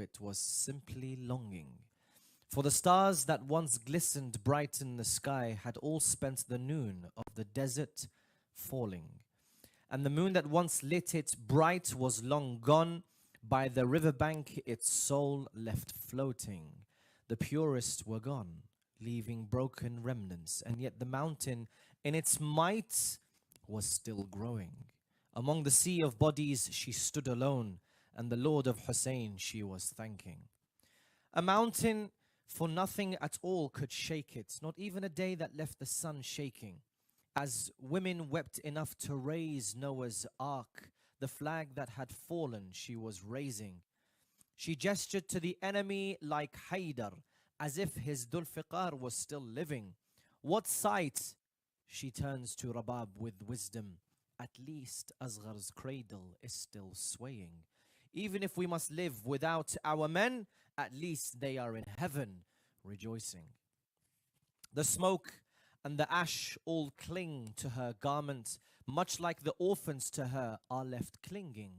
of it was simply longing. For the stars that once glistened bright in the sky had all spent the noon of the desert falling. And the moon that once lit it bright was long gone. By the riverbank its soul left floating. The purest were gone, leaving broken remnants, and yet the mountain in its might was still growing. Among the sea of bodies she stood alone, and the Lord of Hussein she was thanking. A mountain, for nothing at all could shake it, not even a day that left the sun shaking. As women wept enough to raise Noah's ark, the flag that had fallen she was raising. She gestured to the enemy like Haydar, as if his Dulfiqar was still living. What sight? She turns to Rabab with wisdom. At least Asghar's cradle is still swaying. Even if we must live without our men, at least they are in heaven rejoicing. The smoke and the ash all cling to her garment, much like the orphans to her are left clinging.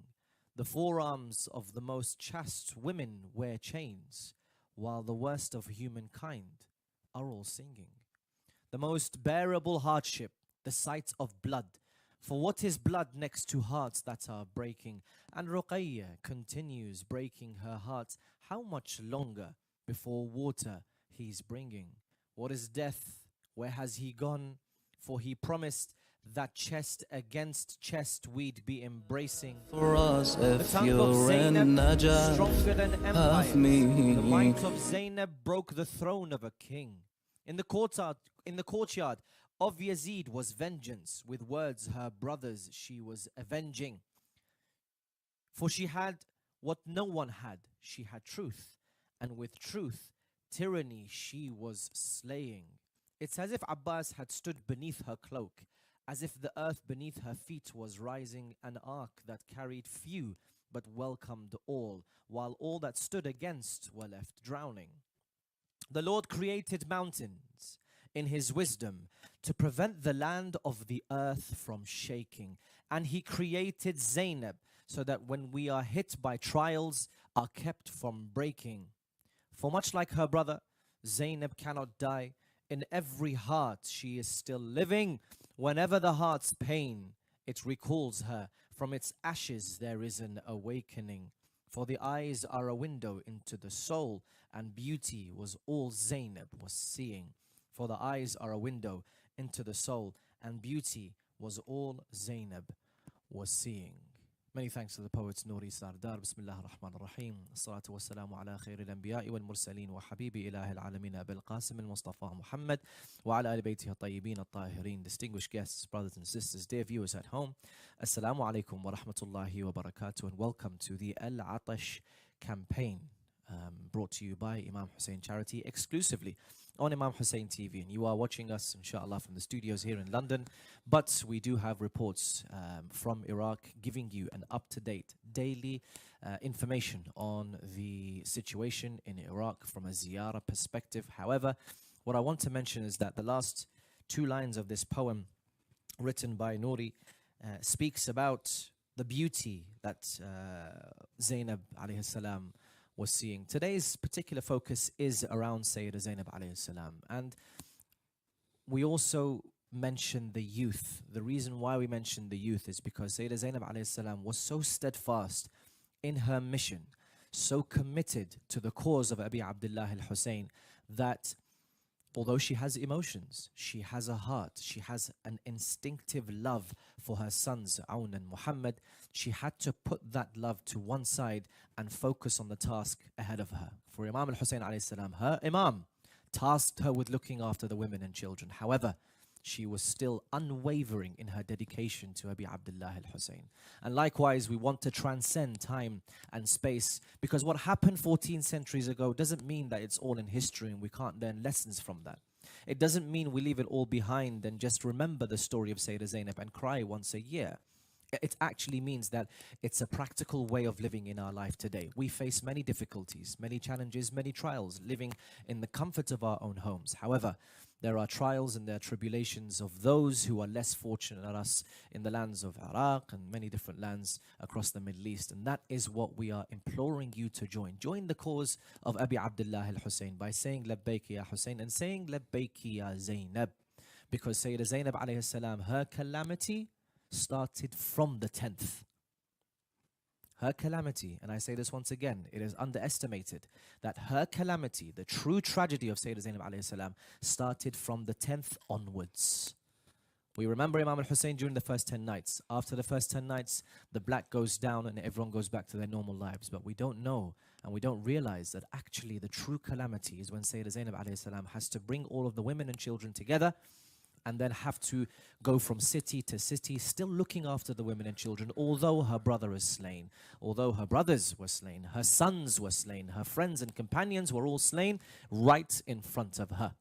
The forearms of the most chaste women wear chains, while the worst of humankind are all singing. The most bearable hardship, the sight of blood. For what is blood next to hearts that are breaking? And Ruqayya continues breaking her heart. How much longer before water he's bringing? What is death? Where has he gone? For he promised that chest against chest we'd be embracing. For us, The tongue of Zainab, stronger than empire. The might of Zainab broke the throne of a king. In the courtyard of Yazid was vengeance. With words her brothers she was avenging. For she had what no one had. She had truth. And with truth, tyranny she was slaying. It's as if Abbas had stood beneath her cloak, as if the earth beneath her feet was rising, an ark that carried few but welcomed all, while all that stood against were left drowning. The Lord created mountains in his wisdom to prevent the land of the earth from shaking. And he created Zainab so that when we are hit by trials, are kept from breaking. For much like her brother, Zainab cannot die. In every heart she is still living. Whenever the heart's pain, it recalls her. From its ashes there is an awakening. For the eyes are a window into the soul, and beauty was all Zainab was seeing. For the eyes are a window into the soul, and beauty was all Zainab was seeing. Many thanks to the poet Nouri Sardar. Bismillah ar-Rahman ar-Rahim. As-salatu was-salamu ala khayri al-anbiya'i wal-mursaleen wa habibi ilahi al-alamin Abil Qasim al-Mustafa Muhammad wa ala al-Baytihi al-Tayyibin al-Tahirin. Distinguished guests, brothers and sisters, dear viewers at home, Assalamu alaikum wa rahmatullahi wa barakatuh, and welcome to the Atash campaign brought to you by Imam Hussein Charity exclusively on Imam Hussein TV. And you are watching us, inshallah, from the studios here in London. But we do have reports from Iraq giving you an up-to-date daily information on the situation in Iraq from a ziyarah perspective. However, what I want to mention is that the last two lines of this poem written by Nouri speaks about the beauty that Zainab alayhi salam was seeing. Today's particular focus is around Sayyidah Zainab alayhi salam, and we also mention the youth. The reason why we mention the youth is because Sayyidah Zainab alayhi salam was so steadfast in her mission, so committed to the cause of Abi Abdullah al-Hussein, that although she has emotions, she has a heart, she has an instinctive love for her sons, Aun and Muhammad, she had to put that love to one side and focus on the task ahead of her. For Imam al-Hussein alayhi salam, her Imam tasked her with looking after the women and children. However, she was still unwavering in her dedication to Abi Abdullah al-Hussein. And likewise, we want to transcend time and space, because what happened 14 centuries ago doesn't mean that it's all in history and we can't learn lessons from that. It doesn't mean we leave it all behind and just remember the story of Sayyidah Zainab and cry once a year. It actually means that it's a practical way of living in our life today. We face many difficulties, many challenges, many trials, living in the comfort of our own homes. However, There are trials and there are tribulations of those who are less fortunate than us in the lands of Iraq and many different lands across the Middle East. And that is what we are imploring you to join. Join the cause of Abi Abdullah al-Hussein by saying Labbayki ya Hussein and saying Labbayki ya Zainab. Because Sayyidah Zainab alayhi salam, her calamity started from the 10th. Her calamity, and I say this once again, it is underestimated that her calamity, the true tragedy of Sayyidah Zainab alayhi salam, started from the 10th onwards. We remember Imam Hussein during the first 10 nights. After the first 10 nights, the black goes down and everyone goes back to their normal lives. But we don't know and we don't realize that actually the true calamity is when Sayyidah Zainab alayhi salam has to bring all of the women and children together and then have to go from city to city, still looking after the women and children, although her brother is slain, although her brothers were slain, her sons were slain, her friends and companions were all slain right in front of her.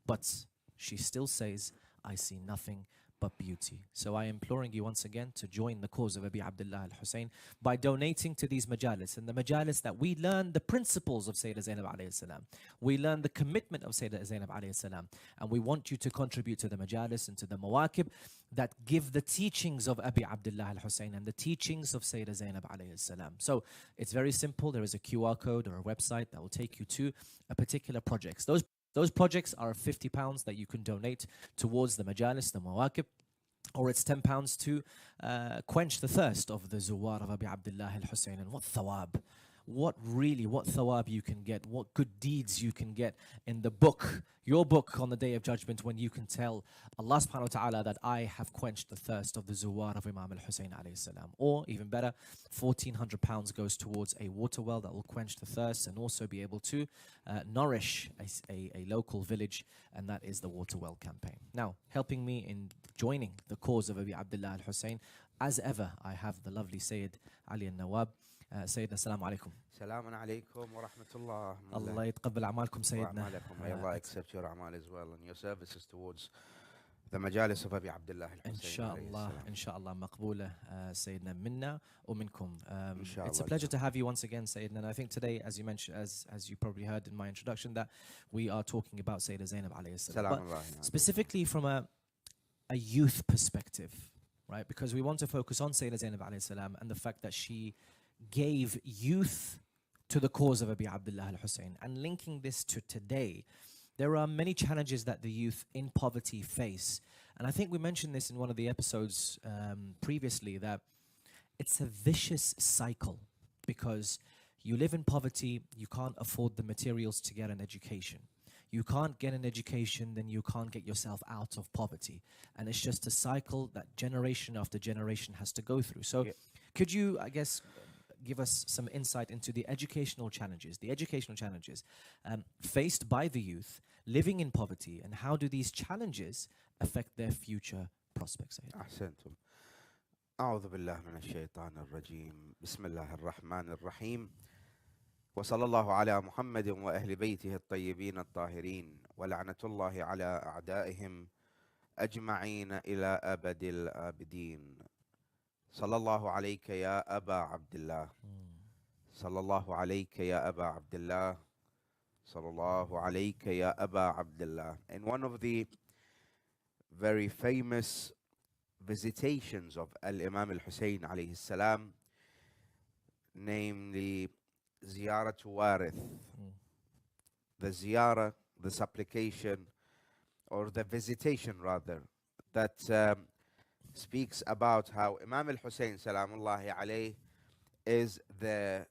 But she still says, I see nothing but beauty. So I am imploring you once again to join the cause of Abi Abdullah al-Hussein by donating to these majalis. And the majalis that we learn the principles of Sayyidah Zainab alayhi salam. We learn the commitment of Sayyidah Zainab alayhi salam. And we want you to contribute to the majalis and to the mawakib that give the teachings of Abi Abdullah al-Hussein and the teachings of Sayyidah Zainab alayhi salam. So it's very simple. There is a QR code or a website that will take you to a particular project. Those projects are £50 that you can donate towards the majalis, the mawakib, or it's £10 to quench the thirst of the Zuwar of Abi Abdullah al-Hussein. And what thawab, what thawab you can get, what good deeds you can get in the book, your book on the Day of Judgment, when you can tell Allah subhanahu wa ta'ala that I have quenched the thirst of the Zuwar of Imam al-Hussein alayhi salam. Or even better, £1,400 goes towards a water well that will quench the thirst and also be able to nourish a local village, and that is the water well campaign. Now, helping me in joining the cause of Abi Abdullah al-Hussein, as ever, I have the lovely Sayyid Ali al-Nawab. سيدنا السلام عليكم. السلام عليكم ورحمة الله. الله يتقبل أعمالكم سيدنا. May Allah accept your amal as well and your services towards the majalis of Abi Abdullah al-Hussein. Inshallah مقبولة سيدنا منا ومنكم. It's a pleasure to have you once again, Sayyidina. And I think today, as you mentioned, as you probably heard in my introduction, that we are talking about Sayyidah Zainab alayhi salam. But specifically from a youth perspective, right? Because we want to focus on Sayyidah Zainab alayhi salam and the fact that she gave youth to the cause of Abi Abdullah al-Hussein. And linking this to today, there are many challenges that the youth in poverty face. And I think we mentioned this in one of the episodes previously, that it's a vicious cycle because you live in poverty, you can't afford the materials to get an education. You can't get an education, then you can't get yourself out of poverty. And it's just a cycle that generation after generation has to go through. So could you, I guess, give us some insight into the educational challenges faced by the youth living in poverty, and how do these challenges affect their future prospects? أحسنتم. أعوذ بالله من الشيطان الرجيم. بسم الله الرحمن الرحيم. وصلى الله على محمد وأهل بيته الطيبين الطاهرين ولعنة الله على أعدائهم أجمعين إلى أبد الآبدين. صلى الله عليك يا أبا عبد الله. صلى الله عليك يا أبا عبد الله. صلى الله عليك يا أبا عبد الله. In one of the very famous visitations of Al-Imam al-Hussein alayhi salam, namely Ziyarat Warith, the ziyarah, the supplication, or the visitation rather, that speaks about how Imam al-Hussein salamullahi alayh is the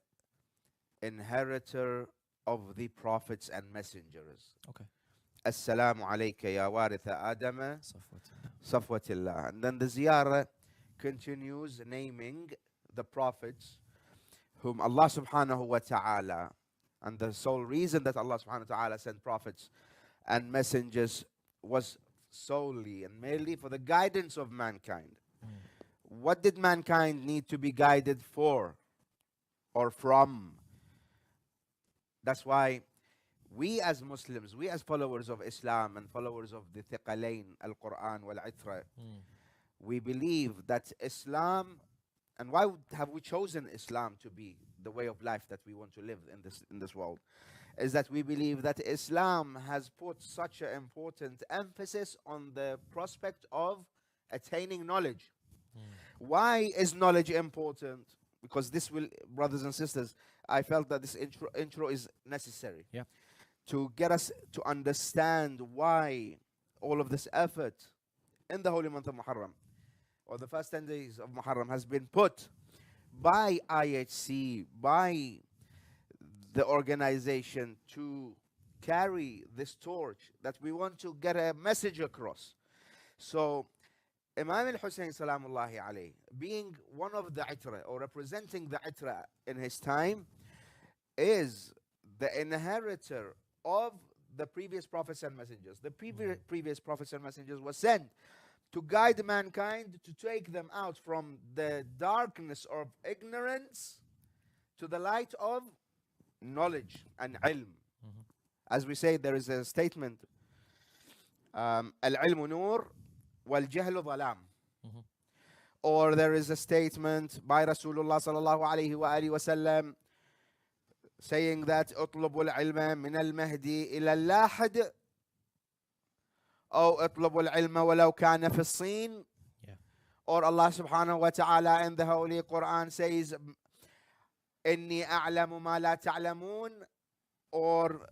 inheritor of the prophets and messengers. Okay. Assalamu alayka ya waritha Adama Safwatillah. And then the ziyarah continues naming the prophets whom Allah subhanahu wa ta'ala, and the sole reason that Allah subhanahu wa ta'ala sent prophets and messengers was solely and merely for the guidance of mankind. What did mankind need to be guided for or from? That's why we as Muslims, we as followers of Islam and followers of the Thiqalain, Al-Quran wal-Itra, we believe that Islam, and why have we chosen Islam to be the way of life that we want to live in this world, is that we believe that Islam has put such an important emphasis on the prospect of attaining knowledge. Why is knowledge important? Because this will, brothers and sisters, I felt that this intro is necessary. Yeah. To get us to understand why all of this effort in the holy month of Muharram, or the first 10 days of Muharram, has been put by IHC, by the organization, to carry this torch, that we want to get a message across. So Imam Hussein salamullahi alayhi, being one of the Itra, or representing the Itra in his time, is the inheritor of the previous prophets and messengers. The previous prophets and messengers were sent to guide mankind, to take them out from the darkness of ignorance to the light of knowledge and ilm. As we say, there is a statement, al-ilmu nur wal-jahlu dhalam. Or there is a statement by Rasulullah sallallahu alayhi wa alihi wa sallam saying that اطلبوا العلم من المهدي إلى اللاحد أو اطلبوا العلم ولو كان في الصين. Or Allah subhanahu wa ta'ala in the Holy Quran says إني أعلم ما لا تعلمون. Or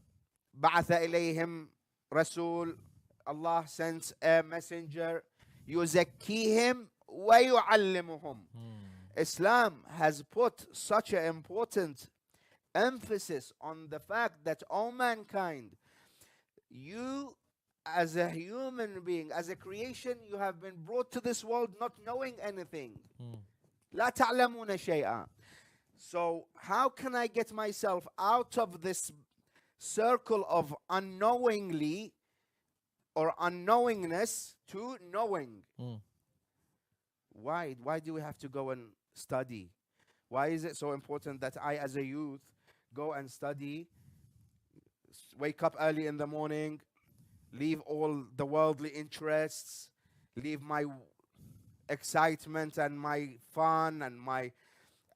بعث إليهم رسول, Allah sends a messenger, يزكيهم ويعلمهم. Islam has put such an important emphasis on the fact that, all mankind, you as a human being, as a creation, you have been brought to this world not knowing anything. لا تعلمون شيئا. So how can I get myself out of this circle of unknowingly or unknowingness to knowing? Why do we have to go and study? Why is it so important that I, as a youth, go and study, wake up early in the morning, leave all the worldly interests, leave my excitement and my fun and my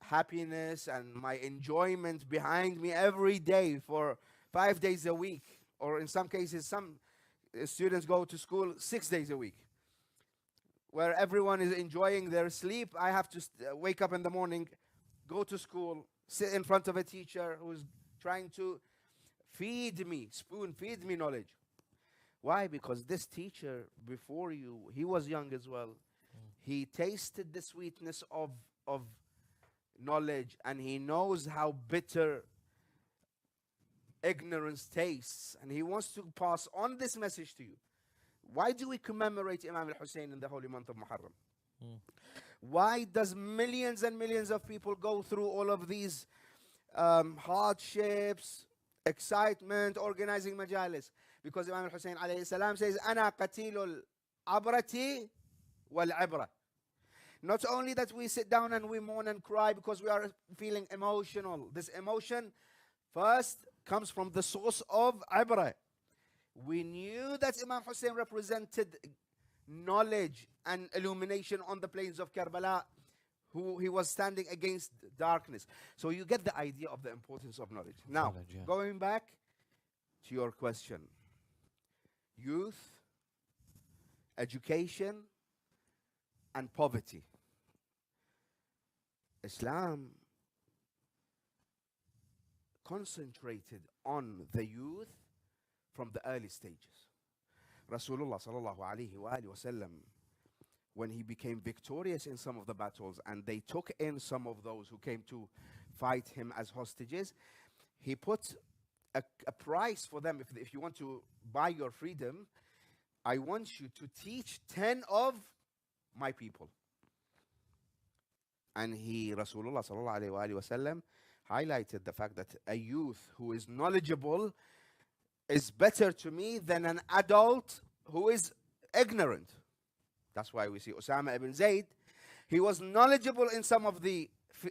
happiness and my enjoyment behind me every day for 5 days a week? Or in some cases, some students go to school 6 days a week, where everyone is enjoying their sleep. I have to wake up in the morning, go to school, sit in front of a teacher who's trying to spoon feed me knowledge. Why? Because this teacher before you, he was young as well. He tasted the sweetness of knowledge, and he knows how bitter ignorance tastes, and he wants to pass on this message to you. Why do we commemorate Imam al-Hussein in the holy month of Muharram? Why does millions and millions of people go through all of these hardships, excitement, organizing majalis? Because Imam al-Hussein alayhi salam says, أنا Qateel العبرة والعبرة. Not only that we sit down and we mourn and cry because we are feeling emotional. This emotion first comes from the source of ibrah. We knew that Imam Hussein represented knowledge and illumination on the plains of Karbala, who he was standing against darkness. So you get the idea of the importance of knowledge. Now, going back to your question, youth, education, and poverty. Islam concentrated on the youth from the early stages. Rasulullah sallallahu alayhi wa sallam, when he became victorious in some of the battles and they took in some of those who came to fight him as hostages, he put a price for them. If you want to buy your freedom, I want you to teach 10 of my people. And Rasulullah sallallahu alayhi wa sallam, highlighted the fact that a youth who is knowledgeable is better to me than an adult who is ignorant. That's why we see Osama ibn Zayd. He was knowledgeable in some of the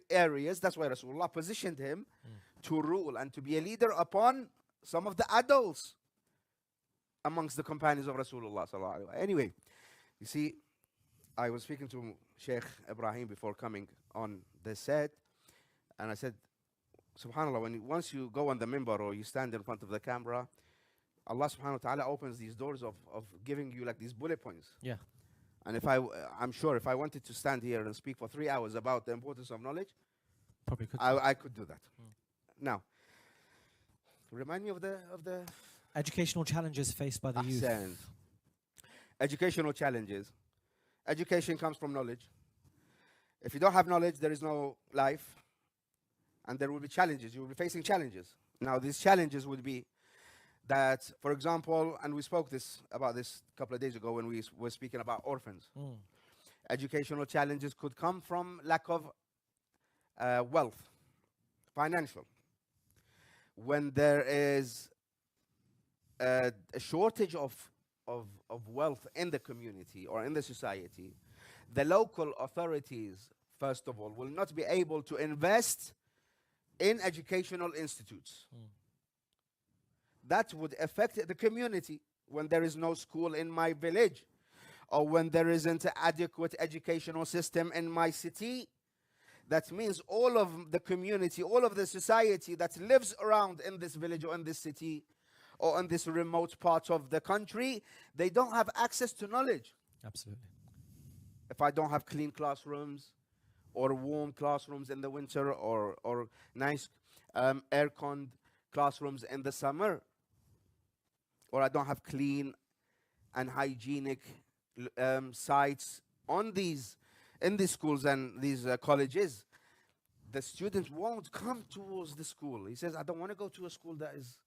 areas. That's why Rasulullah positioned him to rule and to be a leader upon some of the adults amongst the companions of Rasulullah sallallahu alaihi wasallam. Anyway, you see, I was speaking to Sheikh Ibrahim before coming on the set, and I said, subhanAllah, once you go on the minbar or you stand in front of the camera, Allah subhanahu wa ta'ala opens these doors of giving you like these bullet points. Yeah. And I'm sure if I wanted to stand here and speak for 3 hours about the importance of knowledge, Probably could. I could do that. Now, remind me of the Educational challenges faced by the youth. Ahsan. Educational challenges. Education comes from knowledge. If you don't have knowledge, there is no life. And there will be challenges. You will be facing challenges. Now, these challenges would be that, for example, and we spoke about this a couple of days ago when we were speaking about orphans. Educational challenges could come from lack of wealth, financial. When there is a shortage of wealth in the community or in the society, the local authorities, first of all, will not be able to invest in educational institutes. That would affect the community when there is no school in my village, or when there isn't an adequate educational system in my city. That means all of the community, all of the society that lives around in this village or in this city or in this remote part of the country, they don't have access to knowledge. Absolutely. If I don't have clean classrooms or warm classrooms in the winter or nice air-conned classrooms in the summer, or I don't have clean and hygienic sites in these schools and these colleges, the student won't come towards the school. He says, I don't want to go to a school that is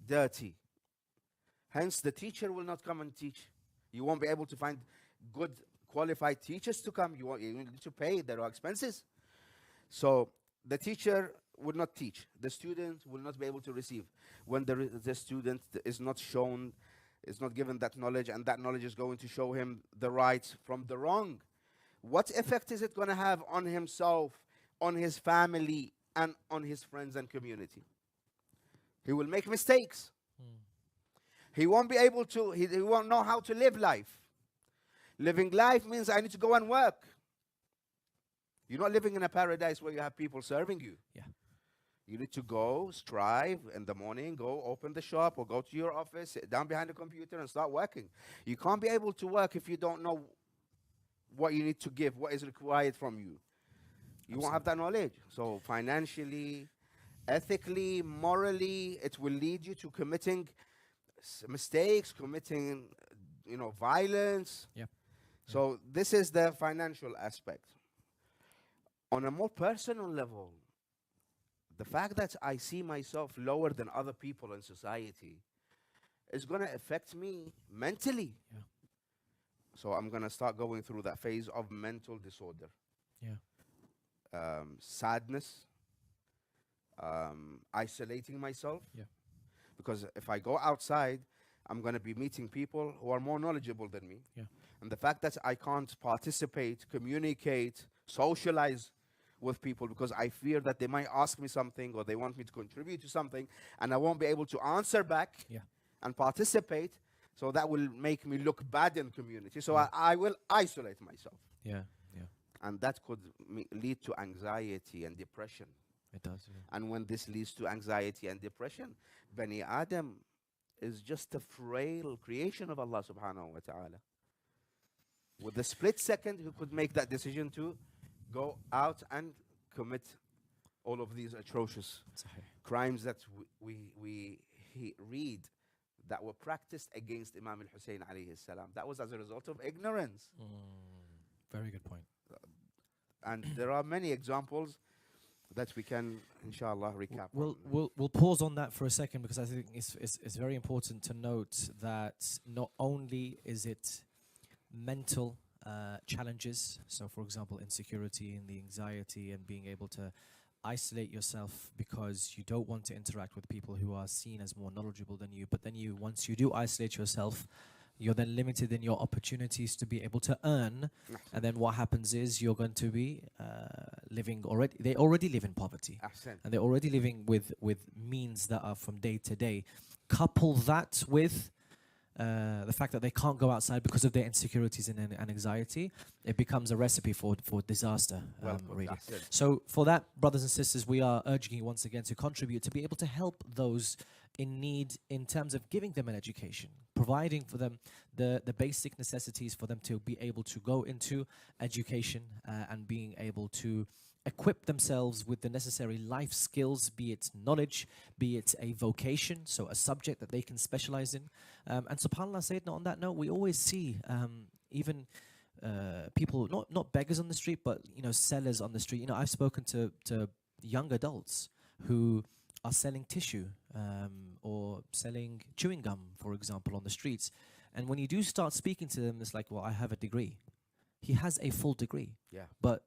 dirty. Hence, the teacher will not come and teach. You won't be able to find good, qualified teachers to come. You need to pay. There are expenses. So the teacher will not teach. The student will not be able to receive. When the student is not shown, is not given that knowledge, and that knowledge is going to show him the right from the wrong, what effect is it going to have on himself, on his family, and on his friends and community? He will make mistakes. He won't be able to, he won't know how to live life. Living life means I need to go and work. You're not living in a paradise where you have people serving you. Yeah. You need to go, strive in the morning, go open the shop or go to your office, sit down behind the computer and start working. You can't be able to work if you don't know what you need to give, what is required from you. You won't have that knowledge. So financially, ethically, morally, it will lead you to committing mistakes, committing, violence. Yep. So this is the financial aspect. On a more personal level, the fact that I see myself lower than other people in society is going to affect me mentally. Yeah. So I'm going to start going through that phase of mental disorder. Yeah. Sadness, isolating myself. Yeah. Because if I go outside, I'm going to be meeting people who are more knowledgeable than me. Yeah. And the fact that I can't participate, communicate, socialize with people because I fear that they might ask me something or they want me to contribute to something and I won't be able to answer back and participate. So that will make me look bad in community. So I will isolate myself. Yeah. Yeah. And that could lead to anxiety and depression. It does. Yeah. And when this leads to anxiety and depression, Bani Adam is just a frail creation of Allah subhanahu wa ta'ala. With a split second, he could make that decision to go out and commit all of these atrocious crimes that we read that were practiced against Imam Hussein alayhi salam. That was as a result of ignorance. Very good point. And there are many examples that we can, inshallah, recap. We'll pause on that for a second because I think it's very important to note that not only is it mental challenges, so for example insecurity and the anxiety and being able to isolate yourself because you don't want to interact with people who are seen as more knowledgeable than you, but then once you do isolate yourself, you're then limited in your opportunities to be able to earn. And then what happens is you're going to be they already live in poverty. And they're already living with means that are from day to day. Couple that with the fact that they can't go outside because of their insecurities and anxiety, it becomes a recipe for disaster, really. So for that, brothers and sisters, we are urging you once again to contribute, to be able to help those in need in terms of giving them an education, providing for them the basic necessities for them to be able to go into education and being able to equip themselves with the necessary life skills, be it knowledge, be it a vocation, so a subject that they can specialize in. And subhanAllah, Sayyidina, on that note, we always see even people, not beggars on the street, but sellers on the street. I've spoken to young adults who are selling tissue or selling chewing gum, for example, on the streets. And when you do start speaking to them, it's like, well, I have a degree. He has a full degree. Yeah. But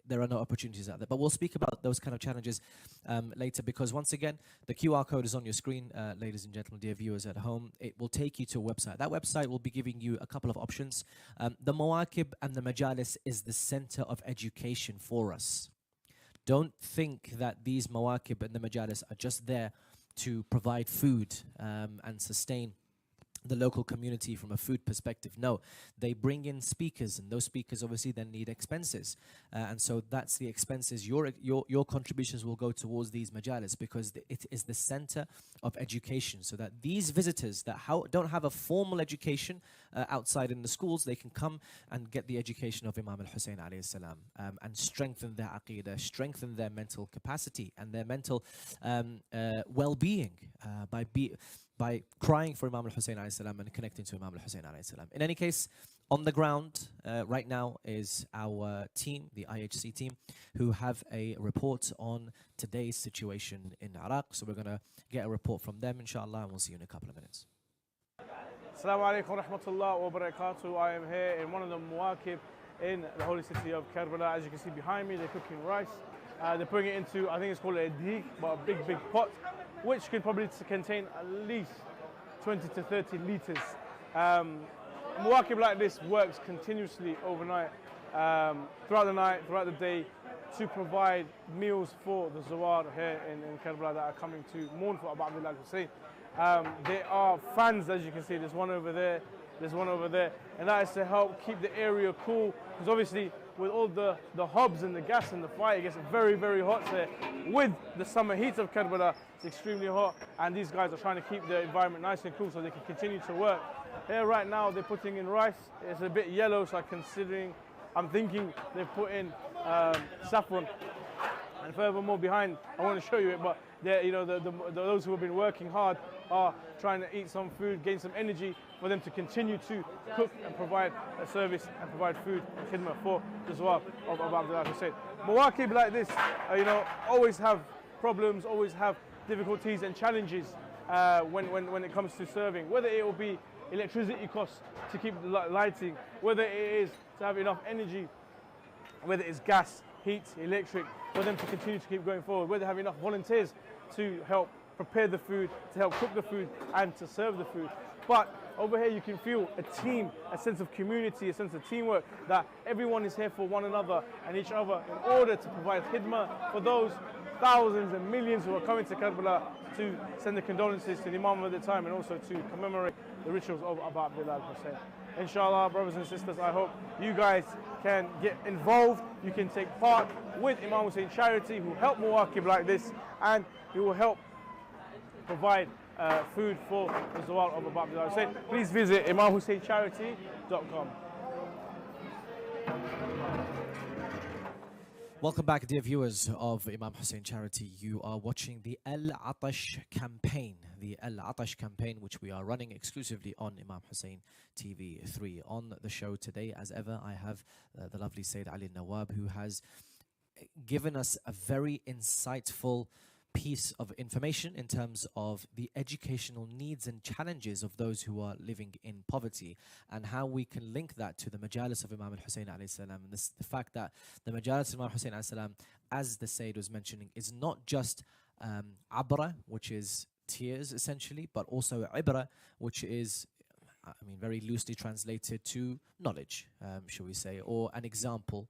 there are no opportunities out there. But we'll speak about those kind of challenges later, because once again, the QR code is on your screen, ladies and gentlemen, dear viewers at home. It will take you to a website. That website will be giving you a couple of options. The Mawakib and the Majalis is the center of education for us. Don't think that these Mawakib and the Majalis are just there to provide food and sustain the local community from a food perspective. No, they bring in speakers, and those speakers obviously then need expenses, and so that's the expenses. Your contributions will go towards these majalis, because it is the center of education, so that these visitors that don't have a formal education outside in the schools, they can come and get the education of Imam Hussein alayhi salam, and strengthen their aqidah, strengthen their mental capacity and their mental well-being by crying for Imam Hussein alayhi salam and connecting to Imam Hussein alayhi salam. In any case, on the ground right now is our team, the IHC team, who have a report on today's situation in Iraq. So we're going to get a report from them, inshallah, and we'll see you in a couple of minutes. Assalamu alaikum wa rahmatullah wa barakatuh. I am here in one of the Muwakib in the holy city of Karbala. As you can see behind me, they're cooking rice. They're putting it into, I think it's called a deeg, but a big pot, which could probably contain at least 20 to 30 liters. Muwakib like this works continuously overnight, throughout the night, throughout the day, to provide meals for the Zawar here in Karbala that are coming to mourn for Abu Abdullah Hussein. There are fans, as you can see, there's one over there, there's one over there, and that is to help keep the area cool, because obviously with all the hobs and the gas and the fire, it gets very, very hot there. With the summer heat of Karbala, it's extremely hot, and these guys are trying to keep the environment nice and cool so they can continue to work. Here right now, they're putting in rice. It's a bit yellow, so I'm thinking they put in saffron. And furthermore, behind, I want to show you it, but those who have been working hard are trying to eat some food, gain some energy for them to continue to cook and provide a service and provide food and khidmah for the Zawar of Abu Abdullah Hussein. Mawakib like this, always have problems, always have difficulties and challenges when it comes to serving, whether it will be electricity costs to keep the lighting, whether it is to have enough energy, whether it's gas, heat, electric, for them to continue to keep going forward, whether they have enough volunteers to help prepare the food, to help cook the food, and to serve the food. But over here you can feel a team, a sense of community, a sense of teamwork, that everyone is here for one another and each other in order to provide khidmah for those thousands and millions who are coming to Karbala to send their condolences to the Imam of the time, and also to commemorate the rituals of Abu Abdullah Hussein. Inshallah, brothers and sisters, I hope you guys can get involved. You can take part with Imam Hussein Charity, who help Muwakib like this, and who will help provide food for the Zawar of Abu Abdullah Hussein. Please visit imamhusseincharity.com. Welcome back, dear viewers of Imam Hussein Charity. You are watching the Atash campaign, which we are running exclusively on Imam Hussein TV 3. On the show today, as ever, I have the lovely Sayyid Ali Nawab, who has given us a very insightful piece of information in terms of the educational needs and challenges of those who are living in poverty, and how we can link that to the majalis of Imam Hussein alayhi salam, and the fact that the majalis of Imam Hussein alayhi salam, as the Sayyid was mentioning, is not just abra, which is tears essentially, but also ibra, which is, very loosely translated to knowledge, shall we say, or an example,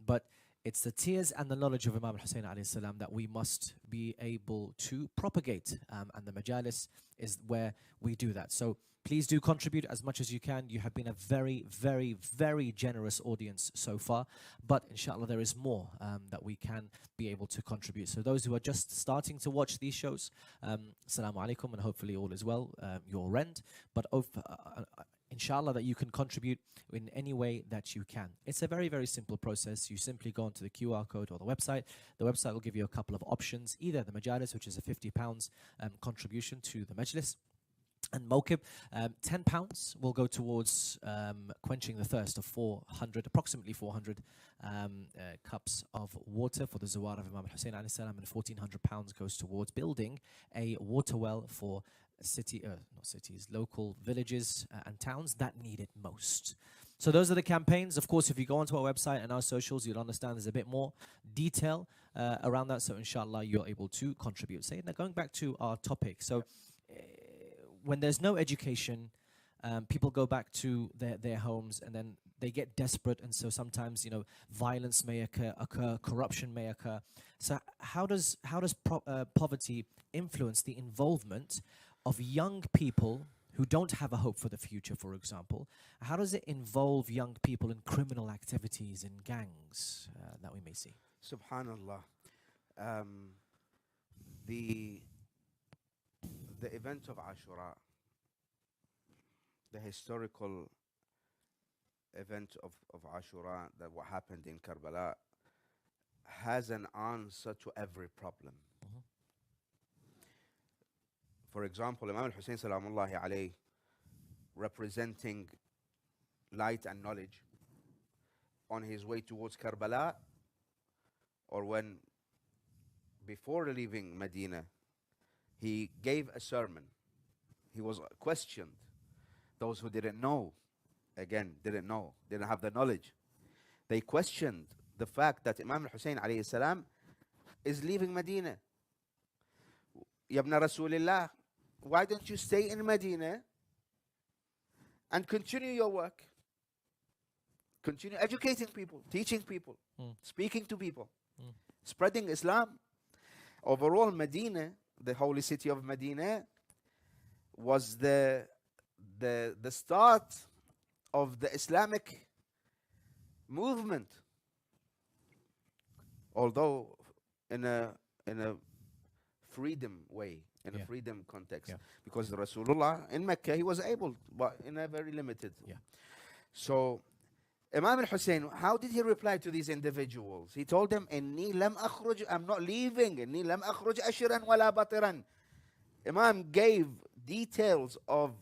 but It's the tears and the knowledge of Imam Hussein alayhi salam that we must be able to propagate. And the majalis is where we do that. So please do contribute as much as you can. You have been a very, very, very generous audience so far. But inshallah, there is more that we can be able to contribute. So those who are just starting to watch these shows, assalamu alaikum, and hopefully all is well, your end. But inshallah, that you can contribute in any way that you can. It's a very, very simple process. You simply go onto the QR code or the website. The website will give you a couple of options, either the majalis, which is a £50 contribution to the majlis, and Mawkib, £10 will go towards quenching the thirst of approximately 400 cups of water for the Zawar of Imam Hussein alayhi salam, and £1,400 goes towards building a water well for local villages and towns that need it most. So those are the campaigns. Of course, if you go onto our website and our socials, you'll understand there's a bit more detail around that. So inshallah, you're able to contribute. So now going back to our topic. So when there's no education, people go back to their homes, and then they get desperate, and so sometimes violence may occur, corruption may occur. So how does poverty influence the involvement of young people who don't have a hope for the future, for example? How does it involve young people in criminal activities, in gangs that we may see? Subhanallah. The event of Ashura, the historical event of Ashura, that what happened in Karbala, has an answer to every problem. For example, Imam Hussein salamullahi alayhi, representing light and knowledge on his way towards Karbala, or when before leaving Medina, he gave a sermon. He was questioned. Those who didn't know, didn't have the knowledge. They questioned the fact that Imam Hussein alayhi salam is leaving Medina. Ya ibn Rasulillah, why don't you stay in Medina and continue your work? Continue educating people, teaching people, speaking to people, spreading Islam. Overall, Medina, the holy city of Medina, was the start of the Islamic movement. Although in a freedom way, in a freedom context, because the Rasulullah in Mecca, he was able, but in a very limited. So Imam al-Hussein, how did he reply to these individuals? He told them, "Inni lam akhruj, I'm not leaving. Inni lam akhruj ashran wala batiran." Imam gave details of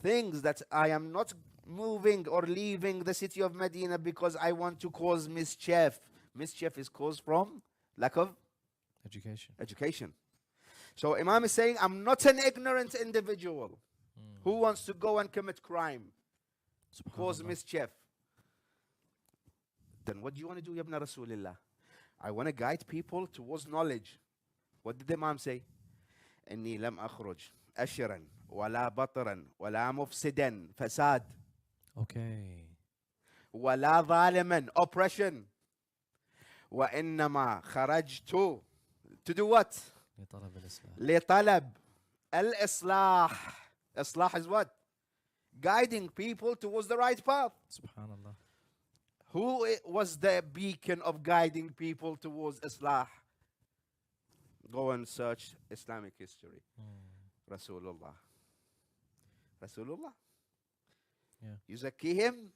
things that I am not moving or leaving the city of Medina because I want to cause mischief. Mischief is caused from lack of education. So Imam is saying, I'm not an ignorant individual who wants to go and commit crime, cause mischief. Then what do you want to do, Ya ibn Rasulillah? I want to guide people towards knowledge. What did the Imam say? إني لم أخرج أشرا ولا بطرا ولا مفسدا فساد. Okay. ولا ظالما, oppression. وإنما خرجت, to do what? لطلب الإصلاح. Islah is what? Guiding people towards the right path. Subhanallah. Who was the beacon of guiding people towards Islah? Go and search Islamic history. Rasulullah. يزكيهم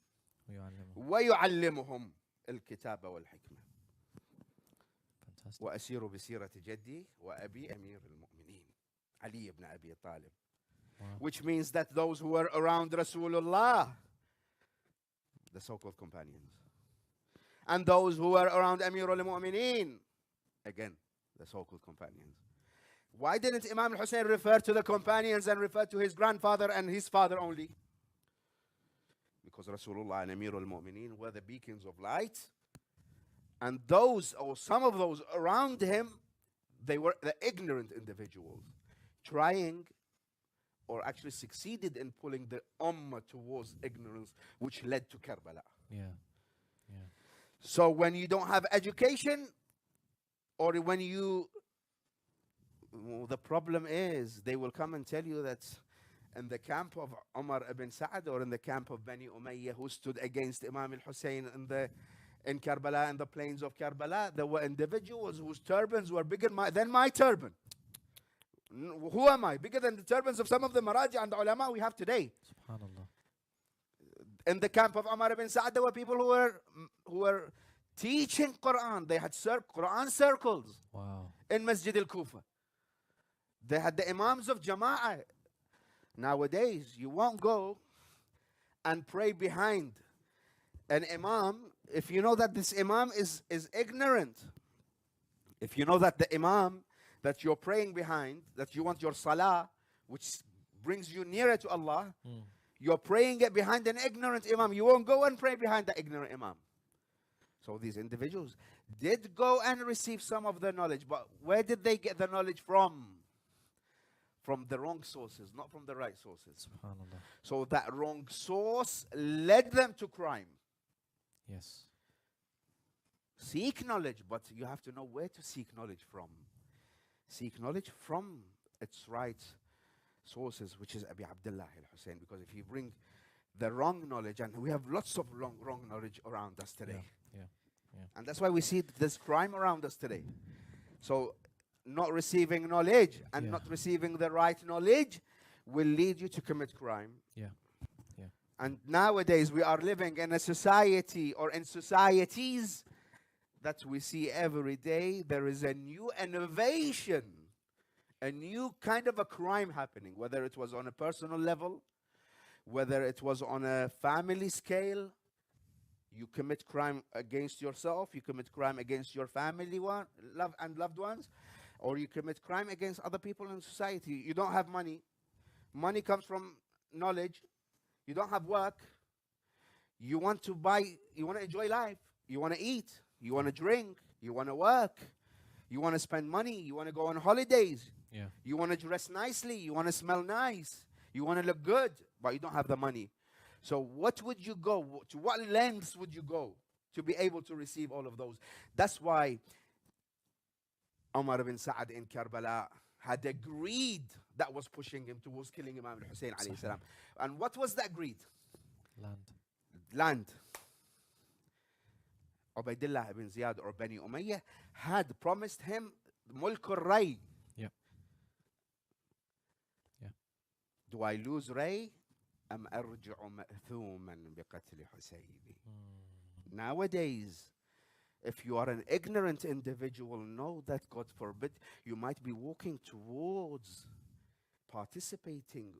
ويعلمهم الكتاب والحكمة. وأسير بسيرة جدي وأبي أمير المؤمنين علي ibn Abi Talib. Which means that those who were around Rasulullah, the so-called companions, and those who were around Amir al-Mu'mineen, again, the so-called companions. Why didn't Imam al-Hussein refer to the companions and refer to his grandfather and his father only? Because Rasulullah and Amir al-Mu'mineen were the beacons of light, and those, or some of those around him, they were the ignorant individuals, trying or actually succeeded in pulling the ummah towards ignorance, which led to Karbala. So when you don't have education, or when the problem is they will come and tell you that in the camp of Umar ibn Sa'd or in the camp of Bani Umayyah who stood against Imam Hussein in Karbala, in the plains of Karbala, there were individuals whose turbans were bigger than my turban. Who am I? Bigger than the turbans of some of the Maraji and the ulama we have today. Subhanallah. In the camp of Umar ibn Sa'd, there were people who were teaching Quran. They had Quran circles. Wow. In Masjid al-Kufa. They had the imams of Jama'ah. Nowadays, you won't go and pray behind an imam if you know that this imam is ignorant. If you know that the imam that you're praying behind, that you want your salah, which brings you nearer to Allah, you're praying it behind an ignorant imam. You won't go and pray behind the ignorant imam. So these individuals did go and receive some of the knowledge, but where did they get the knowledge from? From the wrong sources, not from the right sources. Subhanallah. So that wrong source led them to crime. Yes. Seek knowledge, but you have to know where to seek knowledge from. Seek knowledge from its right sources, which is Abi Abdullah al-Hussein. Because if you bring the wrong knowledge, and we have lots of wrong knowledge around us today. Yeah. And that's why we see this crime around us today. So not receiving knowledge and not receiving the right knowledge will lead you to commit crime. Yeah. And nowadays we are living in a society, or in societies, that we see every day. There is a new innovation, a new kind of a crime happening, whether it was on a personal level, whether it was on a family scale. You commit crime against yourself, you commit crime against your family loved ones, or you commit crime against other people in society. You don't have money. Money comes from knowledge. You don't have work. You want to enjoy life. You want to eat. You want to drink. You want to work. You want to spend money. You want to go on holidays. Yeah. You want to dress nicely. You want to smell nice. You want to look good, but you don't have the money. So what would you go, to what lengths would you go to be able to receive all of those? That's why Umar ibn Sa'd in Karbala had a greed that was pushing him towards killing Imam Hussein alayhi salam. And what was that greed? Land. Ubaydullah ibn Ziyad or Bani Umayyah had promised him Mulk al-Ray. Yeah. Do I lose Ray? أم أرجع مأثوما بقتل Hussaini. Nowadays, if you are an ignorant individual, know that, God forbid, you might be walking towards participating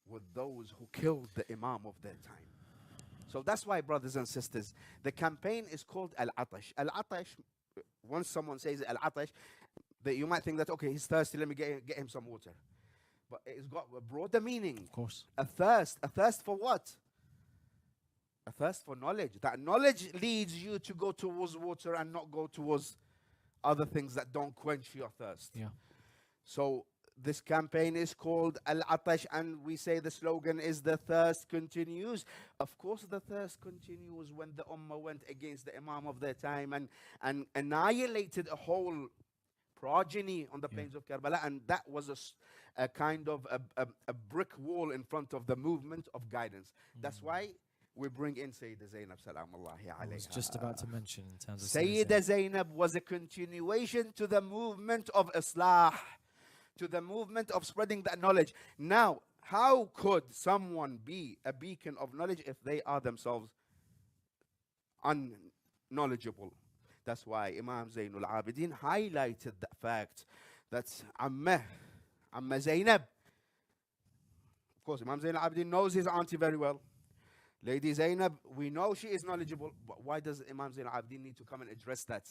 with those who killed the Imam of their time. So that's why, brothers and sisters, the campaign is called al-Atash. Al-Atash, once someone says al-Atash, you might think that, okay, he's thirsty, let me get him some water. But it's got a broader meaning. Of course. A thirst. A thirst for what? A thirst for knowledge. That knowledge leads you to go towards water and not go towards other things that don't quench your thirst. Yeah. So this campaign is called Al-Atash, and we say the slogan is the thirst continues. Of course the thirst continues when the Ummah went against the Imam of their time and annihilated a whole progeny on the plains of Karbala, and that was a kind of a brick wall in front of the movement of guidance. That's why we bring in Sayyidah Zainab salamullahi alayha. I was just about to mention in terms of Sayyidah Zainab was a continuation to the movement of Islah, to the movement of spreading that knowledge. Now, how could someone be a beacon of knowledge if they are themselves unknowledgeable? That's why Imam Zainul Abidin highlighted that fact that Amma Zainab. Of course, Imam Zainul Abidin knows his auntie very well. Lady Zainab, we know she is knowledgeable, but why does Imam Zainul Abidin need to come and address that?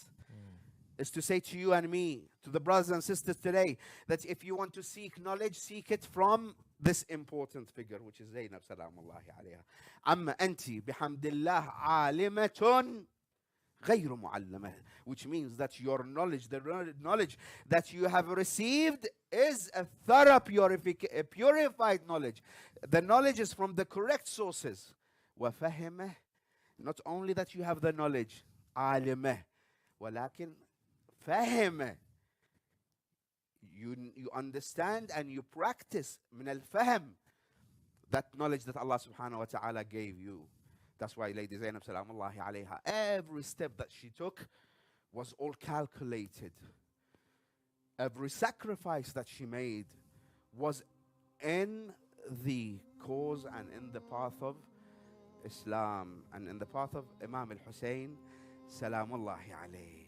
It's to say to you and me, to the brothers and sisters today, that if you want to seek knowledge, seek it from this important figure, which is Zainab salamullahi alayha. Amma anti bihamdillah alimatun غير معلمة, which means that your knowledge, the knowledge that you have received, is a thorough purified knowledge. The knowledge is from the correct sources. وفهمه, not only that you have the knowledge, عالمة ولكن فهم. You understand and you practice من الفهم that knowledge that Allah subhanahu wa ta'ala gave you. That's why Lady Zainab salamullahi alayha, every step that she took was all calculated. Every sacrifice that she made was in the cause and in the path of Islam and in the path of Imam Hussein salamullahi alayhi.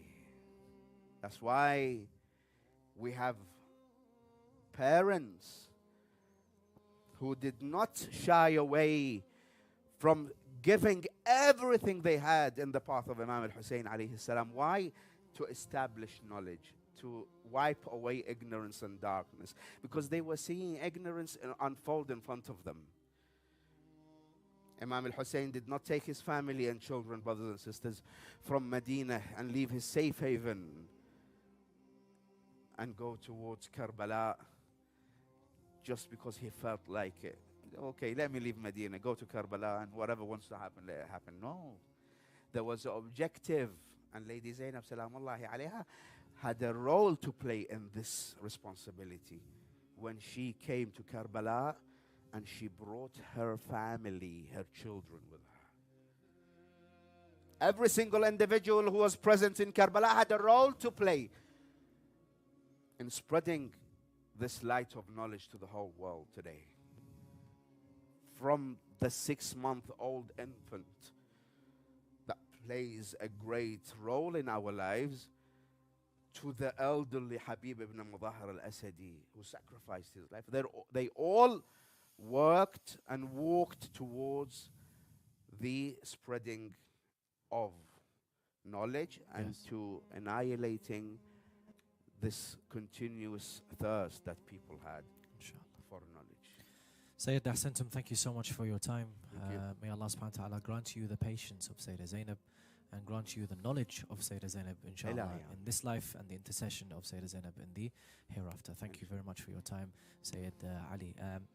That's why we have parents who did not shy away from giving everything they had in the path of Imam al-Hussein alayhi salam. Why? To establish knowledge, to wipe away ignorance and darkness, because they were seeing ignorance unfold in front of them. Imam al-Hussein did not take his family and children, brothers and sisters, from Medina and leave his safe haven and go towards Karbala just because he felt like it. Okay, let me leave Medina, go to Karbala, and whatever wants to happen, let it happen. No. There was an objective, and Lady Zainab salamullahi alayha had a role to play in this responsibility when she came to Karbala and she brought her family, her children with her. Every single individual who was present in Karbala had a role to play in spreading this light of knowledge to the whole world today. From the 6-month-old infant that plays a great role in our lives, to the elderly Habib ibn Mudahar al-Asadi who sacrificed his life. They all worked and walked towards the spreading of knowledge and to annihilating this continuous thirst that people had for knowledge. Sayyid Ahsantum, thank you so much for your time. Thank you. May Allah subhanahu wa ta'ala grant you the patience of Sayyidah Zainab and grant you the knowledge of Sayyidah Zainab, inshallah, in this life and the intercession of Sayyidah Zainab in the hereafter. Thank you very much for your time, Sayyid Ali.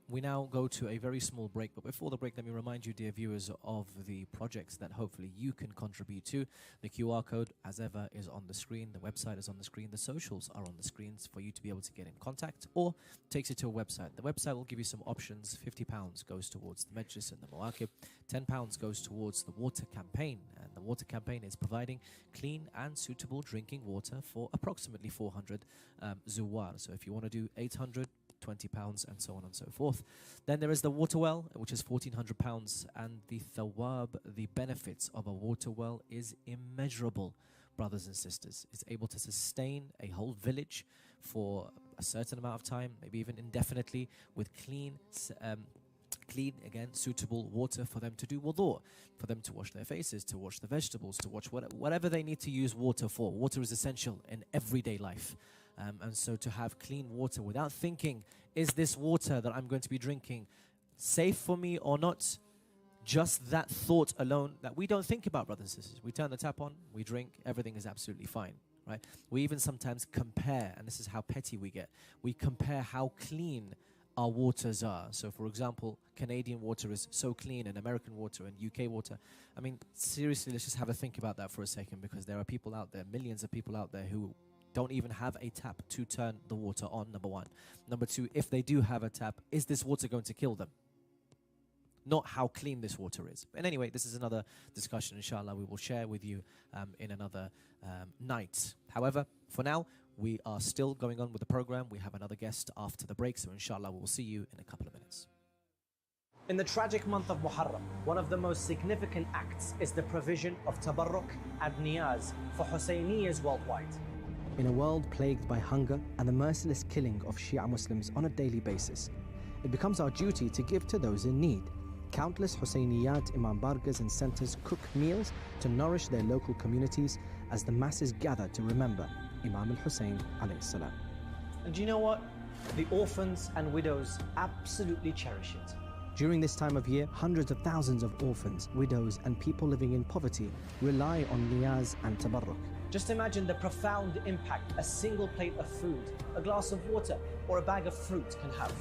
We now go to a very small break, but before the break, let me remind you, dear viewers, of the projects that hopefully you can contribute to. The QR code, as ever, is on the screen. The website is on the screen. The socials are on the screens for you to be able to get in contact, or takes you to a website. The website will give you some options. £50 goes towards the Majlis and the Mawaqib. £10 goes towards the water campaign, and the water campaign is providing clean and suitable drinking water for approximately 400 zuwar. So if you want to do 800, £20, and so on and so forth. Then there is the water well, which is £1,400, and the thawab, the benefits of a water well, is immeasurable, brothers and sisters. It's able to sustain a whole village for a certain amount of time, maybe even indefinitely, with clean, again, suitable water for them to do wudu, for them to wash their faces, to wash the vegetables, to wash whatever they need to use water for. Water is essential in everyday life. And so to have clean water without thinking, is this water that I'm going to be drinking safe for me or not? Just that thought alone that we don't think about, brothers and sisters. We turn the tap on, we drink, everything is absolutely fine, right? We even sometimes compare, and this is how petty we get. We compare how clean our waters are. So for example, Canadian water is so clean, and American water and UK water. I mean, seriously, let's just have a think about that for a second, because there are people out there, millions of people out there, who don't even have a tap to turn the water on, number one. Number two, if they do have a tap, is this water going to kill them? Not how clean this water is. And anyway, this is another discussion, inshallah, we will share with you in another night. However, for now, we are still going on with the program. We have another guest after the break, so inshallah, we will see you in a couple of minutes. In the tragic month of Muharram, one of the most significant acts is the provision of tabarruk and niyaz for Husseiniyyas worldwide. In a world plagued by hunger and the merciless killing of Shia Muslims on a daily basis, it becomes our duty to give to those in need. Countless Husseiniyyat, Imam Bargas and centers cook meals to nourish their local communities as the masses gather to remember Imam al-Hussein alayhi salam. And do you know what? The orphans and widows absolutely cherish it. During this time of year, hundreds of thousands of orphans, widows and people living in poverty rely on niyaz and tabarruk. Just imagine the profound impact a single plate of food, a glass of water, or a bag of fruit can have.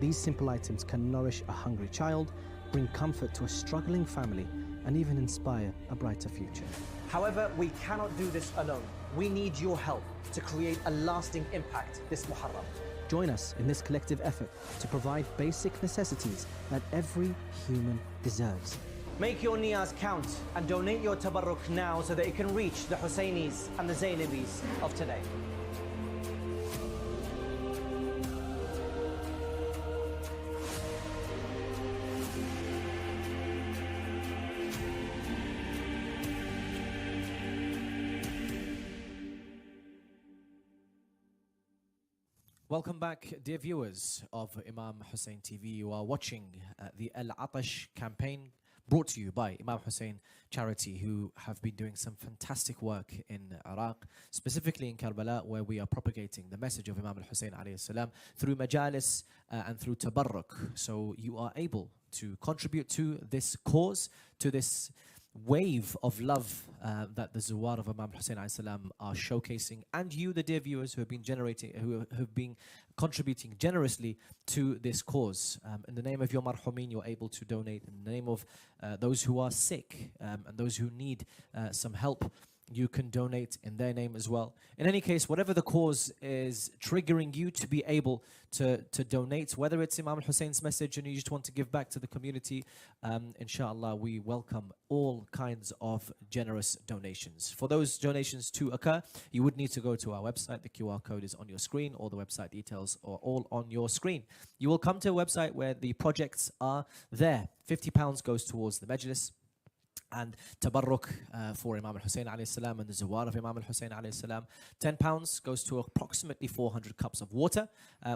These simple items can nourish a hungry child, bring comfort to a struggling family, and even inspire a brighter future. However, we cannot do this alone. We need your help to create a lasting impact this Muharram. Join us in this collective effort to provide basic necessities that every human deserves. Make your niyaz count and donate your tabarruk now so that it can reach the Hussainis and the Zainabis of today. Welcome back, dear viewers of Imam Hussein TV. You are watching the Atash campaign brought to you by Imam Hussein Charity, who have been doing some fantastic work in Iraq, specifically in Karbala, where we are propagating the message of Imam Hussein alayhi salam through majalis and through tabarruk. So you are able to contribute to this cause, to this wave of love that the Zuwar of Imam Hussein alayhi salam are showcasing, and you, the dear viewers, who have been contributing generously to this cause. In the name of your marhumin, you're able to donate. In the name of those who are sick and those who need some help, you can donate in their name as well. In any case, whatever the cause is triggering you to be able to donate, whether it's Imam Hussein's message and you just want to give back to the community, inshallah, we welcome all kinds of generous donations. For those donations to occur, you would need to go to our website. The QR code is on your screen, or the website details are all on your screen. You will come to a website where the projects are there. £50 goes towards the majlis and tabarruk for Imam Hussein alayhi salam and the Zawar of Imam Hussein alayhi salam. £10 goes to approximately 400 cups of water,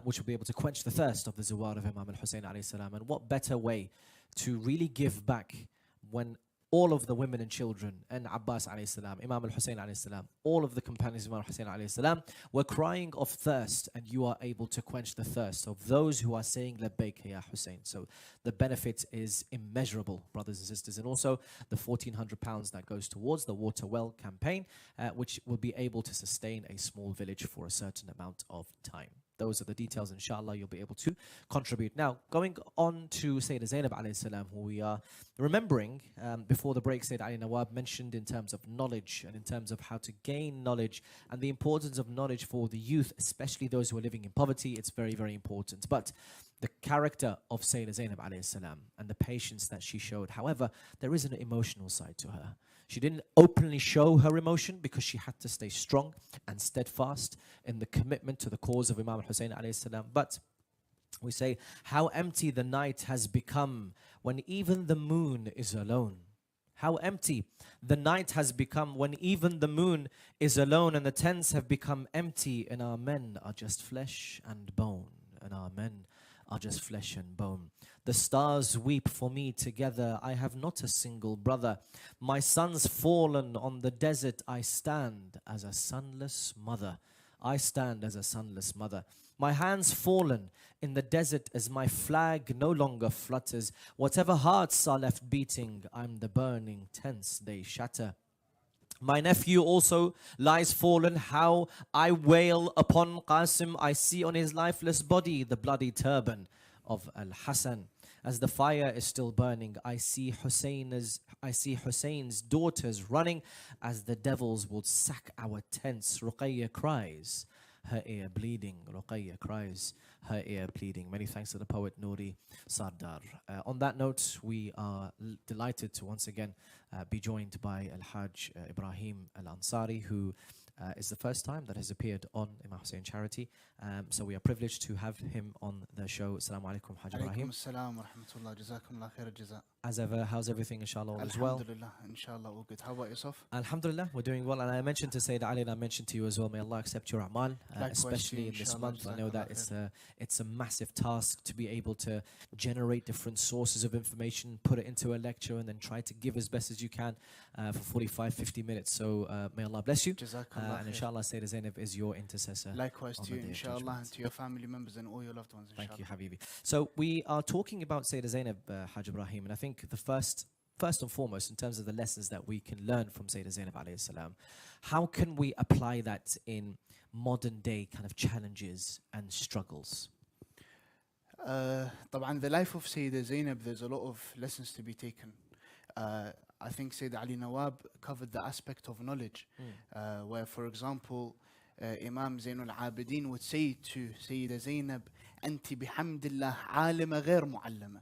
which will be able to quench the thirst of the Zawar of Imam Hussein alayhi salam. And what better way to really give back when all of the women and children and Abbas alayhi salam, Imam al-Hussein alayhi salam, all of the companions of Imam Hussein alayhi salam were crying of thirst, and you are able to quench the thirst of those who are saying labbaik ya Hussein. So the benefit is immeasurable, brothers and sisters. And also the £1,400 that goes towards the water well campaign, which will be able to sustain a small village for a certain amount of time. Those are the details, inshallah, you'll be able to contribute. Now, going on to Sayyidah Zainab alayhi salam, who we are remembering before the break, Sayyid Ali Nawab mentioned in terms of knowledge and in terms of how to gain knowledge and the importance of knowledge for the youth, especially those who are living in poverty. It's very, very important. But the character of Sayyidah Zainab alayhi salam and the patience that she showed, however, there is an emotional side to her. She didn't openly show her emotion because she had to stay strong and steadfast in the commitment to the cause of Imam Hussein alayhi salam. But we say, how empty the night has become when even the moon is alone. How empty the night has become when even the moon is alone, and the tents have become empty, and our men are just flesh and bone, and our men are just flesh and bone. The stars weep for me together. I have not a single brother. My son's fallen on the desert. I stand as a sonless mother. I stand as a sonless mother. My hand's fallen in the desert as my flag no longer flutters. Whatever hearts are left beating, I'm the burning tents they shatter. My nephew also lies fallen. How I wail upon Qasim. I see on his lifeless body the bloody turban of Al-Hasan. As the fire is still burning, I see Hussein's daughters running as the devils would sack our tents. Ruqayya cries, her ear bleeding. Ruqayya cries, her ear bleeding. Many thanks to the poet Nouri Sardar. On that note, we are delighted to once again be joined by Al-Hajj Ibrahim Al-Ansari, who is the first time that has appeared on Imam Hussein Charity. So we are privileged to have him on the show. Assalamu alaikum, Hajj Ibrahim. Assalam wa rahmatullah. Jazakumullah khair al-jaza. As ever, how's everything, inshallah, all is well? Alhamdulillah, inshallah, all good. How about yourself? Alhamdulillah, we're doing well. And I mentioned to Sayyid Ali, and I mentioned to you as well, may Allah accept your a'mal, especially in this month. I know that it's a massive task to be able to generate different sources of information, put it into a lecture, and then try to give as best as you can for 45, 50 minutes. So may Allah bless you. And inshallah, Sayyidah Zainab is your intercessor. Likewise to you, inshallah, and to your family members and all your loved ones, inshallah. Thank you, Habibi. So we are talking about Sayyidah Zainab, Hajj Ibrahim, and I think the first and foremost, in terms of the lessons that we can learn from Sayyidah Zainab alayhi salam, how can we apply that in modern day kind of challenges and struggles? طبعا the life of Sayyidah Zainab, there's a lot of lessons to be taken. I think Sayyid Ali Nawab covered the aspect of knowledge, where, for example, Imam Zainul Abidin would say to Sayyida Zainab, "Anti bihamdillah alima ghair muallama."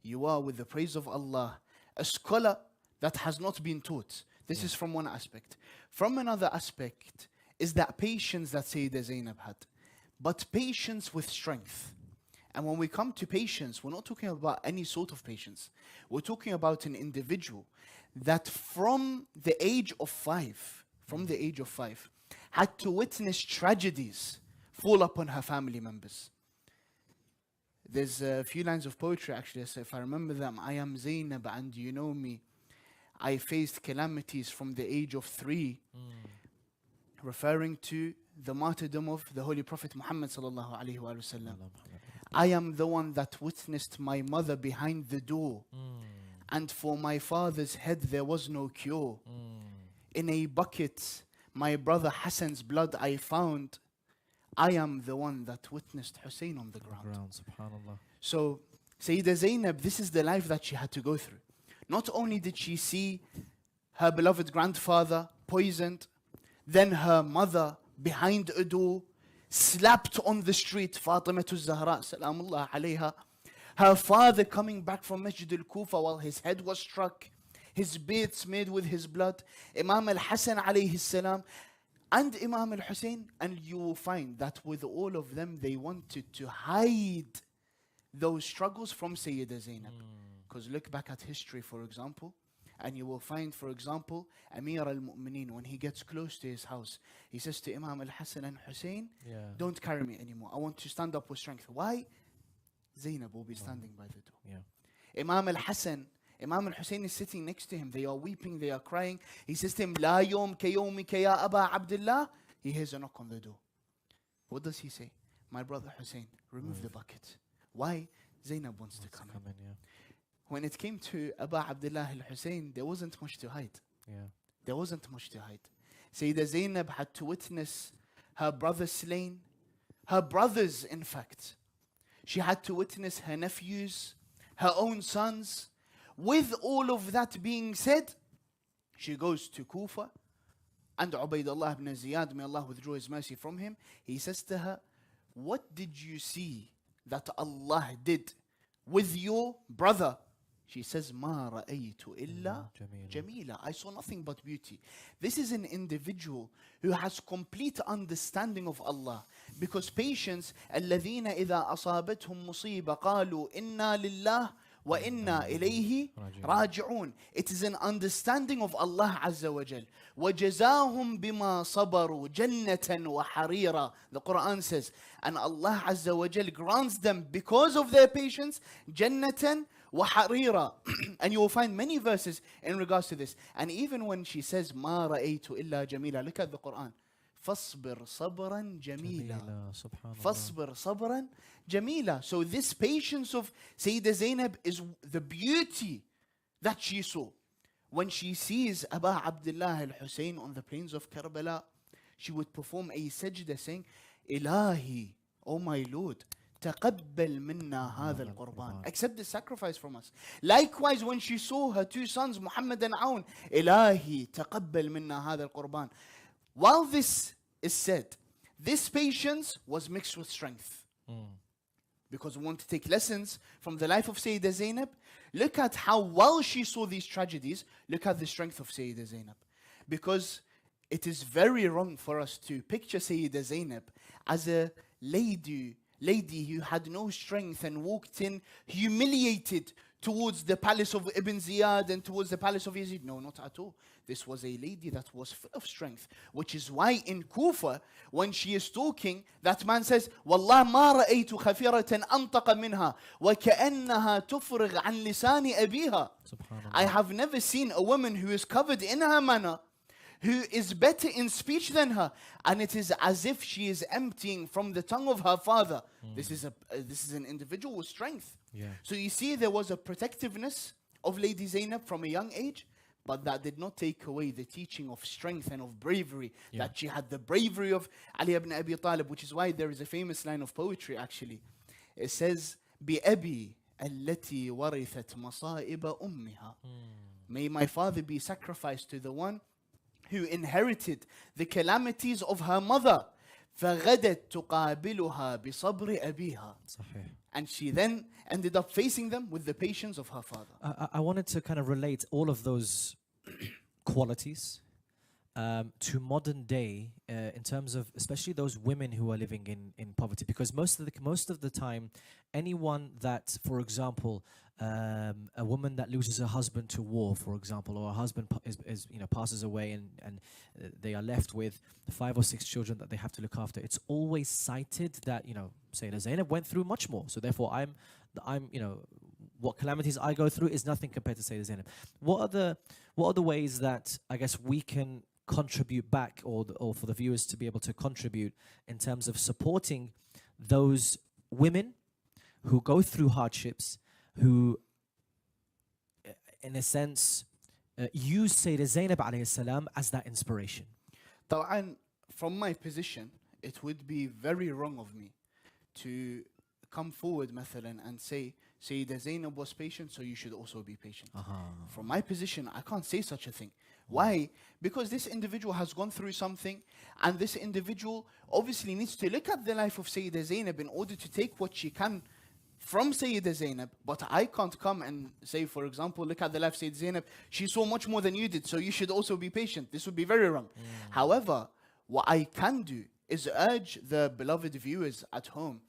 You are, with the praise of Allah, a scholar that has not been taught. This is from one aspect. From another aspect is that patience that Sayyida Zainab had, but patience with strength. And when we come to patience, we're not talking about any sort of patience. We're talking about an individual that from the age of 5, had to witness tragedies fall upon her family members. There's a few lines of poetry actually, so if I remember them, I am Zainab and you know me. I faced calamities from the age of 3, referring to the martyrdom of the Holy Prophet Muhammad sallallahu alaihi wasallam. I am the one that witnessed my mother behind the door, and for my father's head there was no cure. In a bucket, my brother Hassan's blood I found. I am the one that witnessed Hussein on the ground. Subhanallah. So, Sayyida Zainab, this is the life that she had to go through. Not only did she see her beloved grandfather poisoned, then her mother behind a door, slapped on the street, Fatima Zahra, salamullah alayha. Her father coming back from Masjid al-Kufa while his head was struck, his beard smeared with his blood, Imam al-Hassan alayhi salam, and Imam al-Hussein. And you will find that with all of them, they wanted to hide those struggles from Sayyida Zainab. Because look back at history, for example, and you will find, for example, Amir al-Mu'mineen, when he gets close to his house, he says to Imam al-Hassan and Hussein, don't carry me anymore. I want to stand up with strength. Why? Zainab will be standing by the door. Imam al-Hassan, Imam al-Hussein is sitting next to him. They are weeping, they are crying. He says to him, La yom ka yawmika ya Aba Abdullah. He hears a knock on the door. What does he say? My brother Hussein, remove the bucket. Why? Zainab wants to come in. When it came to Abu Abdullah al-Hussein, there wasn't much to hide. There wasn't much to hide. Sayyida Zainab had to witness her brother slain. Her brothers, in fact. She had to witness her nephews, her own sons. With all of that being said, she goes to Kufa. And Ubaydullah ibn Ziyad, may Allah withdraw His mercy from him, he says to her, what did you see that Allah did with your brother? She says, Ma ra'aytu illa jamila. I saw nothing but beauty. This is an individual who has complete understanding of Allah. Because patience, الَّذِينَ إِذَا أَصَابَتْهُمْ مُصِيبَةٌ قَالُوا إِنَّا لِلَّهِ وَإِنَّا إِلَيْهِ رَاجِعُونَ. It is an understanding of Allah Azza wa Jal. وَجَزَاهُمْ بِمَا صَبَرُوا جَنَّةً وَحَرِيرًا. The Quran says, and Allah Azza wa Jal grants them, because of their patience, جَنَّةً وَحَرِيرًا. And you will find many verses in regards to this. And even when she says, مَا رَأَيْتُ إِلَّا جَمِيلًا, look at the Quran. فَاصْبِرْ صَبْرًا جَمِيلًا. فَاصْبِرْ صَبْرًا جَمِيلًا. So this patience of Sayyida Zainab is the beauty that she saw. When she sees Abu Abdullah al-Hussein on the plains of Karbala, she would perform a sajda saying, Ilahi, O my Lord, تقبل منا هذا القربان. Accept the sacrifice from us. Likewise, when she saw her 2 sons, Muhammad and Aoun, إلهي تقبل منا هذا القربان. While this is said, this patience was mixed with strength. Because we want to take lessons from the life of Sayyida Zainab. Look at how well she saw these tragedies. Look at the strength of Sayyida Zainab. Because it is very wrong for us to picture Sayyida Zainab as a lady who had no strength and walked in humiliated towards the palace of Ibn Ziyad and towards the palace of Yazid. No, not at all. This was a lady that was full of strength. Which is why in Kufa, when she is talking, that man says, Wallah ma ra'aytu khafiratan antaqa minha wa ka'annaha tufrigh an lisani abiha. I have never seen a woman who is covered in her manner, who is better in speech than her, and it is as if she is emptying from the tongue of her father. This is an individual with strength. So you see, there was a protectiveness of Lady Zainab from a young age, but that did not take away the teaching of strength and of bravery. That she had the bravery of Ali ibn Abi Talib, which is why there is a famous line of poetry actually. It says, بِأَبِي الَّتِي وَرِثَتْ مَصَائِبَ أُمِّهَا may my father be sacrificed to the one who inherited the calamities of her mother. فغدت تقابلها بصبر أبيها. And she then ended up facing them with the patience of her father. I wanted to kind of relate all of those qualities to modern day in terms of especially those women who are living in poverty, because most of the time anyone that, for example, a woman that loses her husband to war, for example, or a husband is passes away and they are left with 5 or 6 children that they have to look after, it's always cited that Sayyidah Zainab went through much more, so therefore I'm what calamities I go through is nothing compared to Sayyidah Zainab. What are the ways that I guess we can contribute back, or for the viewers to be able to contribute in terms of supporting those women who go through hardships, who in a sense use Sayyidah Zainab alayhi salam as that inspiration? طبعا, from my position, it would be very wrong of me to come forward مثلا and say Sayyidah Zainab was patient, so you should also be patient. From my position, I can't say such a thing. Why? Because this individual has gone through something, and this individual obviously needs to look at the life of Sayyidah Zainab in order to take what she can from Sayyidah Zainab. But I can't come and say, for example, look at the life of Sayyidah Zainab, she saw much more than you did, so you should also be patient. This would be very wrong. However, what I can do is urge the beloved viewers at home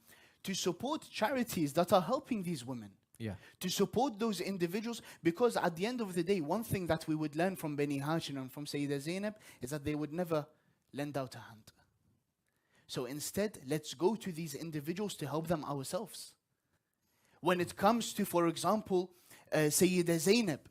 to support charities that are helping these women. Yeah. To support those individuals, because at the end of the day, one thing that we would learn from Bani Hashim and from Sayyidah Zainab is that they would never lend out a hand. So instead, let's go to these individuals to help them ourselves. When it comes to, for example, Sayyidah Zainab,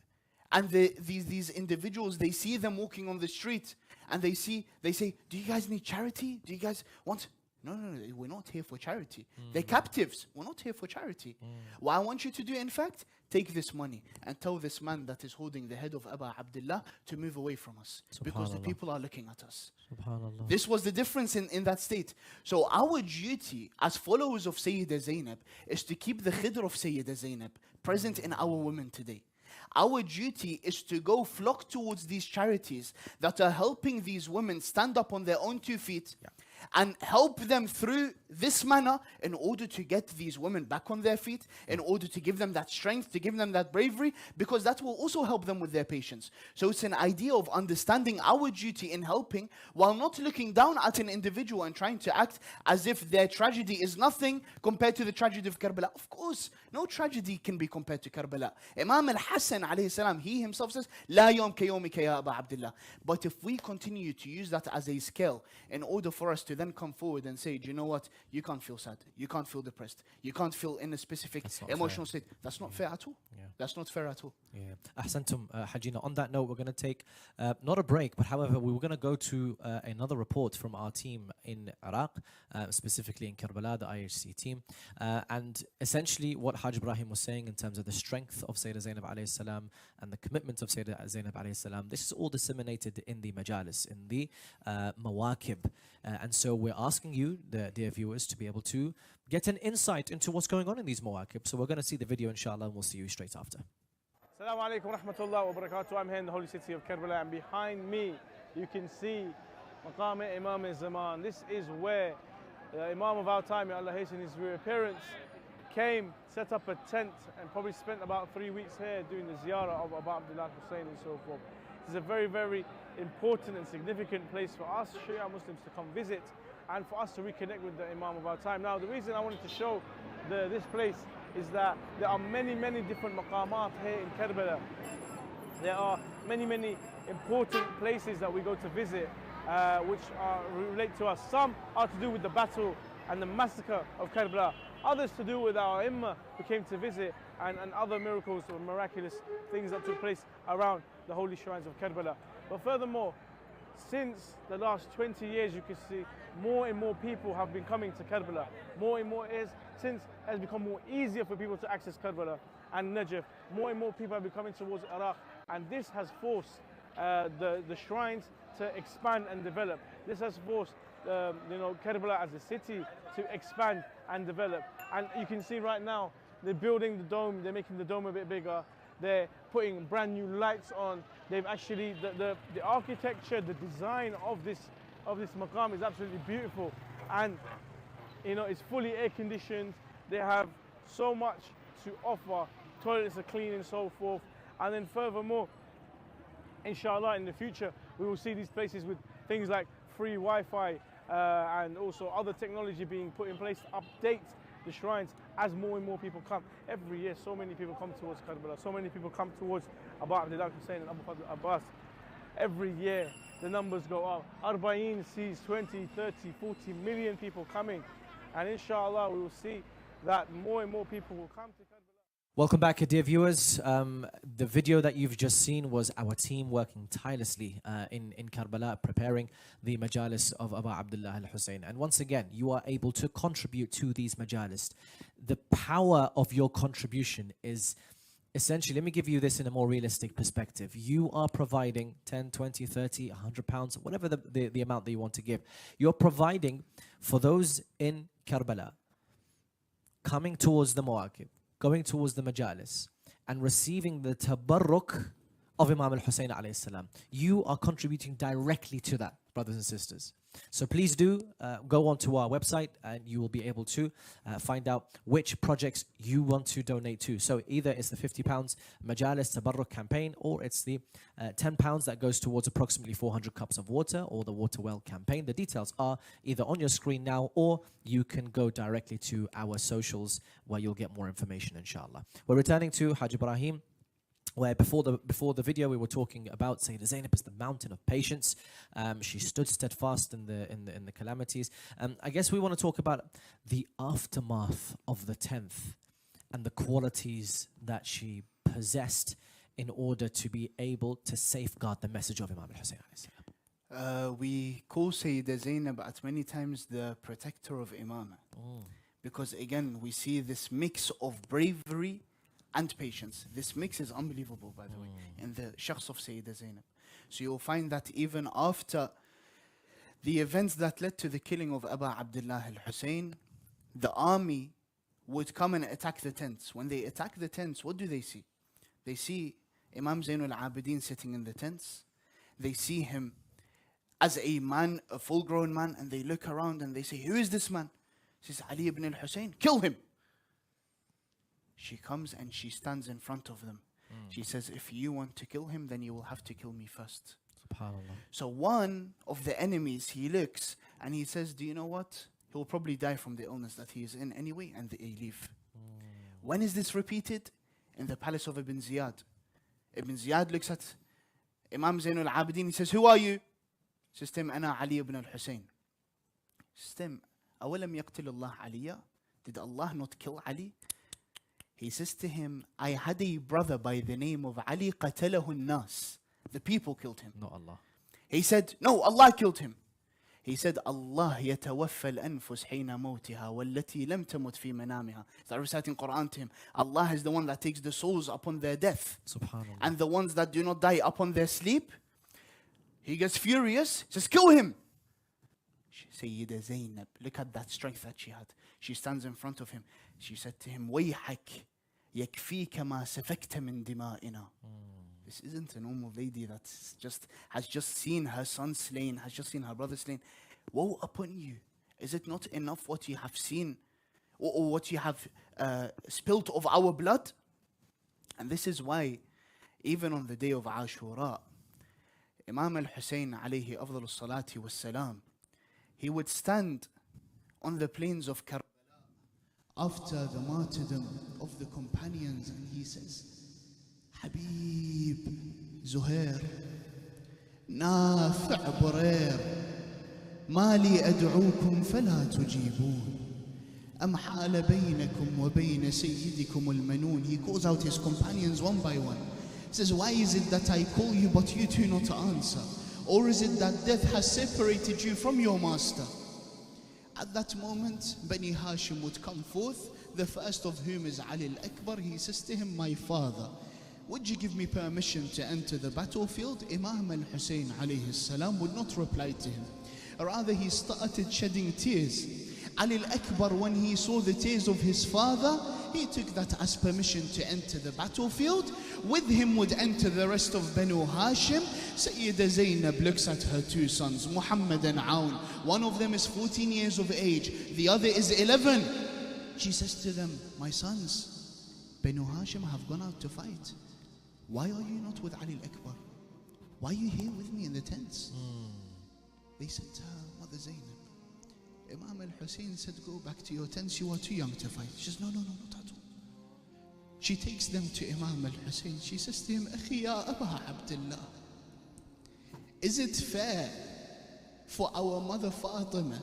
and these individuals, they see them walking on the street, and they say, do you guys need charity? Do you guys want... No, we're not here for charity. They're captives. We're not here for charity. What I want you to do, in fact, take this money and tell this man that is holding the head of Abu Abdullah to move away from us, because the people are looking at us. Subhanallah. This was the difference in that state. So our duty as followers of Sayyidah Zainab is to keep the khidr of Sayyidah Zainab present in our women today. Our duty is to go flock towards these charities that are helping these women stand up on their own 2 feet, and help them through this manner in order to get these women back on their feet, in order to give them that strength, to give them that bravery, because that will also help them with their patience. So it's an idea of understanding our duty in helping, while not looking down at an individual and trying to act as if their tragedy is nothing compared to the tragedy of Karbala. Of course, no tragedy can be compared to Karbala. Imam al-Hassan alayhi salam, he himself says, لا يوم كيومك يا أبا عبد الله. But if we continue to use that as a scale in order for us to then come forward and say, do you know what? You can't feel sad. You can't feel depressed. You can't feel in a specific emotional state. That's not fair at all. That's not fair at all. Yeah. Ahsantum, Hajina. On that note, we're going to take not a break, but however, we were going to go to another report from our team in Iraq, specifically in Karbala, the IHC team. And essentially what Haj Ibrahim was saying in terms of the strength of Sayyidah Zainab alayhi salam and the commitment of Sayyidah Zainab alayhi salam, this is all disseminated in the majalis, in the mawakib. And so we're asking you, the dear viewers, to be able to get an insight into what's going on in these mawakib. So we're going to see the video, inshallah, and we'll see you straight after. Assalamu alaikum wa rahmatullahi wa barakatuh. I'm here in the holy city of Karbala, and behind me you can see Maqam Imam al-Zaman. This is where the Imam of our time, may Allah hasten his reappearance, came, set up a tent, and probably spent about 3 weeks here doing the ziyarah of Abu Abdullah Hussein and so forth. This is a very, very important and significant place for us Shia Muslims to come visit, and for us to reconnect with the Imam of our time. Now, the reason I wanted to show this place is that there are many, many different maqamat here in Karbala. There are many, many important places that we go to visit, which relate to us. Some are to do with the battle and the massacre of Karbala. Others to do with our Imam who came to visit, and other miracles or miraculous things that took place around the holy shrines of Karbala. But furthermore, since the last 20 years, you can see more and more people have been coming to Karbala. More and more since it has become more easier for people to access Karbala and Najaf. More and more people have been coming towards Iraq, and this has forced the shrines to expand and develop. This has forced Karbala as a city to expand and develop. And you can see right now they're building the dome. They're making the dome a bit bigger. They're putting brand new lights on. They've actually, the architecture, the design of this maqam is absolutely beautiful. And you know, it's fully air conditioned. They have so much to offer. Toilets are clean and so forth. And then furthermore, inshallah, in the future, we will see these places with things like free Wi-Fi and also other technology being put in place to update the shrines as more and more people come. Every year, so many people come towards Karbala, so many people come towards Abu Abdullah Hussein and Abu Fadl Abbas. Every year, the numbers go up. Arba'in sees 20, 30, 40 million people coming. And inshallah, we will see that more and more people will come to Karbala. Welcome back, dear viewers. The video that you've just seen was our team working tirelessly in Karbala, preparing the majalis of Abu Abdullah al-Hussein. And once again, you are able to contribute to these majalis. The power of your contribution is essentially, let me give you this in a more realistic perspective. You are providing 10, 20, 30, 100 pounds, whatever the amount that you want to give. You're providing for those in Karbala, coming towards the Mawaqib, going towards the majalis, and receiving the tabarruk of Imam al-Hussein alayhi salam. You are contributing directly to that, brothers and sisters. So please do go onto our website and you will be able to find out which projects you want to donate to. So either it's the £50 Majalis Tabarruk campaign, or it's the £10 that goes towards approximately 400 cups of water, or the Water Well campaign. The details are either on your screen now, or you can go directly to our socials where you'll get more information, inshallah. We're returning to Hajj Ibrahim, where before the video we were talking about Sayyida Zainab is the mountain of patience. She stood steadfast in the calamities. I guess we want to talk about the aftermath of the 10th and the qualities that she possessed in order to be able to safeguard the message of Imam Hussein. We call Sayyida Zainab at many times the protector of Imam. Because again, we see this mix of bravery and patience. This mix is unbelievable, by the way, in the shakhs of Sayyida Zainab. So you'll find that even after the events that led to the killing of Abu Abdullah al-Hussein, the army would come and attack the tents. When they attack the tents, what do they see? They see Imam Zainul Abidin sitting in the tents. They see him as a man, a full-grown man, and they look around and they say, who is this man? He says, Ali ibn al-Hussein, kill him. She comes and she stands in front of them. She says, if you want to kill him, then you will have to kill me first. SubhanAllah. So one of the enemies, he looks and he says, do you know what? He will probably die from the illness that he is in anyway, and they leave. When is this repeated? In the palace of Ibn Ziyad. Ibn Ziyad looks at Imam Zainul Abidin. He says, who are you? He says to him, Ana Ali ibn al-Hussein. He says to him, أَوَلَمْ يَقْتِلُ اللَّهُ عَلِيًّا? Did Allah not kill Ali? He says to him, I had a brother by the name of Ali قَتَلَهُ النَّاسِ. The people killed him. Not Allah. He said, no, Allah killed him. He said, Allah يتوفى الأنفس حين موتها والتي لم تمت في منامها. Start reciting Quran to him. Allah is the one that takes the souls upon their death. SubhanAllah. And the ones that do not die upon their sleep. He gets furious. He says, kill him. Sayyida Zainab, look at that strength that she had. She stands in front of him. She said to him, وَيْحَكْ يَكْفِيكَ مَا سَفَكْتَ مِن دِمَائِنَا. This isn't a normal lady that has just seen her son slain, has just seen her brother slain. Woe upon you. Is it not enough what you have seen, or what you have spilt of our blood? And this is why, even on the day of Ashura, Imam al-Hussein alayhi afdal salati was salam, he would stand on the plains of Karbala after the martyrdom of the companions, and he says, Habib, Zuhair, Nafi' Bureir, Mali ad'ukum fala tujibun. Am hala baynakum wa bayna sayyidikum al-manun. He calls out his companions one by one. He says, why is it that I call you but you do not answer? Or is it that death has separated you from your master? At that moment, Bani Hashim would come forth, the first of whom is Ali al-Akbar. He says to him, my father, would you give me permission to enter the battlefield? Imam al-Hussein alayhi salam would not reply to him. Rather, he started shedding tears. Ali al-Akbar, when he saw the tears of his father, he took that as permission to enter the battlefield. With him would enter the rest of Banu Hashim. Sayyida Zainab looks at her two sons, Muhammad and Aun. One of them is 14 years of age, the other is 11. She says to them, my sons, Banu Hashim have gone out to fight. Why are you not with Ali al-Akbar? Why are you here with me in the tents? They said to her, Mother Zainab, Imam al-Hussein said, go back to your tents, you are too young to fight. She says, no, not at all. She takes them to Imam al-Hussein. She says to him, Akhi ya Aba Abdullah, is it fair for our mother Fatima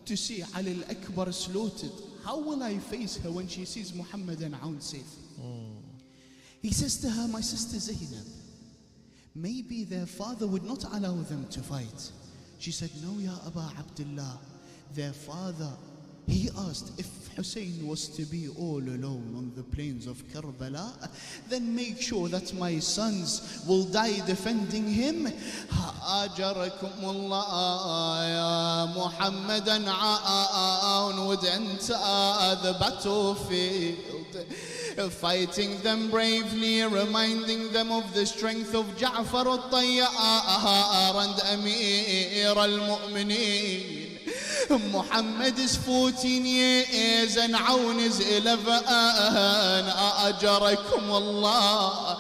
to see Ali al-Akbar slaughtered? How will I face her when she sees Muhammad and Aun safe? He says to her, my sister Zainab, maybe their father would not allow them to fight. She said, no, Ya Aba Abdullah. Their father, he asked if Hussein was to be all alone on the plains of Karbala, then make sure that my sons will die defending him. أجركم الله يا محمد and Aun would enter the battlefield, fighting them bravely, reminding them of the strength of Ja'far al-Tayyar and Amir al-Mu'mineen. Muhammad is 14 years and Aun is 11. أجركم الله.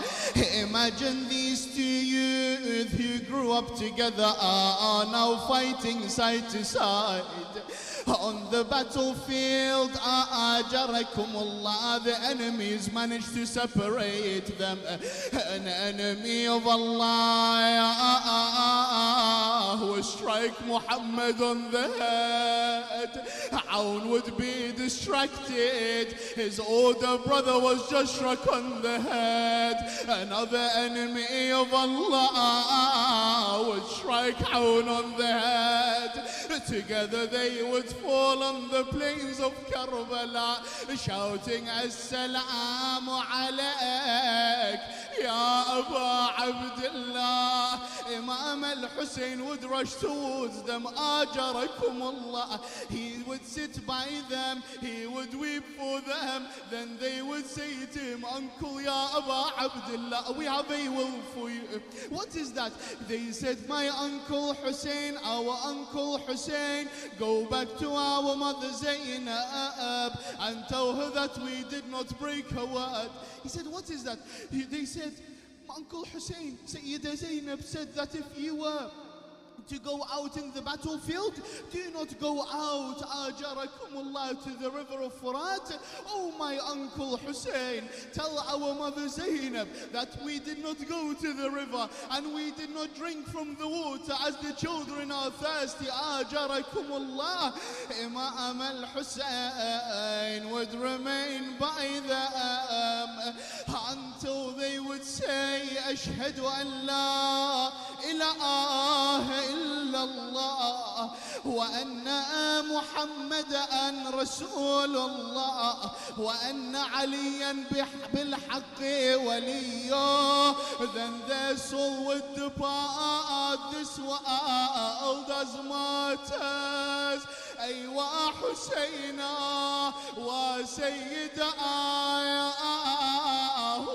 Imagine these two youth who grew up together are now fighting side to side on the battlefield. أجركم الله. The enemies managed to separate them. An enemy of Allah would strike Muhammad on the head. Aun would be distracted. His older brother was just struck on the head. Another enemy of Allah would strike Aun on the head. Together they would fall on the plains of Karbala, shouting, As-salamu alayk, Ya Aba Abdullah. Imam al-Hussein would rush towards them. Ajarakum Allah. He would sit by them, he would weep for them. Then they would say to him, Uncle, Ya Aba Abdullah, we have a will for you. What is that? They said, my uncle Hussein, our uncle Hussein, go back to our mother Zainab and tell her that we did not break her word. He said, what is that? They said, Uncle Hussein, Sayyida Zainab said that if you were to go out in the battlefield, do not go out, Ajarakumullah, to the river of Furat. Oh, my uncle Hussein, tell our mother Zainab that we did not go to the river and we did not drink from the water as the children are thirsty. Ajarakumullah. Imam al-Hussein would remain by them until they would say, Ashhadu an la ilaha illallah wa anna Muhammadan Rasulullah wa anna Aliyan bilhaqqi waliyah. Then their soul would depart this world as martyrs. أيوا Haseena وسيدا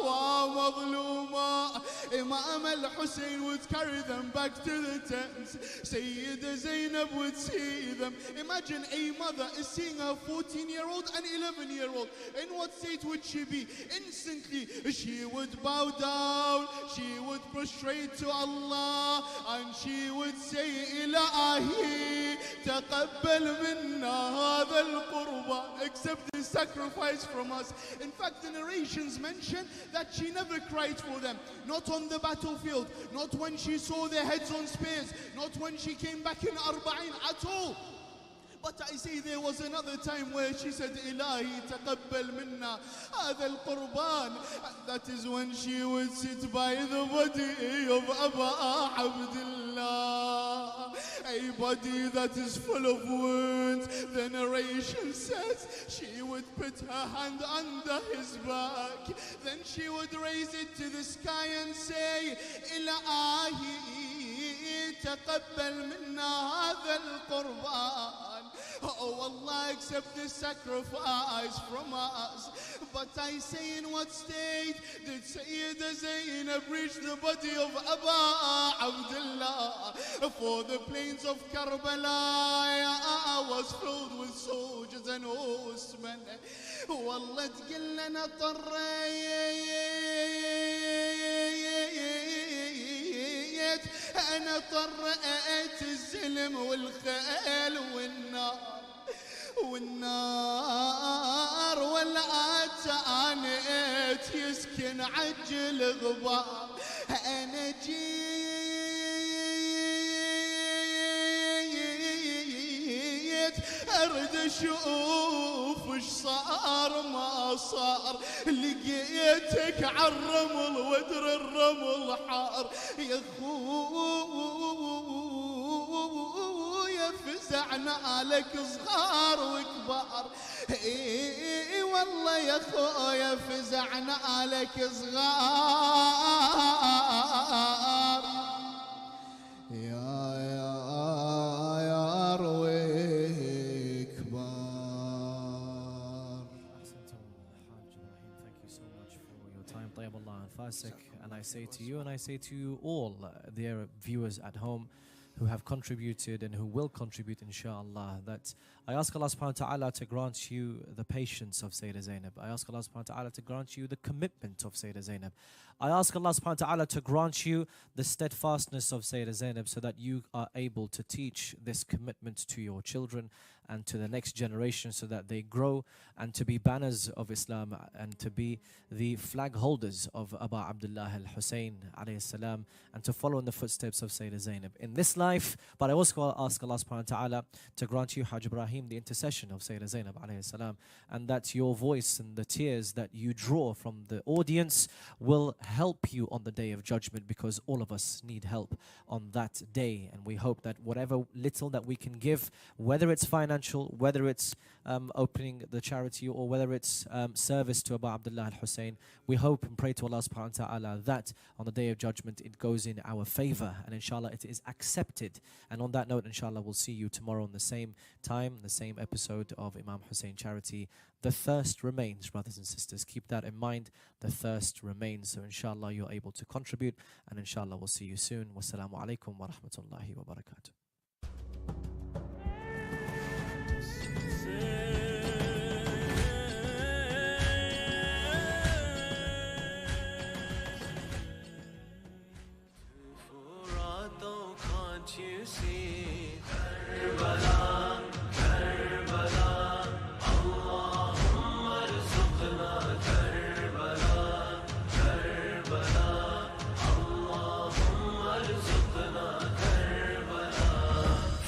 ومظلوما. Imam al-Hussein would carry them back to the tents. Sayyida Zainab would see them. Imagine a mother is seeing her 14-year-old and 11-year-old. In what state would she be? Instantly, she would bow down, she would prostrate to Allah, and she would say, Ilahi, taqabbal minna hadha al-qurban. Accept this sacrifice from us. In fact, the narrations mention that she never cried for them. Not on the battlefield, not when she saw their heads on spears, not when she came back in Arba'in at all. But I say there was another time where she said, Ilahi taqabbal minna hadha al-qurban. That is when she would sit by the body of Aba Abdullah, a body that is full of wounds. The narration says she would put her hand under his back, then she would raise it to the sky and say, Ilahi تقبل منا هذا القربان. Oh Allah, accept this sacrifice from us. But I say, in what state did Sayyida Zainab reach the body of Aba Abdullah? For the plains of Karbala was filled with soldiers and horsemen. والله تقول لنا طريت، أنا طرقت الزلم والخيل والنار ولعت عانيت يسكن عجل غبار. أنا جيت أرد أشوف إيش صار ما صار، لقيتك عالرمل ودر الرمل حار. يا خويا فزعنا لك صغار وكبار، اي والله يا خويا فزعنا لك صغار. يا Ravi كبار. Thank you so much for your time. طيب الله أنفاسك. And I say to you and I say to you all, dear viewers at home, who have contributed and who will contribute, inshallah, that I ask Allah subhanahu wa ta'ala to grant you the patience of Sayyidah Zainab. I ask Allah subhanahu wa ta'ala to grant you the commitment of Sayyidah Zainab. I ask Allah subhanahu wa ta'ala to grant you the steadfastness of Sayyidah Zainab, so that you are able to teach this commitment to your children and to the next generation, so that they grow and to be banners of Islam and to be the flag holders of Abu Abdullah al-Hussein alayhi salam, and to follow in the footsteps of Sayyidah Zainab in this life. But I also ask Allah subhanahu wa ta'ala to grant you, Hajj Ibrahim, the intercession of Sayyidah Zainab alayhi salam, and that your voice and the tears that you draw from the audience will help you on the day of judgment, because all of us need help on that day. And we hope that whatever little that we can give, whether it's financial, whether it's opening the charity, or whether it's service to Abu Abdullah al-Hussein, we hope and pray to Allah subhanahu wa ta'ala that on the day of judgment it goes in our favor, and inshallah it is accepted. And on that note, inshallah, we'll see you tomorrow on the same time, the same episode of Imam Hussein Charity. The thirst remains, brothers and sisters. Keep that in mind. The thirst remains. So inshallah you're able to contribute, and inshallah we'll see you soon. Wassalamu alaikum wa rahmatullahi wa barakatuh. You see Karbala, Karbala, Allahumma arzuqna Karbala, Karbala, Allahumma arzuqna Karbala.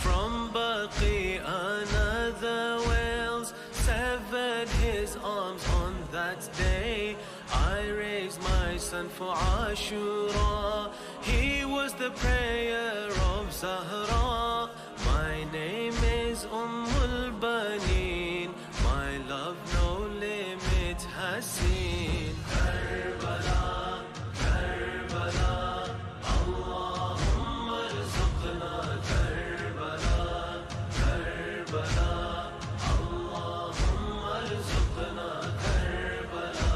From Baqi another whales severed his arms on that day. I raised my son for Ashura. He was the prayer of Zahra. My name is al-Bayt. My love no limit has seen. Karbala, Karbala, Allahumma arzuqna Karbala, Karbala, Allahumma arzuqna Karbala.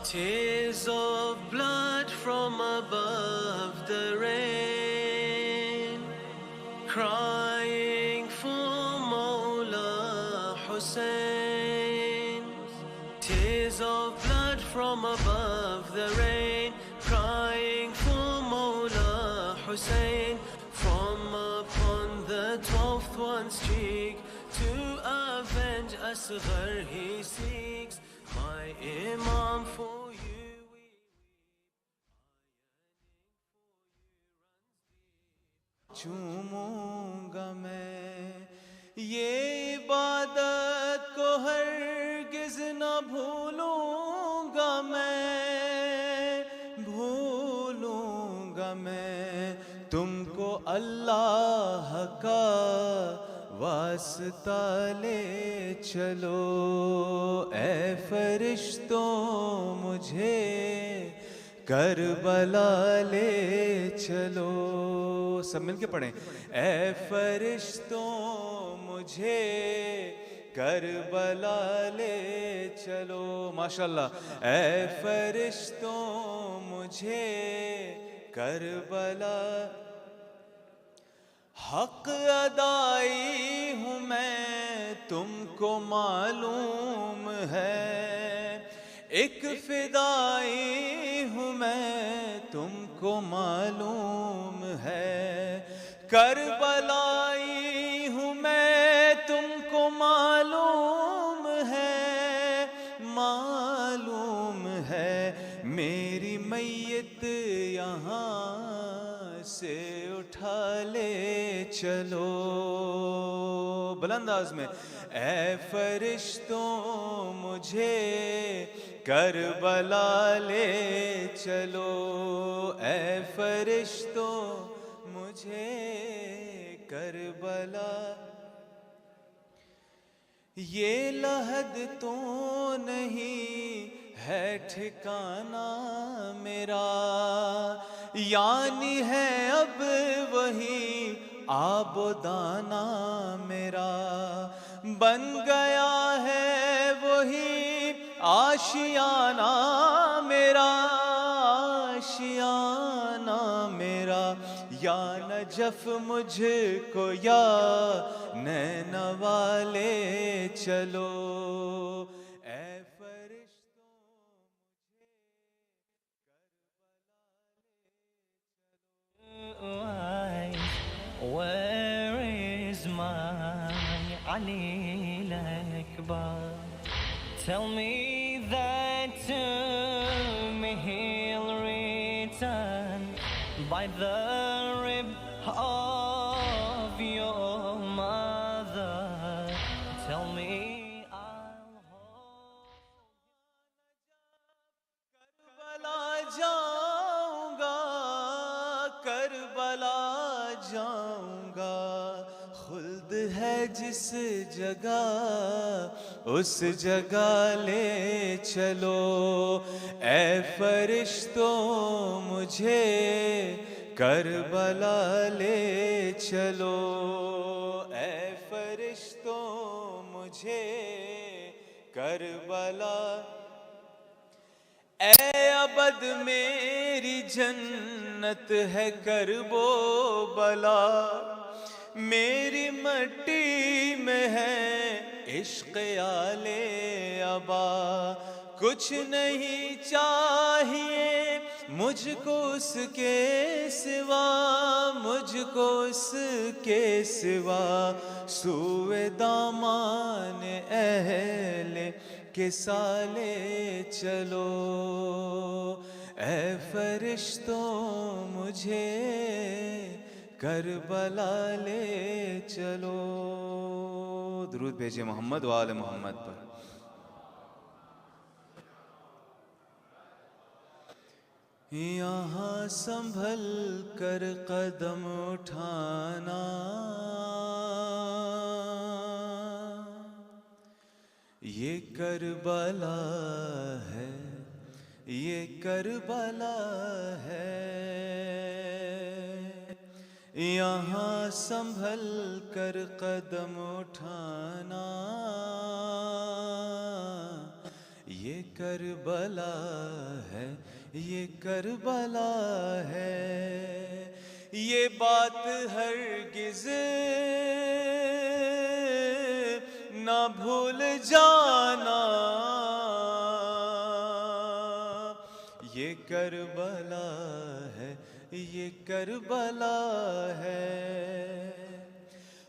Tears of blood from above the rain, crying for Mawla Hussein. Tears of blood from above the rain, crying for Mawla Hussein. From upon the 12th one's cheek, to avenge Asghar he seeks. My Imam, for you चूमूंगा मैं ये इबादत को हरगिज़ न भूलूंगा मैं तुमको अल्लाह का वास्ता ले चलो ए फरिश्तों मुझे کربلا لے چلو. سب مل کے پڑھیں. اے فرشتوں مجھے کربلا لے چلو. ماشاءاللہ. اے فرشتوں مجھے کربلا. حق ادائی ہوں میں تم کو معلوم ہے, ایک فدائی ہوں میں تم کو معلوم ہے, کربلائی ہوں میں تم کو معلوم ہے, میری میت یہاں سے اٹھا لے چلو. بلند آواز میں. اے فرشتوں مجھے کربلا لے چلو. اے فرشتوں مجھے کربلا. یہ لحد تو نہیں ہے ٹھکانہ میرا, یعنی ہے اب وہی آب و دانہ میرا, بن گیا ہے وہی آشیانہ میرا, آشیانہ میرا. یا نجف مجھ کو یا نینوا لے چلو. اے فرشتوں Where is my Ali Akbar? Tell me that to me he'll return by the rib of your mother. Tell me I'll Karbala جاؤں گا, کربلا جاؤں گا. خلد ہے جس جگہ اس جگہ لے چلو. اے فرشتوں مجھے کربلا لے چلو. اے فرشتوں مجھے کربلا. اے ابد میری جنت ہے کرب و بلا, میری مٹی میں ہے عشق آل ابا. کچھ نہیں چاہیے مجھ کو اس کے سوا, مجھ کو اس کے سوا. سوئے دامان اہل کے سالے چلو. اے فرشتوں مجھے کربلا لے چلو. درود بھیجے محمد و آل محمد پر. یہاں سنبھل کر قدم اٹھانا, یہ کربلا ہے, یہ کربلا ہے. یہاں سنبھل کر قدم اٹھانا, یہ کربلا ہے, یہ کربلا ہے. یہ بات ہرگز نہ بھول جانا, یہ کربلا ہے, یہ کربلا ہے.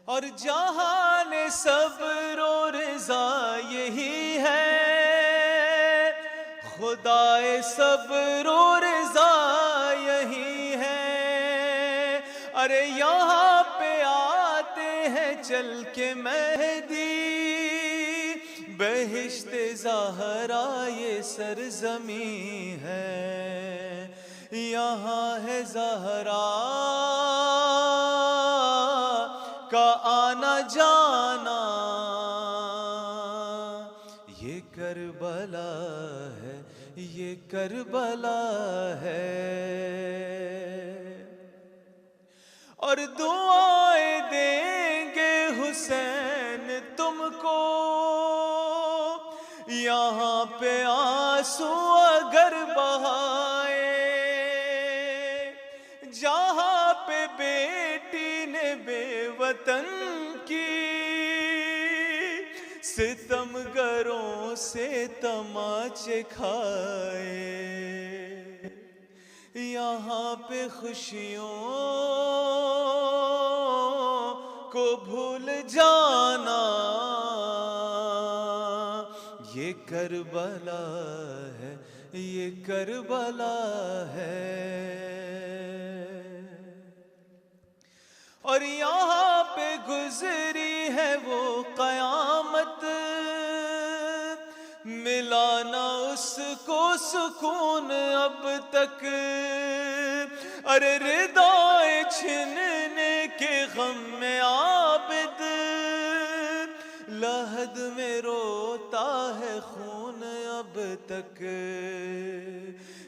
اور جہان صبر و رضا یہی ہے, خدائے صبر و رضا یہی ہے. ارے یہاں پہ آتے ہیں چل کے مہدی, بہشت زہرا یہ سرزمین ہے. یہاں ہے زہرا کا آنا جانا, یہ کربلا ہے یہ کربلا ہے اور دعائیں دیں گے حسین تم کو یہاں پہ آنسو اگر بہائے جہاں پہ بیٹی نے بے وطن کی ستمگروں سے تماچے کھائے یہاں پہ خوشیوں کو بھول جانا یہ کربلا ہے یہ کربلا ہے اور یہاں پہ گزری ہے وہ قیامت ملا نہ اس کو سکون اب تک ارے ردائیں چھننے کے غم میں عابد لحد میں روتا ہے خون اب تک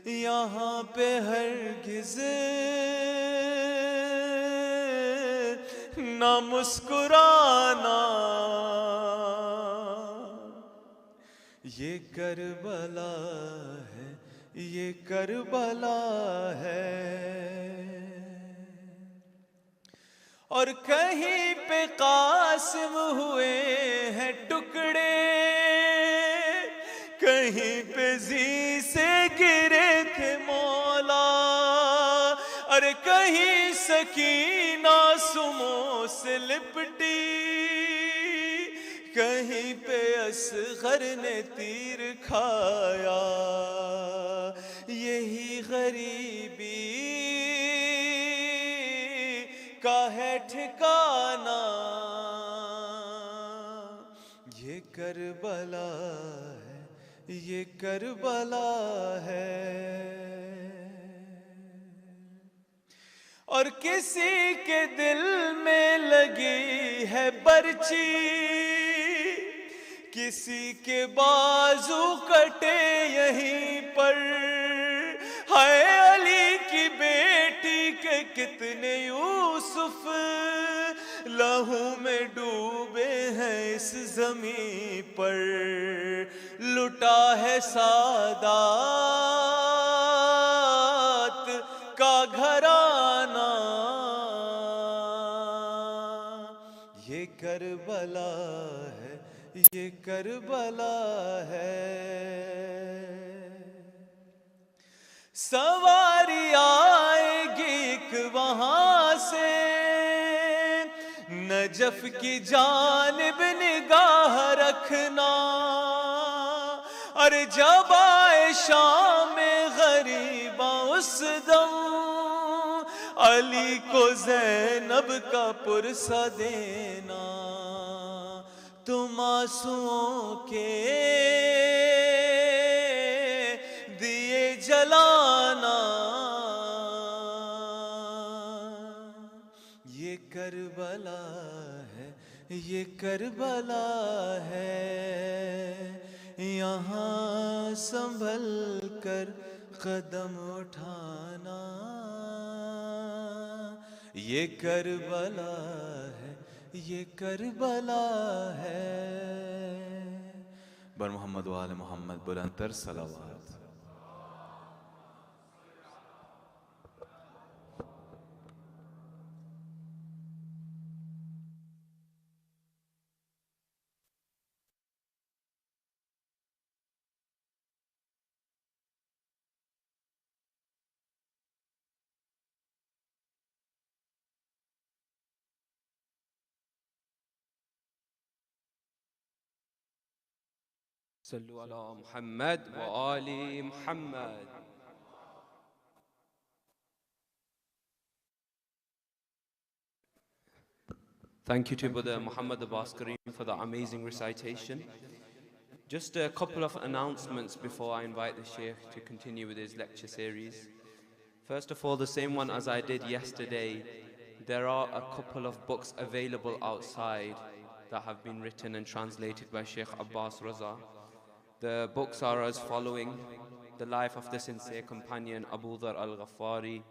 یہاں پہ ہرگز نہ مسکرانا یہ کربلا ہے یہ کربلا ہے اور کہیں پہ قاسم ہوئے ہیں ٹکڑے کہیں پہ زی سے گرے تھے مولا اور کہیں سکینہ سمو سے لپٹی کہیں پہ اصغر نے تیر کھایا یہی غریبی کا ہے ٹھکانہ یہ کربلا ہے یہ کربلا ہے اور کسی کے دل میں لگی ہے برچی کسی کے بازو کٹے یہیں پر ہے علی کی بیٹی کے کتنے یوسف لہو میں ڈوبے ہیں اس زمین پر لٹا ہے سادات کا گھرانہ یہ کربلا ہے یہ کربلا ہے سواری آئے گی ایک وہاں سے نجف کی جانب نگاہ رکھنا اور جب آئے شام غریباں اس دم علی کو زینب کا پرسہ دینا تم آنسوؤں کے دیے جلانا یہ کربلا ہے یہ کربلا ہے یہاں سنبھل کر قدم اٹھانا یہ کربلا ہے یہ کربلا ہے بر محمد و آل محمد بلند تر صلوات صلوا على محمد وآل محمد. Thank you to Brother Muhammad Abbas Kareem for the amazing recitation. Just a couple of announcements before I invite the Sheikh to continue with his lecture series. First of all, the same one as I did yesterday, there are a couple of books available outside that have been written and translated by Sheikh Abbas Raza. The books are as following: The Life of the Sincere Companion Abu Dhar al-Ghaffari,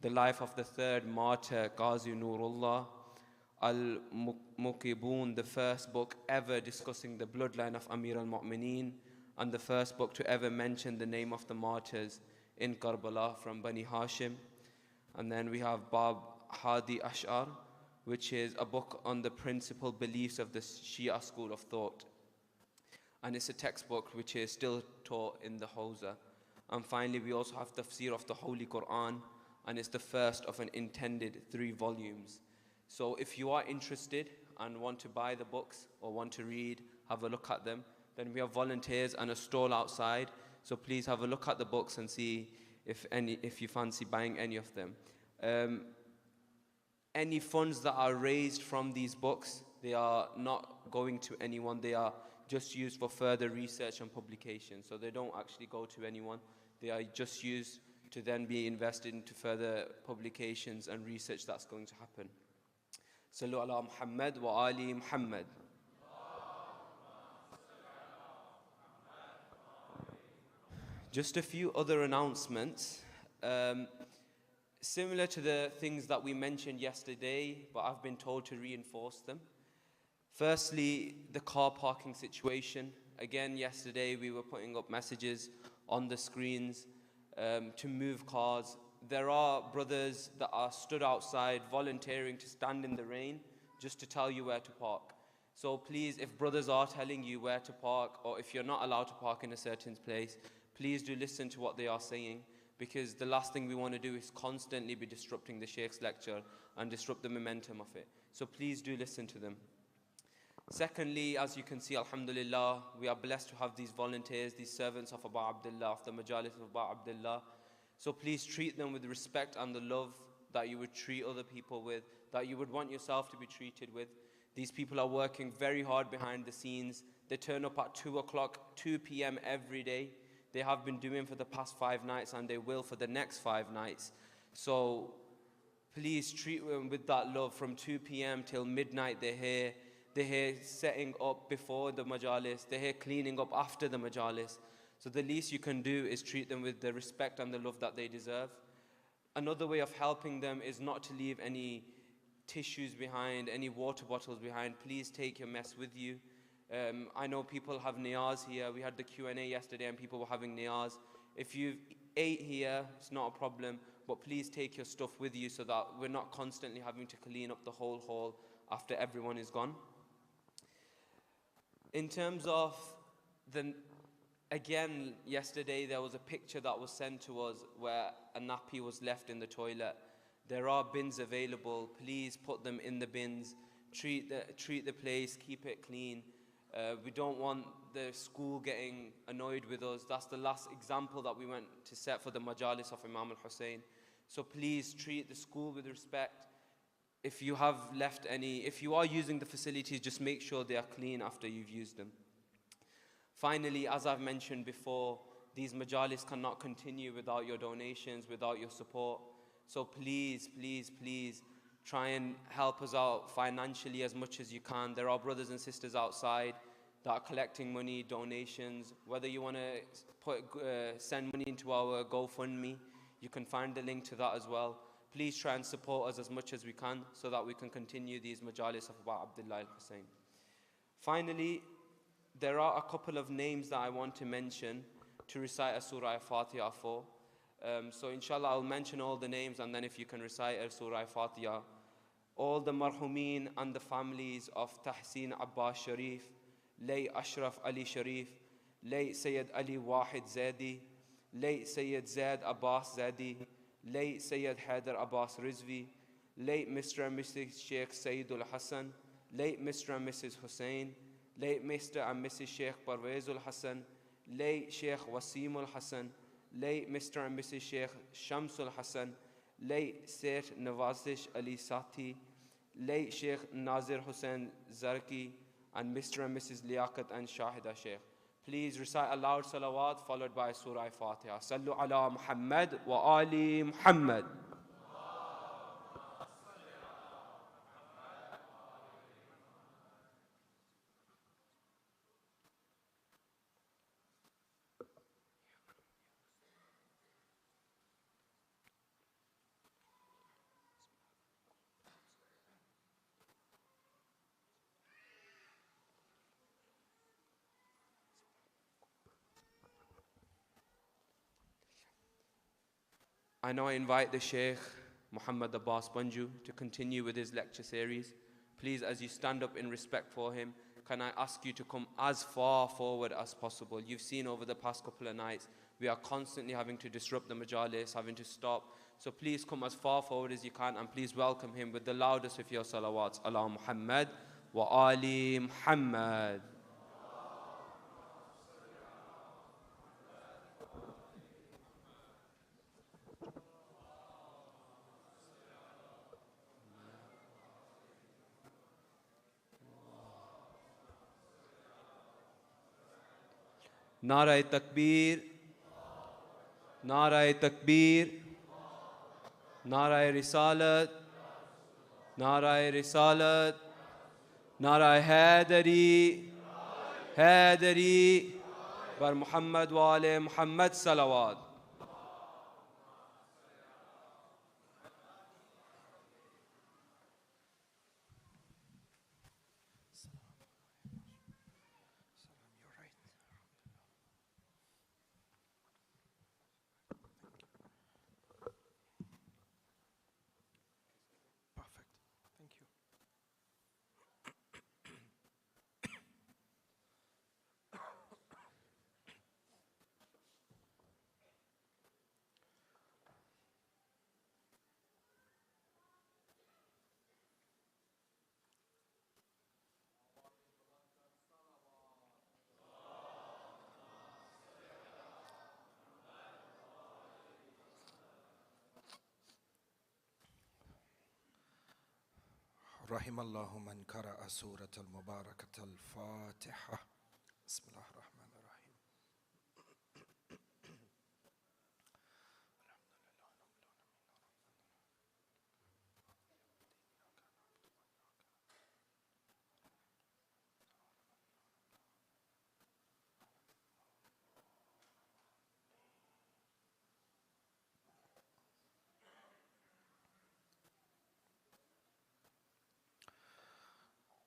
The Life of the Third Martyr Ghazi Nurullah, Al-Muqibun, the first book ever discussing the bloodline of Amir al-Mu'mineen, and the first book to ever mention the name of the martyrs in Karbala from Bani Hashim. And then we have Bab Hadi Ash'ar, which is a book on the principal beliefs of the Shia school of thought. And it's a textbook which is still taught in the Hawza. And finally, we also have Tafsir of the Holy Quran, and it's the first of an intended 3 volumes. So if you are interested and want to buy the books or want to read, have a look at them, then we have volunteers and a stall outside. So please have a look at the books and see if you fancy buying any of them. Any funds that are raised from these books, they are not going to anyone. They are just used for further research and publication. So they don't actually go to anyone. They are just used to then be invested into further publications and research that's going to happen. Sallu ala Muhammad wa ali Muhammad. Just a few other announcements. Similar to the things that we mentioned yesterday, but I've been told to reinforce them. Firstly, the car parking situation. Again, yesterday we were putting up messages on the screens to move cars. There are brothers that are stood outside volunteering to stand in the rain just to tell you where to park. So please, if brothers are telling you where to park, or if you're not allowed to park in a certain place, please do listen to what they are saying, because the last thing we want to do is constantly be disrupting the Sheikh's lecture and disrupt the momentum of it. So please do listen to them. Secondly, as you can see, alhamdulillah, we are blessed to have these volunteers, these servants of Abu Abdullah, of the Majalis of Abu Abdullah. So please treat them with respect and the love that you would treat other people with, that you would want yourself to be treated with. These people are working very hard behind the scenes. They turn up at 2 o'clock, 2 p.m. every day. They have been doing for the past 5 nights, and they will for the next 5 nights. So please treat them with that love. From 2 p.m. till midnight, they're here. They're here setting up before the majalis. They're here cleaning up after the majalis. So the least you can do is treat them with the respect and the love that they deserve. Another way of helping them is not to leave any tissues behind, any water bottles behind. Please take your mess with you. I know people have niyaz here. We had the Q&A yesterday and people were having niyaz. If you've ate here, it's not a problem, but please take your stuff with you so that we're not constantly having to clean up the whole hall after everyone is gone. In terms of again, yesterday there was a picture that was sent to us where a nappy was left in the toilet. There are bins available. Please put them in the bins. Treat the place, keep it clean. We don't want the school getting annoyed with us. That's the last example that we went to set for the majalis of Imam Hussein. So please treat the school with respect. If you have left if you are using the facilities, just make sure they are clean after you've used them. Finally, as I've mentioned before, these majalis cannot continue without your donations, without your support. So please, please, please try and help us out financially as much as you can. There are brothers and sisters outside that are collecting money, donations. Whether you want to send money into our GoFundMe, you can find the link to that as well. Please try and support us as much as we can so that we can continue these majalis of Abu Abdullah al-Hussein. Finally, there are a couple of names that I want to mention to recite a Surah Fatiha for. So inshallah I'll mention all the names, and then if you can recite a Surah Fatiha. All the marhumin and the families of Tahsin Abbas Sharif, late Ashraf Ali Sharif, late Sayyid Ali Wahid Zadi, late Sayyid Zaid Abbas Zadi, late Sayyid Haider Abbas Rizvi, late Mr. and Mrs. Sheikh Sayyidul Hassan, late Mr. and Mrs. Hussein, late Mr. and Mrs. Sheikh Parvezul Hassan, late Sheikh Wasimul Hassan, late Mr. and Mrs. Sheikh Shamsul Hassan, late Sheikh Nawazish Ali Sati, late Sheikh Nazir Hussain Zarki, and Mr. and Mrs. Liaquat and Shahida Sheikh. Please recite a loud salawat followed by Surah Fatiha. Sallu ala Muhammad wa ali Muhammad. I now invite the Sheikh Muhammad Abbas Banju to continue with his lecture series. Please, as you stand up in respect for him, can I ask you to come as far forward as possible? You've seen over the past couple of nights, we are constantly having to disrupt the majalis, having to stop. So please come as far forward as you can, and please welcome him with the loudest of your salawats. Ala Muhammad wa Ali Muhammad. Nara Takbir, Nara Takbir, Nara Risalat, Nara Risalat, Nara Haidari, Haidari, Bar Muhammad wa Ali Muhammad salawat. رحم الله من قرأ سورة المباركة الفاتحة. بسم الله الرحمن الرحيم.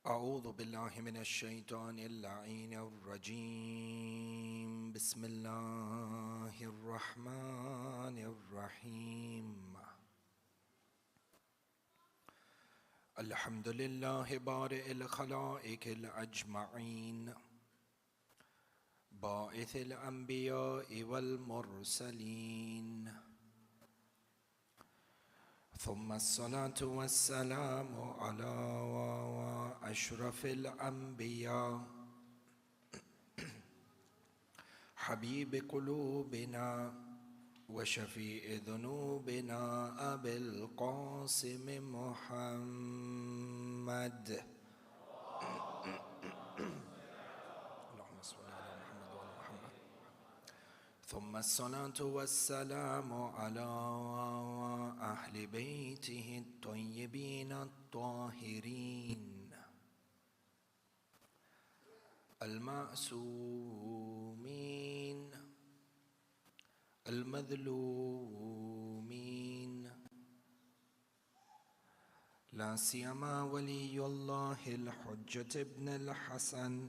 أعوذ بالله من الشيطان اللعين الرجيم. بسم الله الرحمن الرحيم. الحمد لله بارئ الخلائق الأجمعين، باعث الأنبياء والمرسلين، ثم الصلاة والسلام على أشرف الأنبياء، حبيب قلوبنا وشفيع ذنوبنا أبي القاسم محمد. اللهم صل على محمد وعلى محمد. ثم الصلاة والسلام على أهل بيته الطيبين الطاهرين المعصومين المظلومين، لا سيما ولي الله الحجة ابن الحسن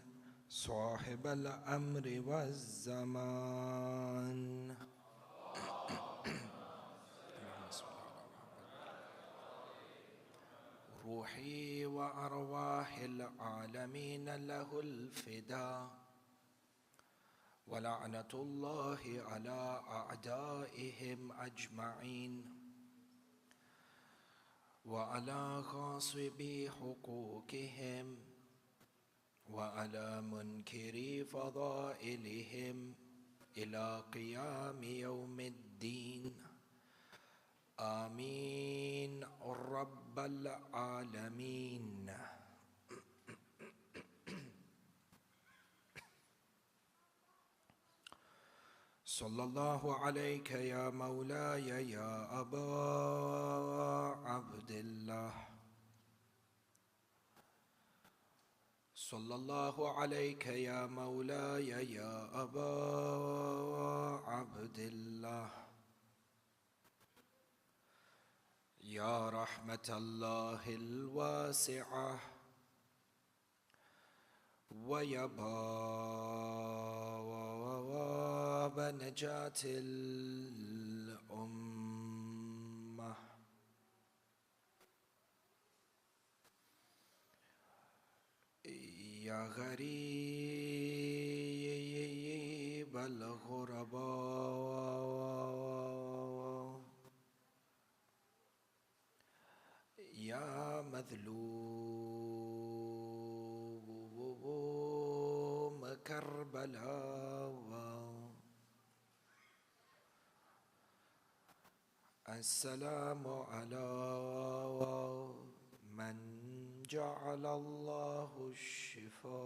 صاحب الأمر والزمان. روحي وأرواح العالمين له الفداء، ولعنة الله على أعدائهم أجمعين، وعلى غاصبي حقوقهم، وعلى منكري فضائلهم إلى قيام يوم الدين. آمين رب العالمين. صلى الله عليك يا مولاي يا أبا عبد الله، صلى الله عليك يا مولاي يا أبا عبد الله، يا رحمة الله الواسعة، ويا باب نجاة الأمة. الكرباء يا مظلوم كربلاء السلام على من جعل الله الشفاء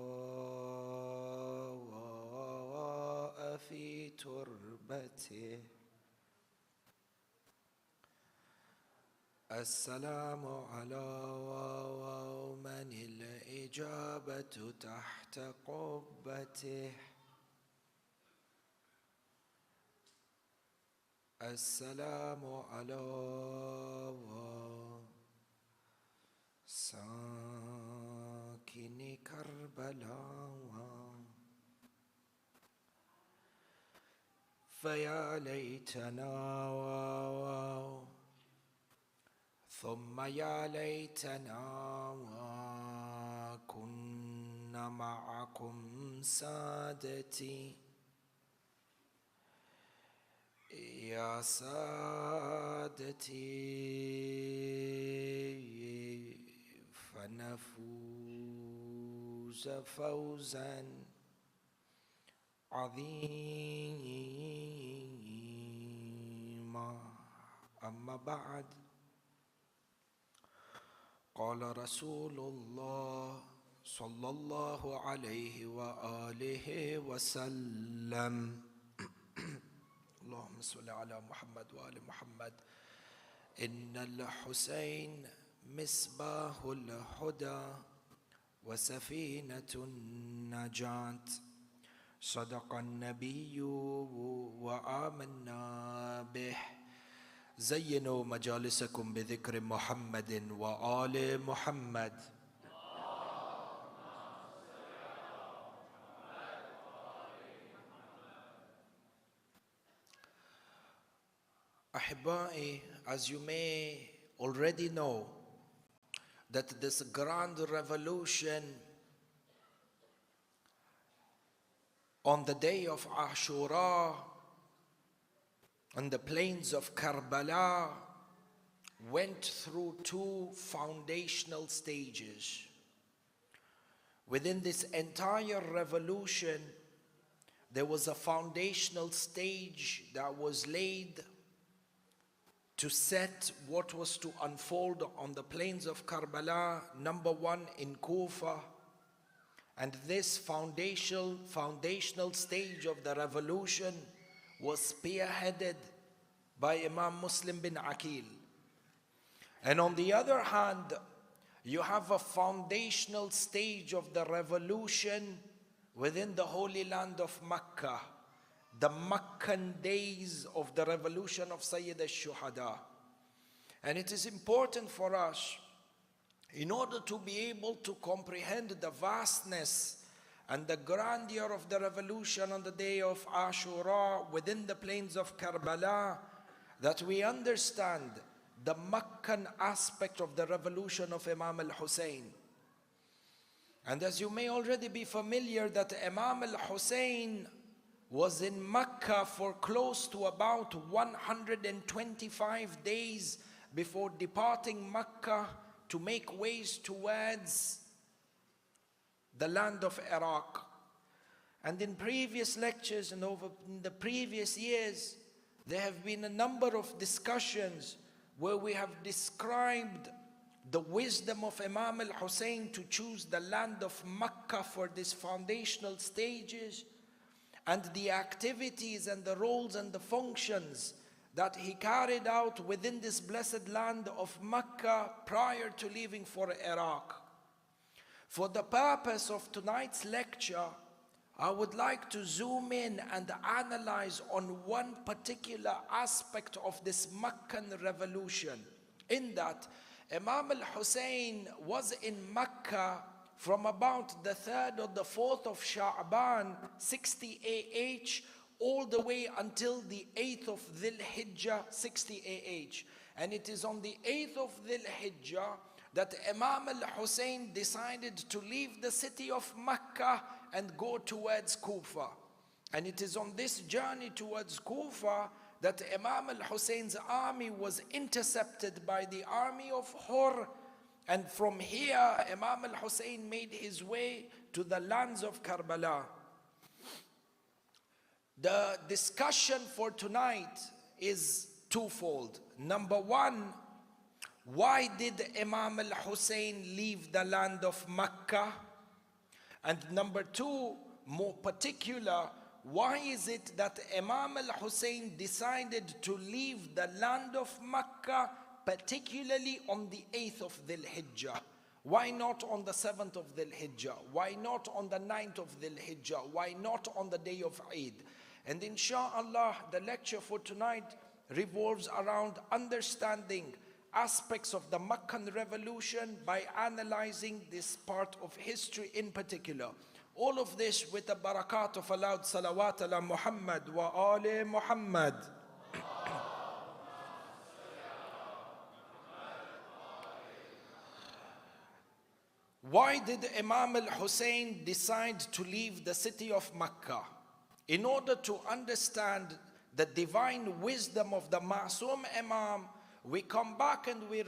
في تربته السلام على من الإجابة تحت قبته السلام على ساكن كربلاء فيا ليتنا ثم يا ليتنا كنا معكم سادتي يا سادتي فنفوز فوزا عظيما أما بعد قال رسول الله صلى الله عليه وآله وسلم اللهم صل على محمد وآل محمد إن الحسين مصباح الهدى وسفينة النجاة صدق النبي وآمنا به زينوا مجالسكم بذكر محمد وآل محمد Ahibbai, as you may already know, that this grand revolution on the day of Ashura on the plains of Karbala went through two foundational stages. Within this entire revolution, there was a foundational stage that was laid to set what was to unfold on the plains of Karbala, number one in Kufa. And this foundational stage of the revolution was spearheaded by Imam Muslim bin Aqil. And on the other hand, you have a foundational stage of the revolution within the Holy Land of Mecca, the Meccan days of the revolution of Sayyid al-Shuhada. And it is important for us, in order to be able to comprehend the vastness and the grandeur of the revolution on the day of Ashura within the plains of Karbala, that we understand the Meccan aspect of the revolution of Imam al-Hussein. And as you may already be familiar, that Imam al-Hussein was in Mecca for close to about 125 days before departing Mecca to make ways towards the land of Iraq. And in previous lectures and over in the previous years, there have been a number of discussions where we have described the wisdom of Imam al-Hussein to choose the land of Mecca for these foundational stages, and the activities and the roles and the functions that he carried out within this blessed land of Mecca prior to leaving for Iraq. For the purpose of tonight's lecture, I would like to zoom in and analyze on one particular aspect of this Meccan revolution, in that Imam al-Hussein was in Mecca from about the 3rd or the 4th of Sha'ban, 60 AH, all the way until the 8th of Dhul Hijjah, 60 AH. And it is on the 8th of Dhul Hijjah that Imam al-Hussein decided to leave the city of Mecca and go towards Kufa. And it is on this journey towards Kufa that Imam al-Hussein's army was intercepted by the army of Hur. And from here, Imam al-Hussein made his way to the lands of Karbala. The discussion for tonight is twofold. Number one, why did Imam al-Hussein leave the land of Mecca? And number two, more particular, why is it that Imam al-Hussein decided to leave the land of Mecca, particularly on the 8th of Dhul Hijjah? Why not on the 7th of Dhul Hijjah? Why not on the 9th of Dhul Hijjah? Why not on the day of Eid? And inshallah, the lecture for tonight revolves around understanding aspects of the Meccan revolution by analyzing this part of history in particular. All of this with the barakat of a loud salawat ala Muhammad wa ali Muhammad. Why did Imam al-Hussein decide to leave the city of Mecca? In order to understand the divine wisdom of the Ma'soom Imam, we come back and we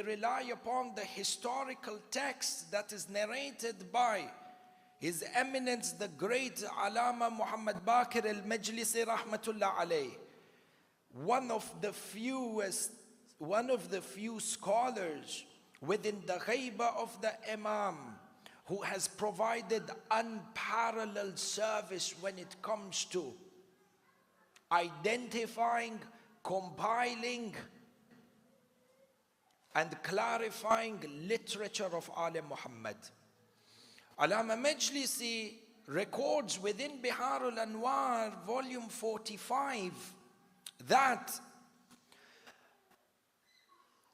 rely upon the historical text that is narrated by His Eminence the great Alama Muhammad Baqir al-Majlisi rahmatullah alayh. One of the few scholars within the ghaiba of the Imam who has provided unparalleled service when it comes to identifying, compiling, and clarifying literature of Ali Muhammad. Alama Majlisi records within Bihar al-Anwar, volume 45, that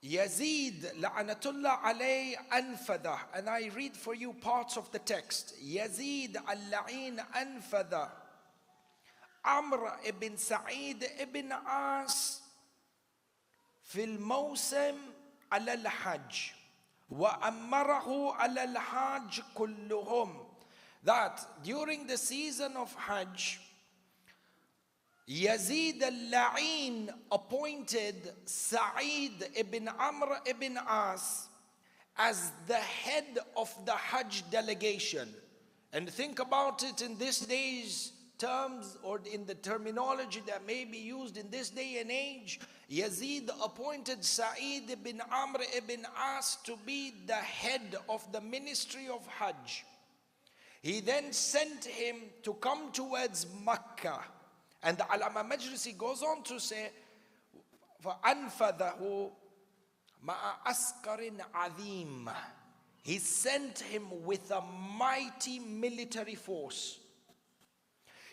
Yazid la'anatullah alayh anfada, and I read for you parts of the text. Yazid al-la'in anfada Amr ibn Sa'id ibn As fil mawsim ala al-hajj wa ammarahu ala al-hajj kulluhum. That during the season of Hajj, Yazid al-La'in appointed Sa'id ibn Amr ibn As as the head of the Hajj delegation. And think about it in this day's terms, or in the terminology that may be used in this day and age. Yazid appointed Sa'id ibn Amr ibn As to be the head of the ministry of Hajj. He then sent him to come towards Mecca. And the Alama Majlisi goes on to say, فَأَنْفَذَهُ مَعَ أَسْقَرٍ عَظِيمٍ. He sent him with a mighty military force.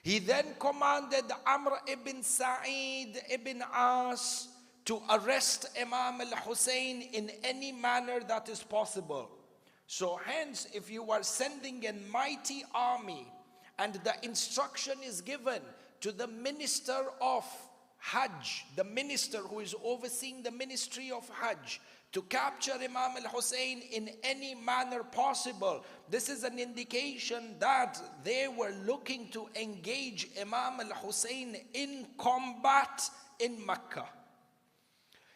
He then commanded Amr ibn Sa'id ibn As to arrest Imam al-Hussein in any manner that is possible. So hence, if you are sending a mighty army and the instruction is given to the minister of Hajj, the minister who is overseeing the ministry of Hajj, to capture Imam al-Hussein in any manner possible, this is an indication that they were looking to engage Imam al-Hussein in combat in Mecca.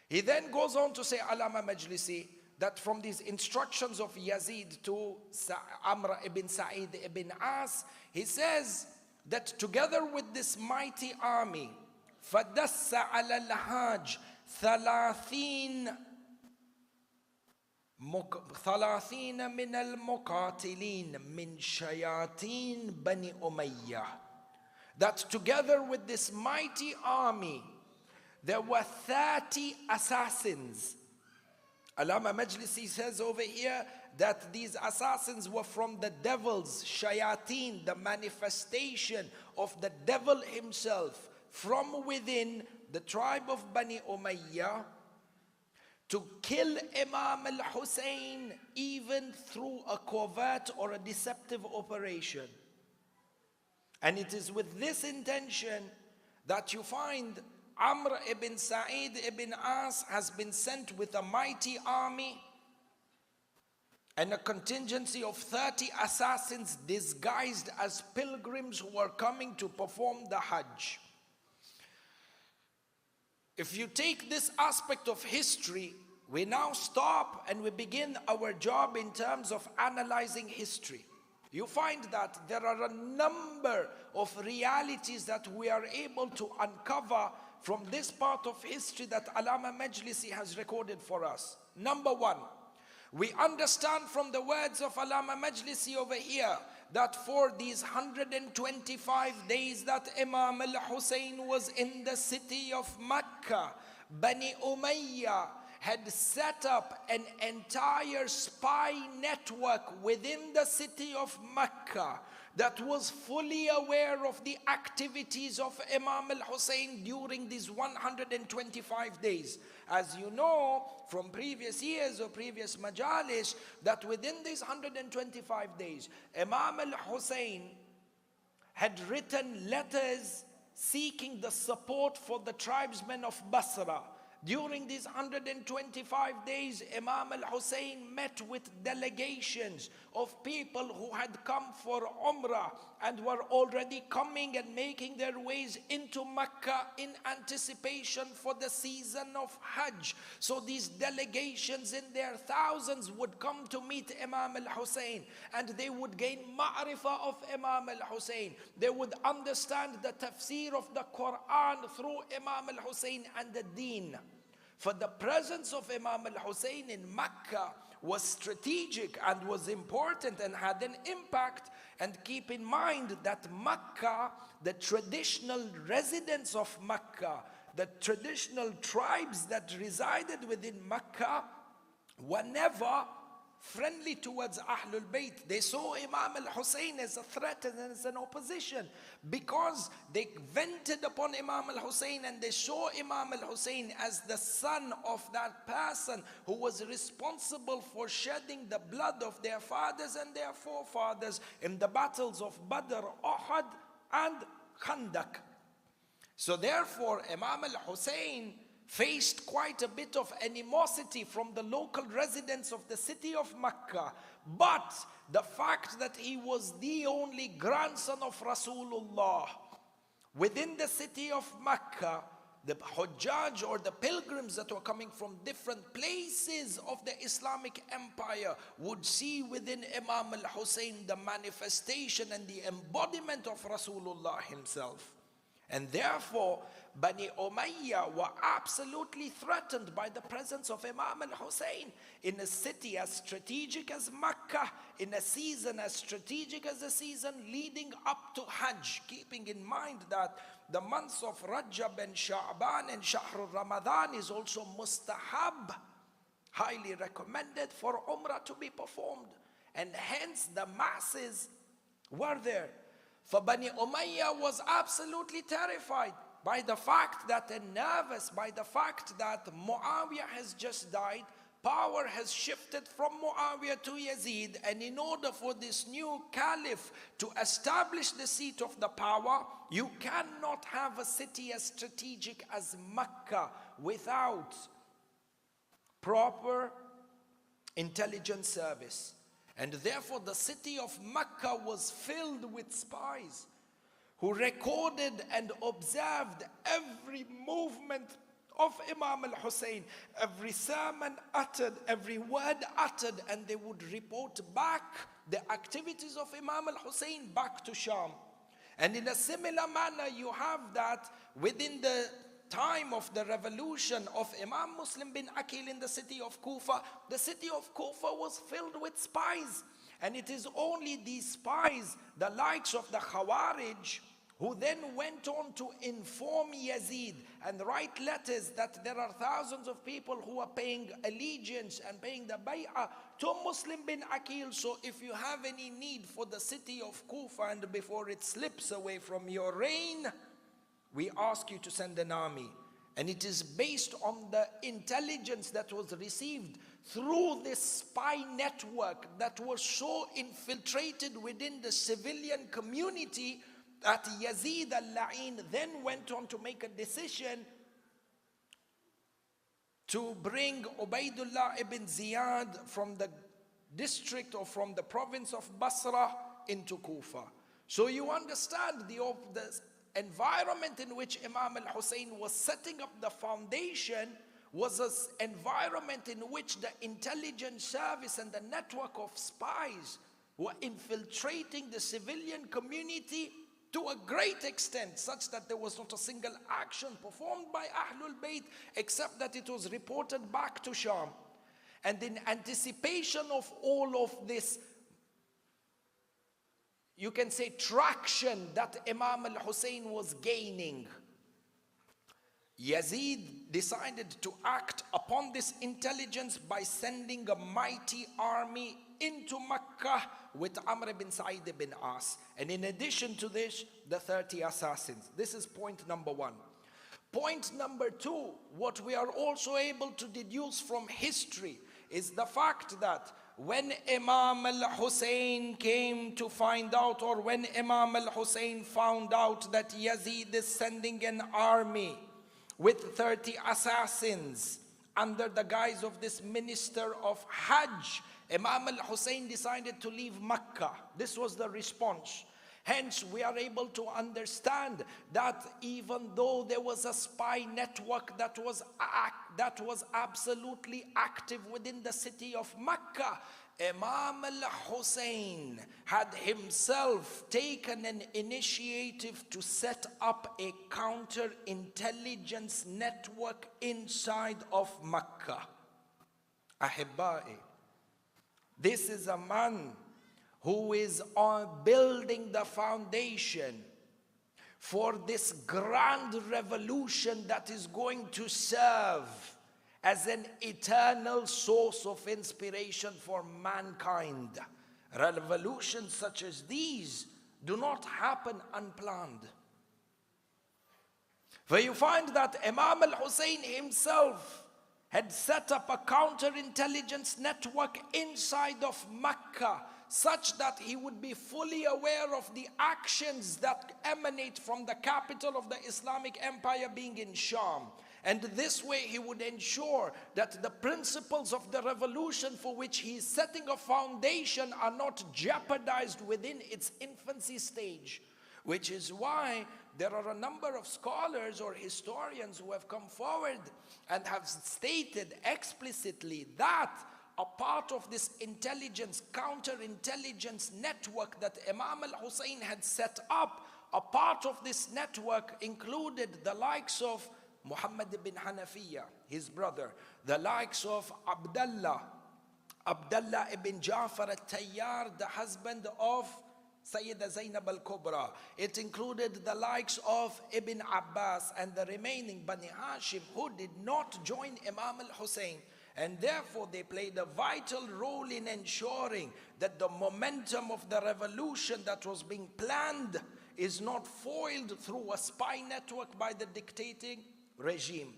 He then goes on to say, Alama Majlisi, that from these instructions of Yazid to Amr ibn Sa'id ibn As, he says that together with this mighty army, فَدَسَّ عَلَى الْحَاجِ ثَلَاثِينَ مِنَ الْمُقَاتِلِينَ مِنْ شَيَاطِينَ بَنِي أُمَيَّةَ. That together with this mighty army, there were 30 assassins. Alama Majlisi says over here that these assassins were from the devils, shayateen, the manifestation of the devil himself from within the tribe of Bani Umayyah, to kill Imam al-Hussein even through a covert or a deceptive operation. And it is with this intention that you find Amr ibn Sa'id ibn As has been sent with a mighty army, and a contingency of 30 assassins disguised as pilgrims who were coming to perform the Hajj. If you take this aspect of history, we now stop and we begin our job in terms of analyzing history. You find that there are a number of realities that we are able to uncover from this part of history that Allama Majlisi has recorded for us. Number one, we understand from the words of Allama Majlisi over here that for these 125 days that Imam al-Hussein was in the city of Mecca, Bani Umayyah had set up an entire spy network within the city of Mecca that was fully aware of the activities of Imam al-Hussein during these 125 days. As you know from previous years or previous majalis, that within these 125 days, Imam al-Hussein had written letters seeking the support for the tribesmen of Basra. During these 125 days, Imam al-Hussein met with delegations of people who had come for Umrah and were already coming and making their ways into Mecca in anticipation for the season of Hajj. So these delegations in their thousands would come to meet Imam al-Hussein, and they would gain ma'rifah of Imam al-Hussein. They would understand the tafsir of the Quran through Imam al-Hussein and the deen. For the presence of Imam al-Hussein in Mecca was strategic and was important and had an impact. And keep in mind that Mecca, the traditional residents of Mecca, the traditional tribes that resided within Mecca, were never friendly towards al-Bayt. They saw Imam al-Hussein as a threat and as an opposition, because they vented upon Imam al-Hussein and they saw Imam al-Hussein as the son of that person who was responsible for shedding the blood of their fathers and their forefathers in the battles of Badr, Uhud and Khandaq. So therefore Imam al-Hussein faced quite a bit of animosity from the local residents of the city of Mecca. But the fact that he was the only grandson of Rasulullah within the city of Mecca, the Hujjaj or the pilgrims that were coming from different places of the Islamic empire would see within Imam al-Hussein the manifestation and the embodiment of Rasulullah himself. And therefore, Bani Umayyah were absolutely threatened by the presence of Imam al-Hussein in a city as strategic as Mecca, in a season as strategic as the season leading up to Hajj, keeping in mind that the months of Rajab and Sha'ban and Shahr Ramadan is also mustahab, highly recommended for Umrah to be performed. And hence the masses were there. For Bani Umayyah was absolutely terrified by the fact that, and nervous by the fact that Muawiyah has just died, power has shifted from Muawiyah to Yazid, and in order for this new caliph to establish the seat of the power, you cannot have a city as strategic as Mecca without proper intelligence service. And therefore the city of Mecca was filled with spies who recorded and observed every movement of Imam al-Hussein, every sermon uttered, every word uttered, and they would report back the activities of Imam al-Hussein back to Sham. And in a similar manner, you have that within the time of the revolution of Imam Muslim bin Aqil in the city of Kufa. The city of Kufa was filled with spies, and it is only these spies, the likes of the Khawarij, who then went on to inform Yazid and write letters that there are thousands of people who are paying allegiance and paying the bay'ah to Muslim bin Aqil. So if you have any need for the city of Kufa and before it slips away from your reign, we ask you to send an army. And it is based on the intelligence that was received through this spy network that was so infiltrated within the civilian community that Yazid al-La'in then went on to make a decision to bring Ubaidullah ibn Ziyad from the district or from the province of Basra into Kufa. So you understand the environment in which Imam al-Hussein was setting up the foundation was an environment in which the intelligence service and the network of spies were infiltrating the civilian community to a great extent, such that there was not a single action performed by Ahlul Bayt except that it was reported back to Sham. And in anticipation of all of this, you can say, traction that Imam al-Hussein was gaining, Yazid decided to act upon this intelligence by sending a mighty army into Mecca with Amr bin Sa'id bin As. And in addition to this, the 30 assassins. This is point number one. Point number two, what we are also able to deduce from history is the fact that when Imam al-Hussein came to find out, or when Imam al-Hussein found out that Yazid is sending an army with 30 assassins under the guise of this minister of Hajj, Imam al-Hussein decided to leave Mecca. This was the response. Hence, we are able to understand that even though there was a spy network that was absolutely active within the city of Mecca, Imam al-Hussein had himself taken an initiative to set up a counter-intelligence network inside of Mecca. Ahibba'i, this is a man who is building the foundation for this grand revolution that is going to serve as an eternal source of inspiration for mankind. Revolutions such as these do not happen unplanned. For you find that Imam al-Hussein himself had set up a counterintelligence network inside of Mecca, such that he would be fully aware of the actions that emanate from the capital of the Islamic Empire being in Sham. And this way he would ensure that the principles of the revolution for which he is setting a foundation are not jeopardized within its infancy stage. Which is why there are a number of scholars or historians who have come forward and have stated explicitly that a part of this intelligence, counterintelligence network that Imam al-Hussein had set up, a part of this network included the likes of Muhammad ibn Hanafiya, his brother, the likes of Abdullah ibn Ja'far al-Tayyar, the husband of Sayyida Zainab al-Kubra. It included the likes of Ibn Abbas and the remaining Bani Hashim who did not join Imam al-Hussein. And therefore they played a vital role in ensuring that the momentum of the revolution that was being planned is not foiled through a spy network by the dictating regime.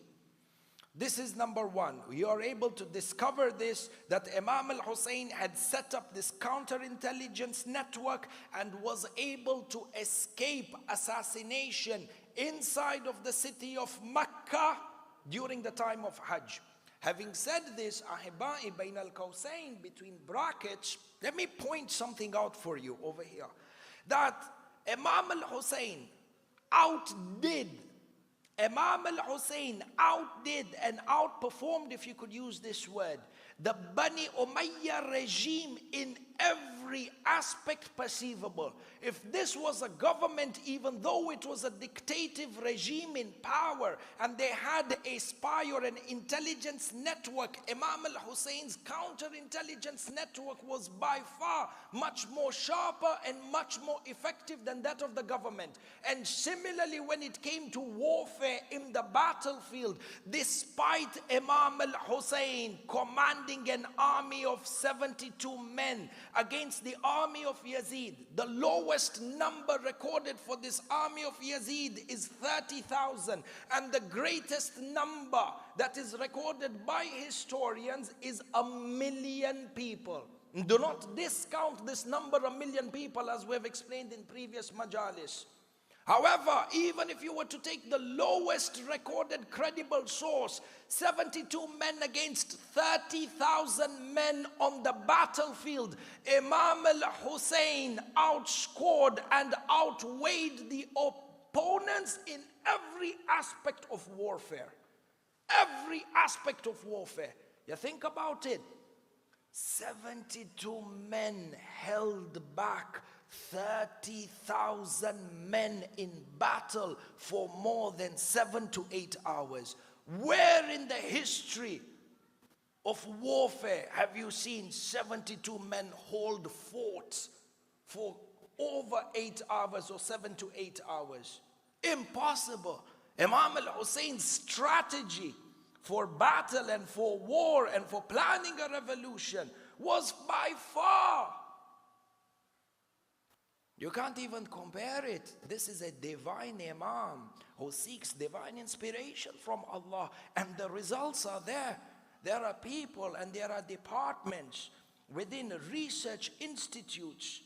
This is number one. We are able to discover this, that Imam al-Hussein had set up this counterintelligence network and was able to escape assassination inside of the city of Mecca during the time of Hajj. Having said this, Ahibai Bain al-Qawsayn, between brackets, let me point something out for you over here. That Imam al-Hussein outdid and outperformed, if you could use this word, the Bani Umayyah regime in every aspect perceivable. If this was a government, even though it was a dictative regime in power, and they had a spy or an intelligence network, Imam al-Hussein's counterintelligence network was by far much more sharper and much more effective than that of the government. And similarly, when it came to warfare in the battlefield, despite Imam al-Hussein commanding an army of 72 men against the army of Yazid, the lowest number recorded for this army of Yazid is 30,000, and the greatest number that is recorded by historians is 1,000,000 people. Do not discount this number, 1,000,000 people, as we have explained in previous majalis. However, even if you were to take the lowest recorded credible source, 72 men against 30,000 men on the battlefield, Imam al-Hussein outscored and outweighed the opponents in every aspect of warfare. Every aspect of warfare. You think about it. 72 men held back 30,000 men in battle for more than 7 to 8 hours. Where in the history of warfare have you seen 72 men hold forts for over 8 hours or 7 to 8 hours? Impossible. Imam al-Hussein's strategy for battle and for war and for planning a revolution was by far. You can't even compare it. This is a divine Imam who seeks divine inspiration from Allah, and the results are there. There are people and there are departments within research institutes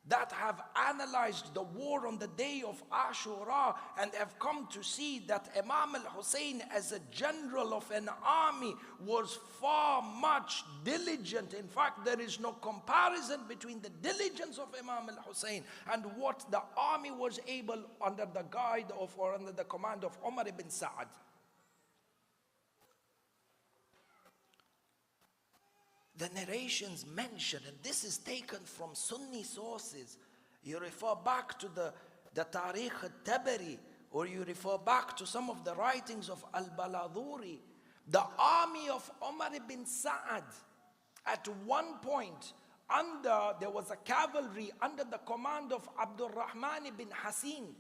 that have analyzed the war on the day of Ashura and have come to see that Imam al-Hussein, as a general of an army, was far much diligent. In fact, there is no comparison between the diligence of Imam al-Hussein and what the army was able under the guide of or under the command of Umar ibn Sa'ad. The narrations mention, and this is taken from Sunni sources. You refer back to the Tarikh al-Tabari, or you refer back to some of the writings of al-Baladhuri. The army of Umar ibn Sa'ad, at one point, there was a cavalry under the command of Abdul Rahman ibn Hasin.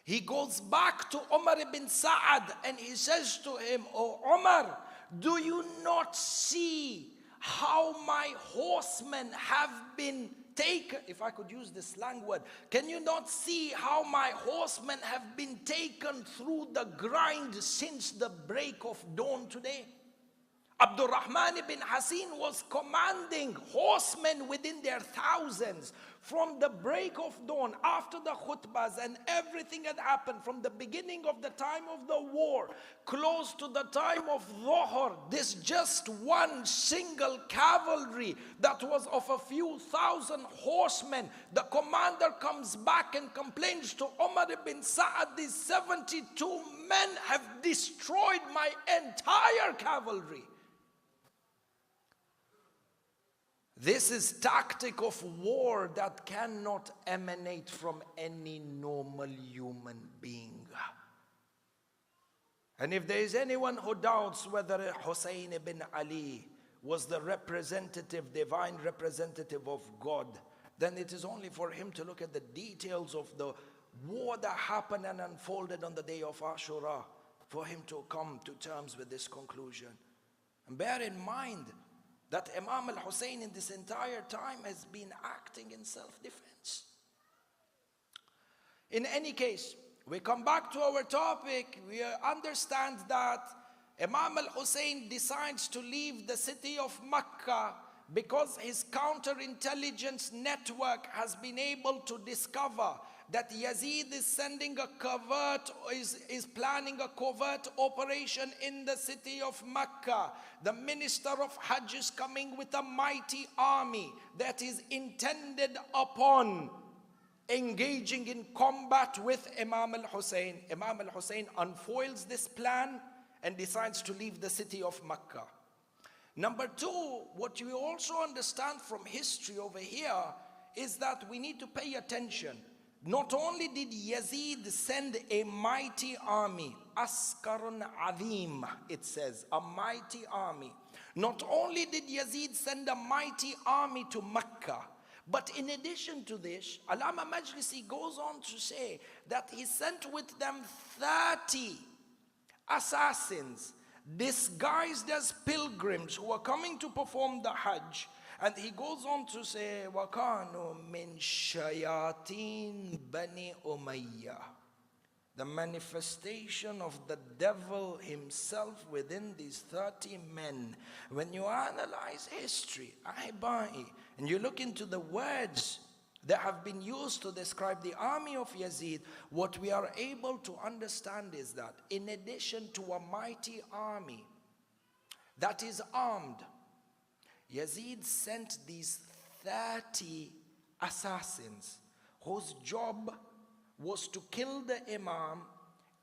He goes back to Umar ibn Sa'ad and he says to him, "Oh Umar, do you not see how my horsemen have been taken?" If I could use the slang word, can you not see how my horsemen have been taken through the grind since the break of dawn today? Abdul Rahman ibn Hasin was commanding horsemen within their thousands from the break of dawn, after the khutbahs and everything had happened from the beginning of the time of the war, close to the time of Dhuhr. This just one single cavalry that was of a few thousand horsemen. The commander comes back and complains to Umar ibn Sa'ad, "These 72 men have destroyed my entire cavalry." This is tactic of war that cannot emanate from any normal human being. And if there is anyone who doubts whether Hussein ibn Ali was the representative, divine representative of God, then it is only for him to look at the details of the war that happened and unfolded on the day of Ashura for him to come to terms with this conclusion. And bear in mind that Imam al-Hussein in this entire time has been acting in self-defense. In any case, we come back to our topic. We understand that Imam al-Hussein decides to leave the city of Mecca because his counterintelligence network has been able to discover that Yazid is sending a covert, is planning a covert operation in the city of Mecca. The minister of Hajj is coming with a mighty army that is intended upon engaging in combat with Imam al-Hussein. Imam al-Hussein unfoils this plan and decides to leave the city of Mecca. Number two, what you also understand from history over here is that we need to pay attention. Not only did Yazid send a mighty army, Askarun Azim, it says, a mighty army. Not only did Yazid send a mighty army to Mecca, but in addition to this, Allama Majlisi goes on to say that he sent with them 30 assassins disguised as pilgrims who are coming to perform the Hajj. And he goes on to say, وَكَانُوا مِنْ شَيَاطِينَ بَنِي أُمَيَّةَ. The manifestation of the devil himself within these 30 men. When you analyze history, and you look into the words that have been used to describe the army of Yazid, what we are able to understand is that in addition to a mighty army that is armed, Yazid sent these 30 assassins whose job was to kill the Imam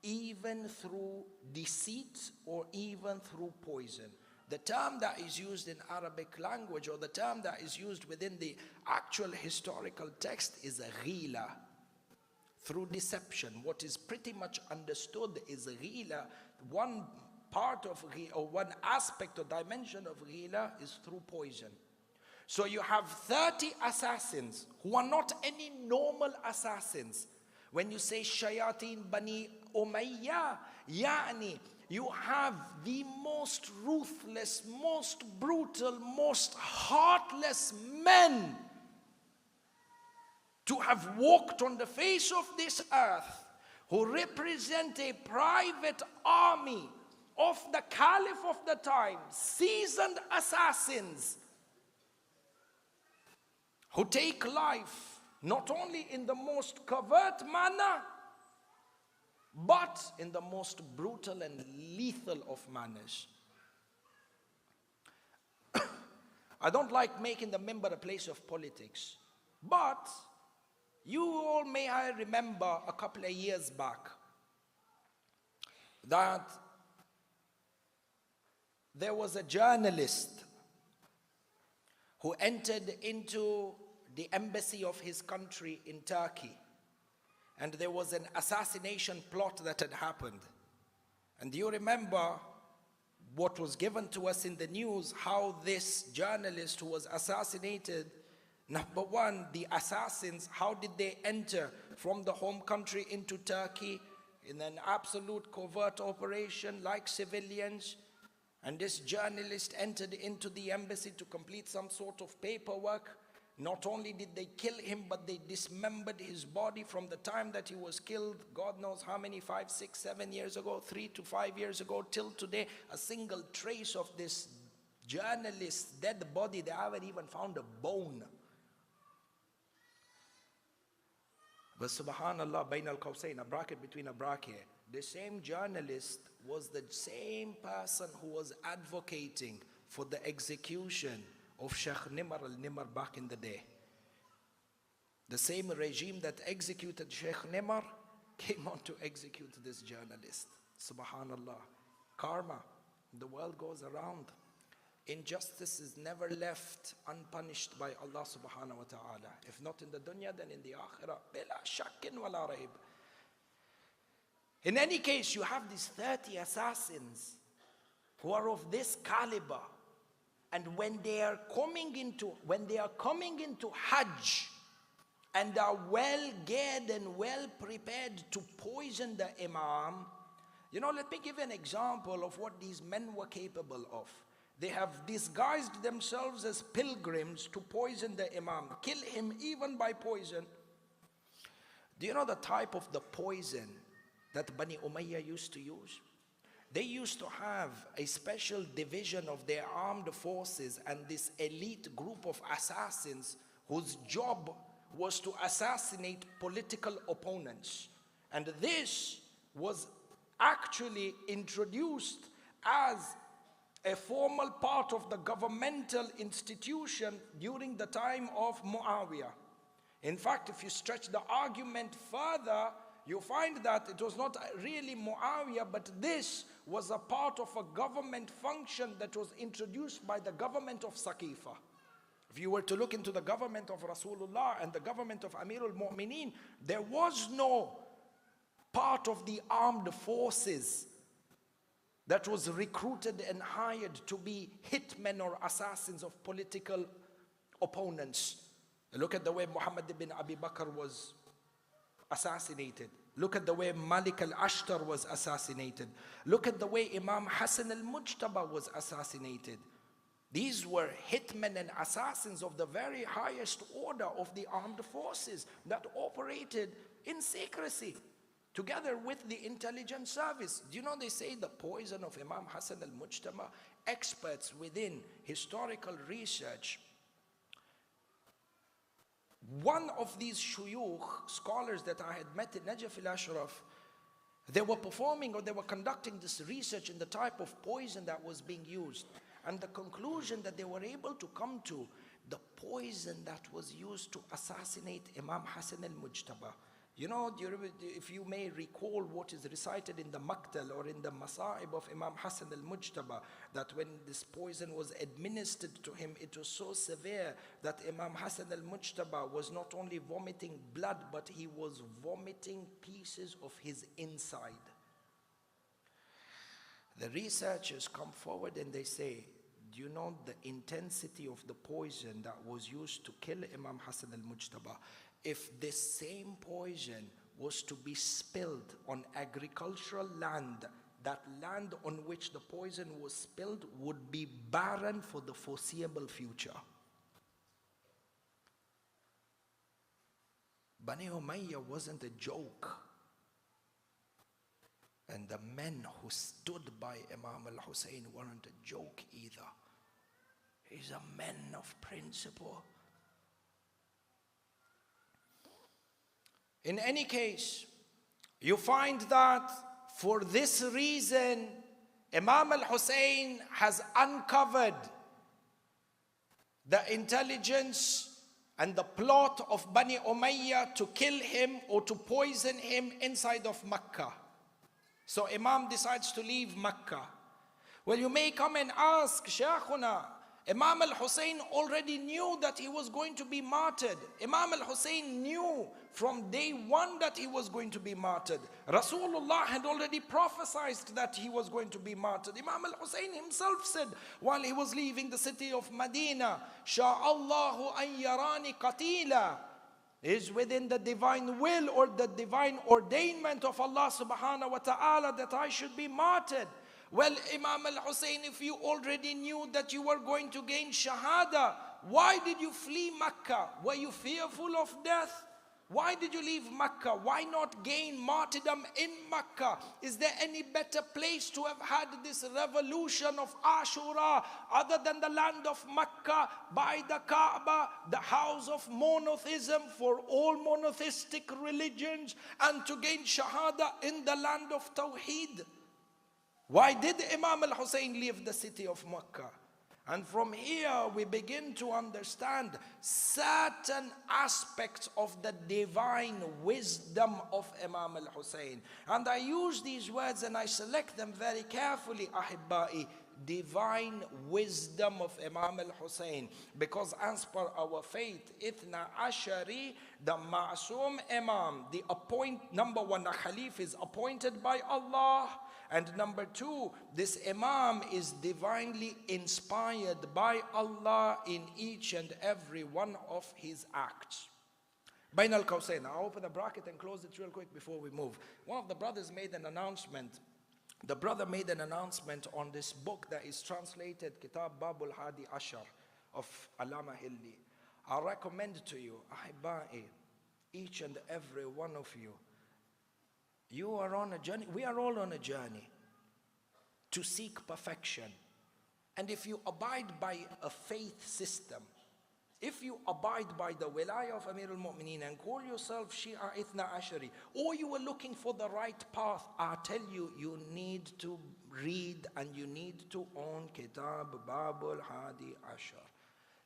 even through deceit or even through poison. The term that is used in Arabic language, or the term that is used within the actual historical text, is ghila, through deception. What is pretty much understood is ghila. One part of ghila, or one aspect or dimension of ghila, is through poison. So you have 30 assassins who are not any normal assassins. When you say shayateen bani Umayyah, yani you have the most ruthless, most brutal, most heartless men to have walked on the face of this earth, who represent a private army of the caliph of the time, seasoned assassins who take life not only in the most covert manner, but in the most brutal and lethal of manners. I don't like making the member a place of politics, but you all may remember a couple of years back that there was a journalist who entered into the embassy of his country in Turkey, and there was an assassination plot that had happened. And do you remember what was given to us in the news, how this journalist who was assassinated, number one, the assassins, how did they enter from the home country into Turkey in an absolute covert operation like civilians? And this journalist entered into the embassy to complete some sort of paperwork. Not only did they kill him, but they dismembered his body from the time that he was killed, God knows how many, 5, 6, 7 years ago, 3 to 5 years ago, till today. A single trace of this journalist's dead body, they haven't even found a bone. But subhanallah, bain al-qawsayn, a bracket between a bracket, the same journalist was the same person who was advocating for the execution of Sheikh Nimar al-Nimar back in the day. The same regime that executed Sheikh Nimar came on to execute this journalist. Subhanallah. Karma. The world goes around. Injustice is never left unpunished by Allah subhanahu wa ta'ala. If not in the dunya, then in the akhirah. Bila shakkin wala raib. In any case, you have these 30 assassins who are of this caliber. And when they are coming into Hajj and are well geared and well prepared to poison the Imam, you know, let me give an example of what these men were capable of. They have disguised themselves as pilgrims to poison the Imam, kill him even by poison. Do you know the type of the poison that Bani Umayyah used to use? They used to have a special division of their armed forces and this elite group of assassins whose job was to assassinate political opponents. And this was actually introduced as a formal part of the governmental institution during the time of Muawiyah. In fact, if you stretch the argument further, you find that it was not really Muawiyah, but this was a part of a government function that was introduced by the government of Saqifa. If you were to look into the government of Rasulullah and the government of Amirul Mu'mineen, there was no part of the armed forces that was recruited and hired to be hitmen or assassins of political opponents. Look at the way Muhammad ibn Abi Bakr was assassinated. Look at the way Malik al-Ashtar was assassinated. Look at the way Imam Hassan al-Mujtaba was assassinated. These were hitmen and assassins of the very highest order of the armed forces that operated in secrecy together with the intelligence service. Do you know they say the poison of Imam Hassan al-Mujtaba? Experts within historical research One of these shuyukh, scholars that I had met in Najaf al-Ashraf, they were performing or they were conducting this research in the type of poison that was being used. And the conclusion that they were able to come to, the poison that was used to assassinate Imam Hussein al-Mujtaba. You know, if you may recall what is recited in the Maqtal or in the Masa'ib of Imam Hussein al-Mujtaba, that when this poison was administered to him, it was so severe that Imam Hussein al-Mujtaba was not only vomiting blood, but he was vomiting pieces of his inside. The researchers come forward and they say, do you know the intensity of the poison that was used to kill Imam Hussein al-Mujtaba? If this same poison was to be spilled on agricultural land, that land on which the poison was spilled would be barren for the foreseeable future. Bani Umayyah wasn't a joke. And the men who stood by Imam al-Hussein weren't a joke either. He's a man of principle. In any case, you find that for this reason, Imam al-Hussein has uncovered the intelligence and the plot of Bani Umayyah to kill him or to poison him inside of Mecca. So Imam decides to leave Mecca. Well, you may come and ask, Shaykhuna, Imam al-Hussein already knew that he was going to be martyred. Imam al-Hussein knew from day one that he was going to be martyred. Rasulullah had already prophesied that he was going to be martyred. Imam al-Hussein himself said while he was leaving the city of Medina, Sha'allahu an yarani qatila, is within the divine will or the divine ordainment of Allah subhanahu wa ta'ala that I should be martyred. Well, Imam al-Hussein, if you already knew that you were going to gain shahada, why did you flee Mecca? Were you fearful of death? Why did you leave Mecca? Why not gain martyrdom in Mecca? Is there any better place to have had this revolution of Ashura other than the land of Mecca, by the Kaaba, the house of monotheism for all monotheistic religions, and to gain shahada in the land of Tawheed? Why did Imam al-Hussein leave the city of Mecca? And from here we begin to understand certain aspects of the divine wisdom of Imam al-Hussein. And I use these words and I select them very carefully, ahibba'i, divine wisdom of Imam al-Hussein. Because as per our faith, Ithna Ashari, the Ma'asum Imam, number one, a Khalif is appointed by Allah. And number two, this Imam is divinely inspired by Allah in each and every one of his acts. Bain al-Qawsayn. I'll open the bracket and close it real quick before we move. One of the brothers made an announcement. The brother made an announcement on this book that is translated, Kitab Babul Hadi Ashar of Allama Hilli. I recommend to you, ahibba'i, each and every one of you, you are on a journey, we are all on a journey to seek perfection. And if you abide by a faith system, if you abide by the wilayah of Amir al-Mu'mineen and call yourself Shia Ithna Ashari, or you are looking for the right path, I tell you, you need to read and you need to own Kitab Babul Hadi Ashar.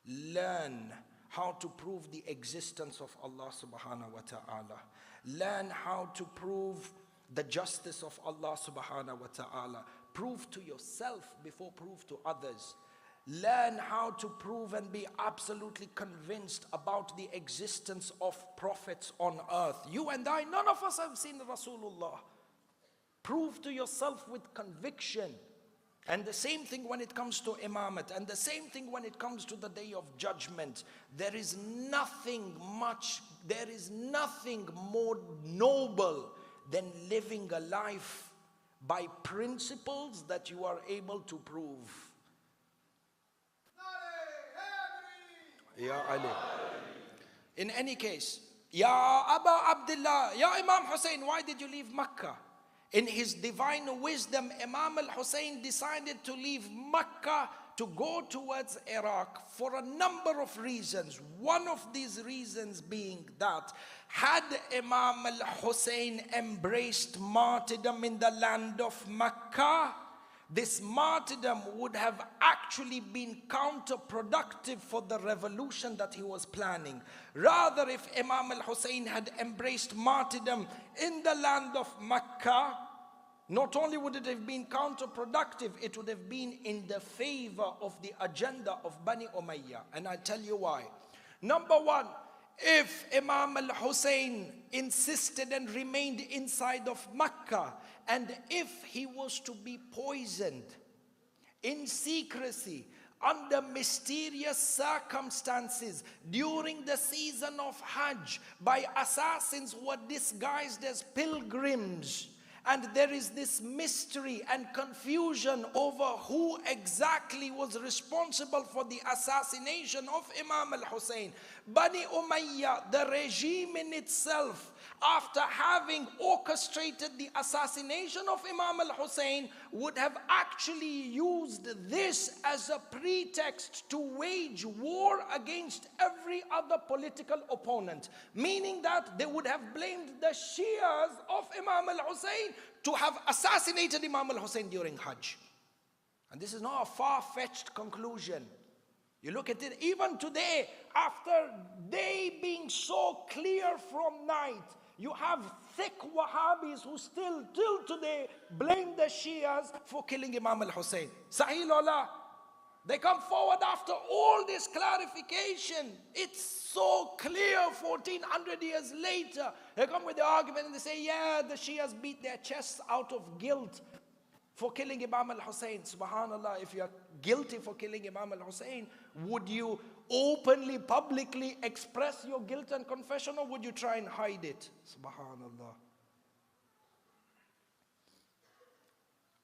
Learn how to prove the existence of Allah subhanahu wa ta'ala. Learn how to prove the justice of Allah subhanahu wa ta'ala. Prove to yourself before prove to others. Learn how to prove and be absolutely convinced about the existence of prophets on earth. You and I, none of us have seen Rasulullah. Prove to yourself with conviction. And the same thing when it comes to imamat, and the same thing when it comes to the day of judgment. There is nothing more noble than living a life by principles that you are able to prove. Ya Ali. In any case, Ya Aba Abdullah, Ya Imam Hussein, why did you leave Mecca? In his divine wisdom, Imam al-Hussein decided to leave Mecca to go towards Iraq for a number of reasons. One of these reasons being that had Imam al-Hussein embraced martyrdom in the land of Mecca, this martyrdom would have actually been counterproductive for the revolution that he was planning. Rather, if Imam al-Hussein had embraced martyrdom in the land of Mecca, not only would it have been counterproductive, it would have been in the favor of the agenda of Bani Umayyah. And I'll tell you why. Number one, if Imam al-Hussein insisted and remained inside of Mecca, and if he was to be poisoned in secrecy, under mysterious circumstances, during the season of Hajj, by assassins who were disguised as pilgrims, and there is this mystery and confusion over who exactly was responsible for the assassination of Imam al-Hussein, Bani Umayyah, the regime in itself, after having orchestrated the assassination of Imam al-Hussein, would have actually used this as a pretext to wage war against every other political opponent. Meaning that they would have blamed the Shias of Imam al-Hussein to have assassinated Imam al-Hussein during Hajj. And this is not a far-fetched conclusion. You look at it, even today, after day being so clear from night, you have thick Wahhabis who still, till today, blame the Shias for killing Imam al-Hussein. Sahih Allah. They come forward after all this clarification. It's so clear 1400 years later. They come with the argument and they say, yeah, the Shias beat their chests out of guilt for killing Imam al-Hussein. Subhanallah, if you are guilty for killing Imam al-Hussein, would you openly, publicly express your guilt and confession, or would you try and hide it? Subhanallah.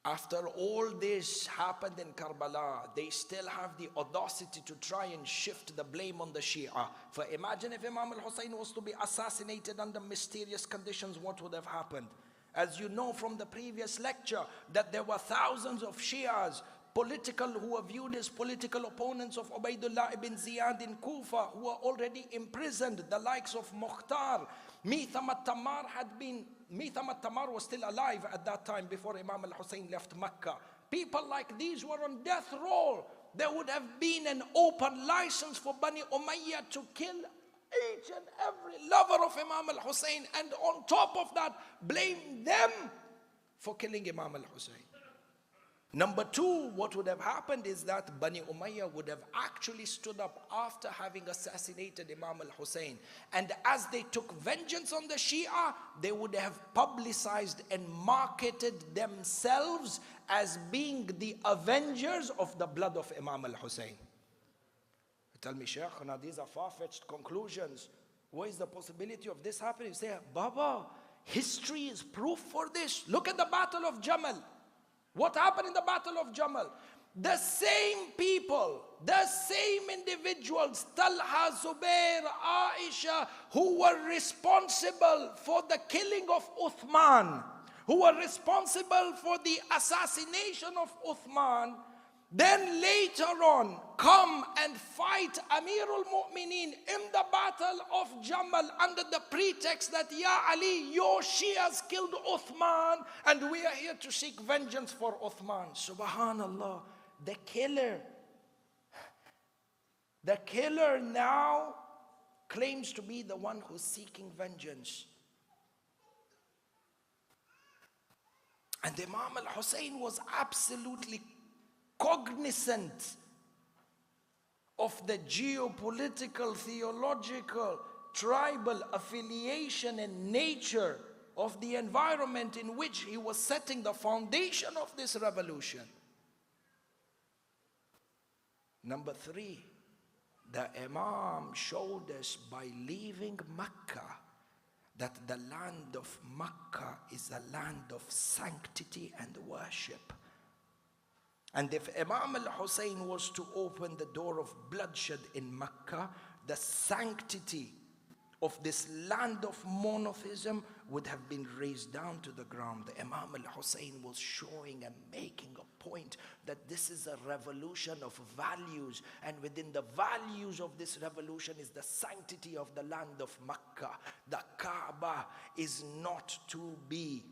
After all this happened in Karbala, they still have the audacity to try and shift the blame on the Shia. For imagine if Imam al-Hussein was to be assassinated under mysterious conditions, what would have happened? As you know from the previous lecture, that there were thousands of Shias, who were viewed as political opponents of Ubaidullah ibn Ziyad in Kufa, who were already imprisoned, the likes of Mukhtar. Mitham al-Tamar was still alive at that time before Imam al-Hussein left Mecca. People like these were on death row. There would have been an open license for Bani Umayyah to kill each and every lover of Imam al-Hussein, and on top of that, blame them for killing Imam al-Hussein. Number two, what would have happened is that Bani Umayyah would have actually stood up after having assassinated Imam al-Hussein. And as they took vengeance on the Shia, they would have publicized and marketed themselves as being the avengers of the blood of Imam al-Hussein. Tell me, Shaykh, now these are far-fetched conclusions. What is the possibility of this happening? You say, Baba, history is proof for this. Look at the Battle of Jamal. What happened in the Battle of Jamal? The same people, the same individuals, Talha, Zubair, Aisha, who were responsible for the killing of Uthman, who were responsible for the assassination of Uthman, then later on come and fight Amirul Mu'mineen in the Battle of Jamal under the pretext that, Ya Ali, your Shias killed Uthman and we are here to seek vengeance for Uthman. Subhanallah, the killer now claims to be the one who's seeking vengeance. And Imam al-Hussein was absolutely cognizant of the geopolitical, theological, tribal affiliation and nature of the environment in which he was setting the foundation of this revolution. Number three, the Imam showed us by leaving Mecca that the land of Mecca is a land of sanctity and worship. And if Imam al-Hussein was to open the door of bloodshed in Mecca, the sanctity of this land of monotheism would have been razed down to the ground. The Imam al-Hussein was showing and making a point that this is a revolution of values, and within the values of this revolution is the sanctity of the land of Makkah. The Kaaba is not to be,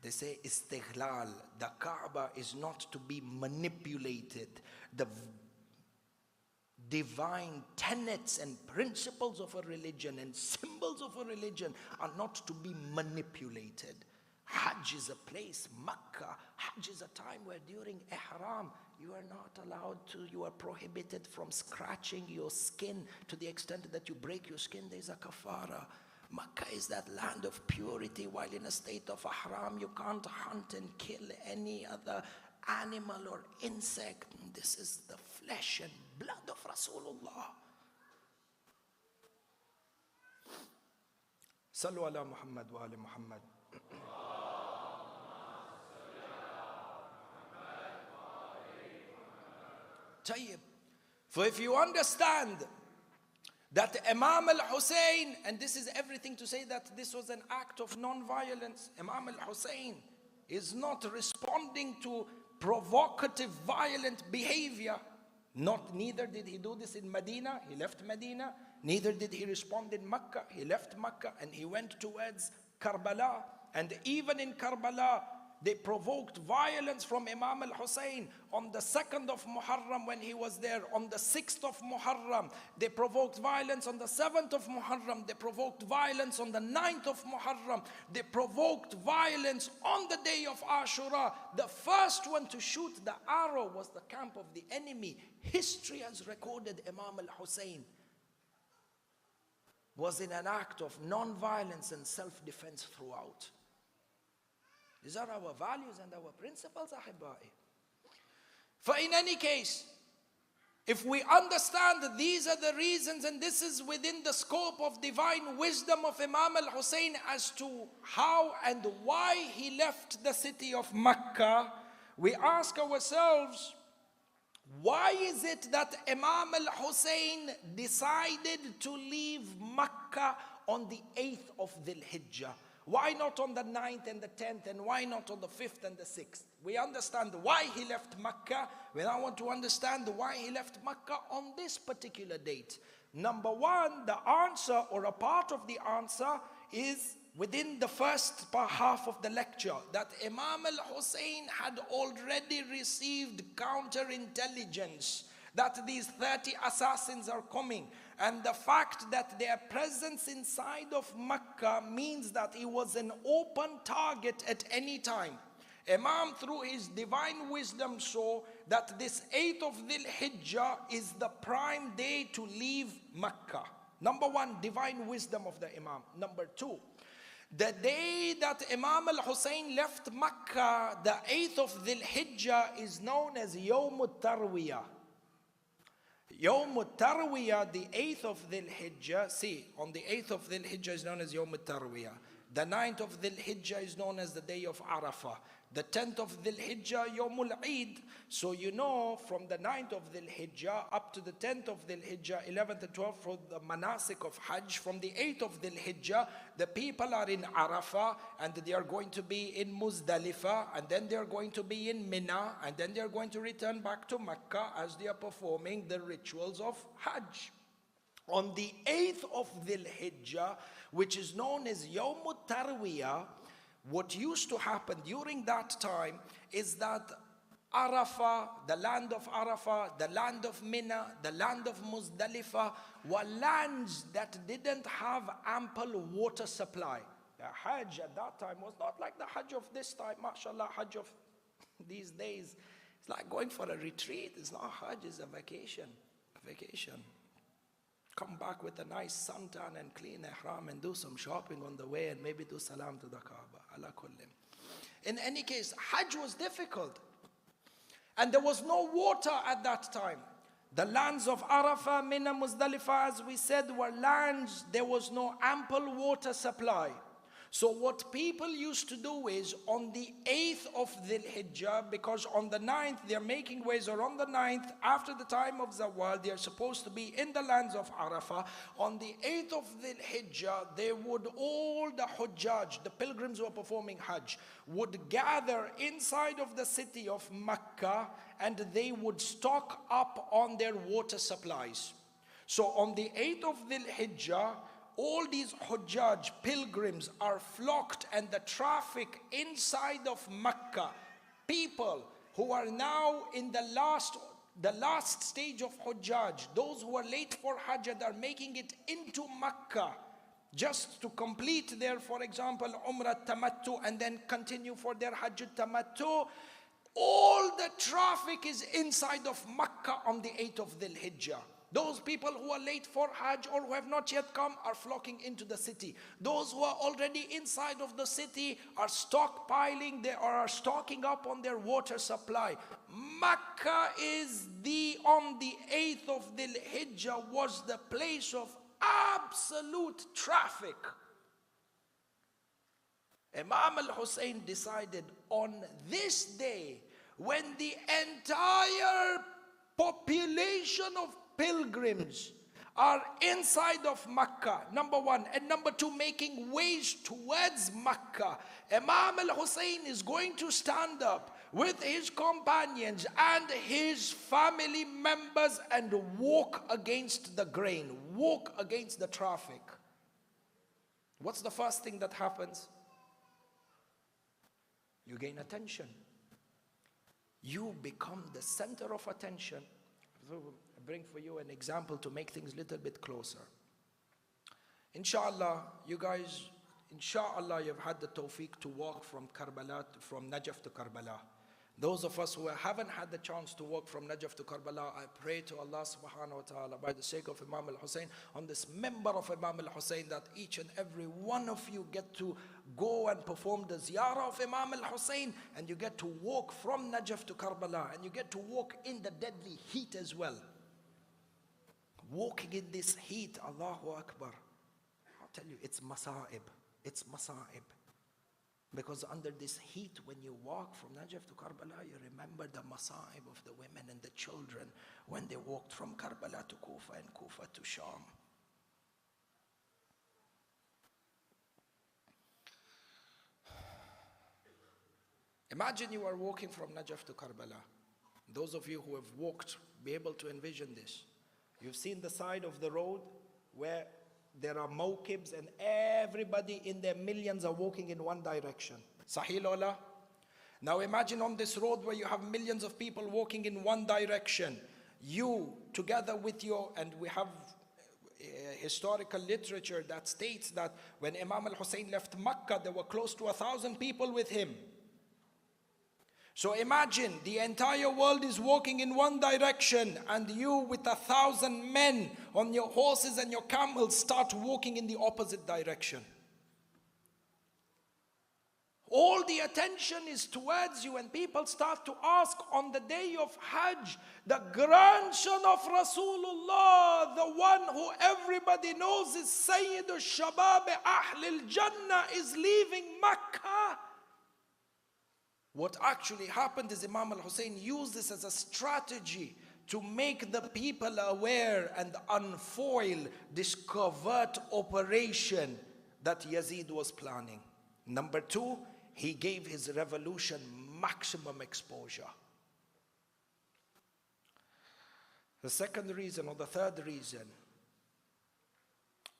they say istighlal, the Kaaba is not to be manipulated. The divine tenets and principles of a religion and symbols of a religion are not to be manipulated. Hajj is a place, Makkah, Hajj is a time where during Ihram, you are not allowed to, you are prohibited from scratching your skin to the extent that you break your skin, there is a kafara. Makkah is that land of purity, while in a state of Ihram, you can't hunt and kill any other animal or insect. This is the flesh and blood of Rasulullah. Sallu ala Muhammad wa ali Muhammad. Tayyib. For if you understand that Imam al-Hussein, and this is everything to say that this was an act of non-violence, Imam al-Hussein is not responding to provocative, violent behavior. Neither did he do this in Medina, he left Medina. Neither did he respond in Makkah, he left Makkah and he went towards Karbala. And even in Karbala, they provoked violence from Imam al-Hussein on the 2nd of Muharram when he was there. On the 6th of Muharram, they provoked violence. On the 7th of Muharram, they provoked violence. On the 9th of Muharram, they provoked violence on the day of Ashura. The first one to shoot the arrow was the camp of the enemy. History has recorded Imam al-Hussein was in an act of non-violence and self-defense throughout. These are our values and our principles, Ahibai. For in any case, if we understand that these are the reasons and this is within the scope of divine wisdom of Imam al-Hussein as to how and why he left the city of Makkah, we ask ourselves, why is it that Imam al-Hussein decided to leave Makkah on the 8th of Dhul Hijjah? Why not on the 9th and the 10th, and why not on the 5th and the 6th? We understand why he left Makkah. We now want to understand why he left Makkah on this particular date. Number one, the answer or a part of the answer is within the first half of the lecture, that Imam al-Hussein had already received counterintelligence that these 30 assassins are coming. And the fact that their presence inside of Makkah means that he was an open target at any time. Imam, through his divine wisdom, saw that this 8th of Dhul Hijjah is the prime day to leave Makkah. Number one, divine wisdom of the Imam. Number two, the day that Imam al-Hussein left Makkah, the 8th of Dhul Hijjah, is known as Yawm al-Tarwiyah. Yawm al-Tarwiyah, the 8th of Dhul Hijjah, see, on the 8th of Dhul Hijjah is known as Yawm al-Tarwiyah. The 9th of Dhul Hijjah is known as the day of Arafah. The 10th of Dhul Hijjah, Yawm al-Eid. So you know, from the 9th of Dhul Hijjah up to the 10th of Dhul Hijjah, 11th and 12th for the manasik of Hajj. From the 8th of Dhul Hijjah, the people are in Arafah, and they are going to be in Muzdalifah, and then they are going to be in Mina, and then they are going to return back to Mecca as they are performing the rituals of Hajj. On the 8th of Dhul Hijjah, which is known as Yawm al-Tarwiyah, what used to happen during that time is that Arafah, the land of Arafah, the land of Mina, the land of Muzdalifah were lands that didn't have ample water supply. The Hajj at that time was not like the Hajj of this time, mashallah. Hajj of these days, it's like going for a retreat. It's not Hajj, it's a vacation. Come back with a nice suntan and clean ihram and do some shopping on the way and maybe do salam to the Kaaba. Ala kullim. In any case, Hajj was difficult. And there was no water at that time. The lands of Arafah, Mina, Muzdalifah, as we said, were lands, there was no ample water supply. So what people used to do is on the 8th of Dhul Hijjah, because on the 9th they're making ways, or on the 9th after the time of Zawal, they're supposed to be in the lands of Arafah. On the 8th of Dhul Hijjah, they would, all the Hujjaj, the pilgrims who are performing Hajj, would gather inside of the city of Mecca, and they would stock up on their water supplies. So on the 8th of Dhul Hijjah, all these Hujjaj, pilgrims, are flocked, and the traffic inside of Mecca, people who are now in the last stage of Hujjaj, those who are late for Hajj, are making it into Mecca just to complete their, for example, Umrah Tamattu, and then continue for their Hajj Tamattu. All the traffic is inside of Mecca on the 8th of Dhul Hijjah. Those people who are late for Hajj or who have not yet come are flocking into the city. Those who are already inside of the city are stockpiling, they are stocking up on their water supply. Mecca is on the 8th of Dhul Hijjah was the place of absolute traffic. Imam Hussein decided on this day, when the entire population of pilgrims are inside of Mecca, number one, and number two, making ways towards Mecca, Imam al-Hussein is going to stand up with his companions and his family members and walk against the grain, walk against the traffic. What's the first thing that happens? You gain attention. You become the center of attention. So I bring for you an example to make things a little bit closer. Inshallah, you guys, inshallah, you've had the tawfiq to walk from Najaf to Karbala. Those of us who haven't had the chance to walk from Najaf to Karbala, I pray to Allah subhanahu wa ta'ala, by the sake of Imam al-Hussein, on this member of Imam al-Hussein, that each and every one of you get to go and perform the ziyarah of Imam al-Hussein, and you get to walk from Najaf to Karbala, and you get to walk in the deadly heat as well. Walking in this heat, Allahu Akbar. I'll tell you, it's masa'ib. It's masa'ib. Because under this heat, when you walk from Najaf to Karbala, you remember the masa'ib of the women and the children when they walked from Karbala to Kufa and Kufa to Sham. Imagine you are walking from Najaf to Karbala. Those of you who have walked, be able to envision this. You've seen the side of the road where there are mawkibs and everybody in their millions are walking in one direction. Sahih Lola? Now imagine on this road where you have millions of people walking in one direction. You, together with and we have historical literature that states that when Imam al-Hussein left Mecca, there were close to 1,000 people with him. So imagine the entire world is walking in one direction, and you with 1,000 men on your horses and your camels start walking in the opposite direction. All the attention is towards you, and people start to ask on the day of Hajj, the grandson of Rasulullah, the one who everybody knows is Sayyid al-Shabab Ahl al-Jannah, is leaving Mecca. What actually happened is Imam al-Hussein used this as a strategy to make the people aware and unfoil this covert operation that Yazid was planning. Number two, he gave his revolution maximum exposure. The second reason, or the third reason,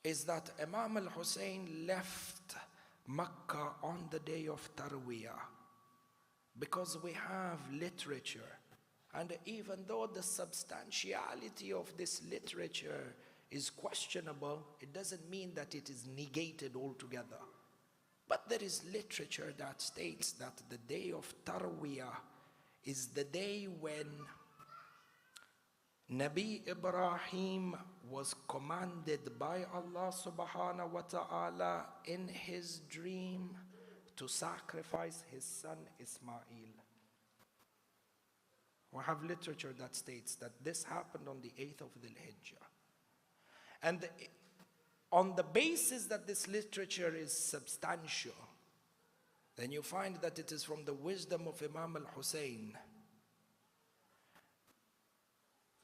is that Imam al-Hussein left Mecca on the day of Tarwiyah. Because we have literature, and even though the substantiality of this literature is questionable, it doesn't mean that it is negated altogether. But there is literature that states that the day of Tarwiyah is the day when Nabi Ibrahim was commanded by Allah subhanahu wa ta'ala in his dream to sacrifice his son Ismail. We have literature that states that this happened on the 8th of Dhul Hijjah. And on the basis that this literature is substantial, then you find that it is from the wisdom of Imam Hussein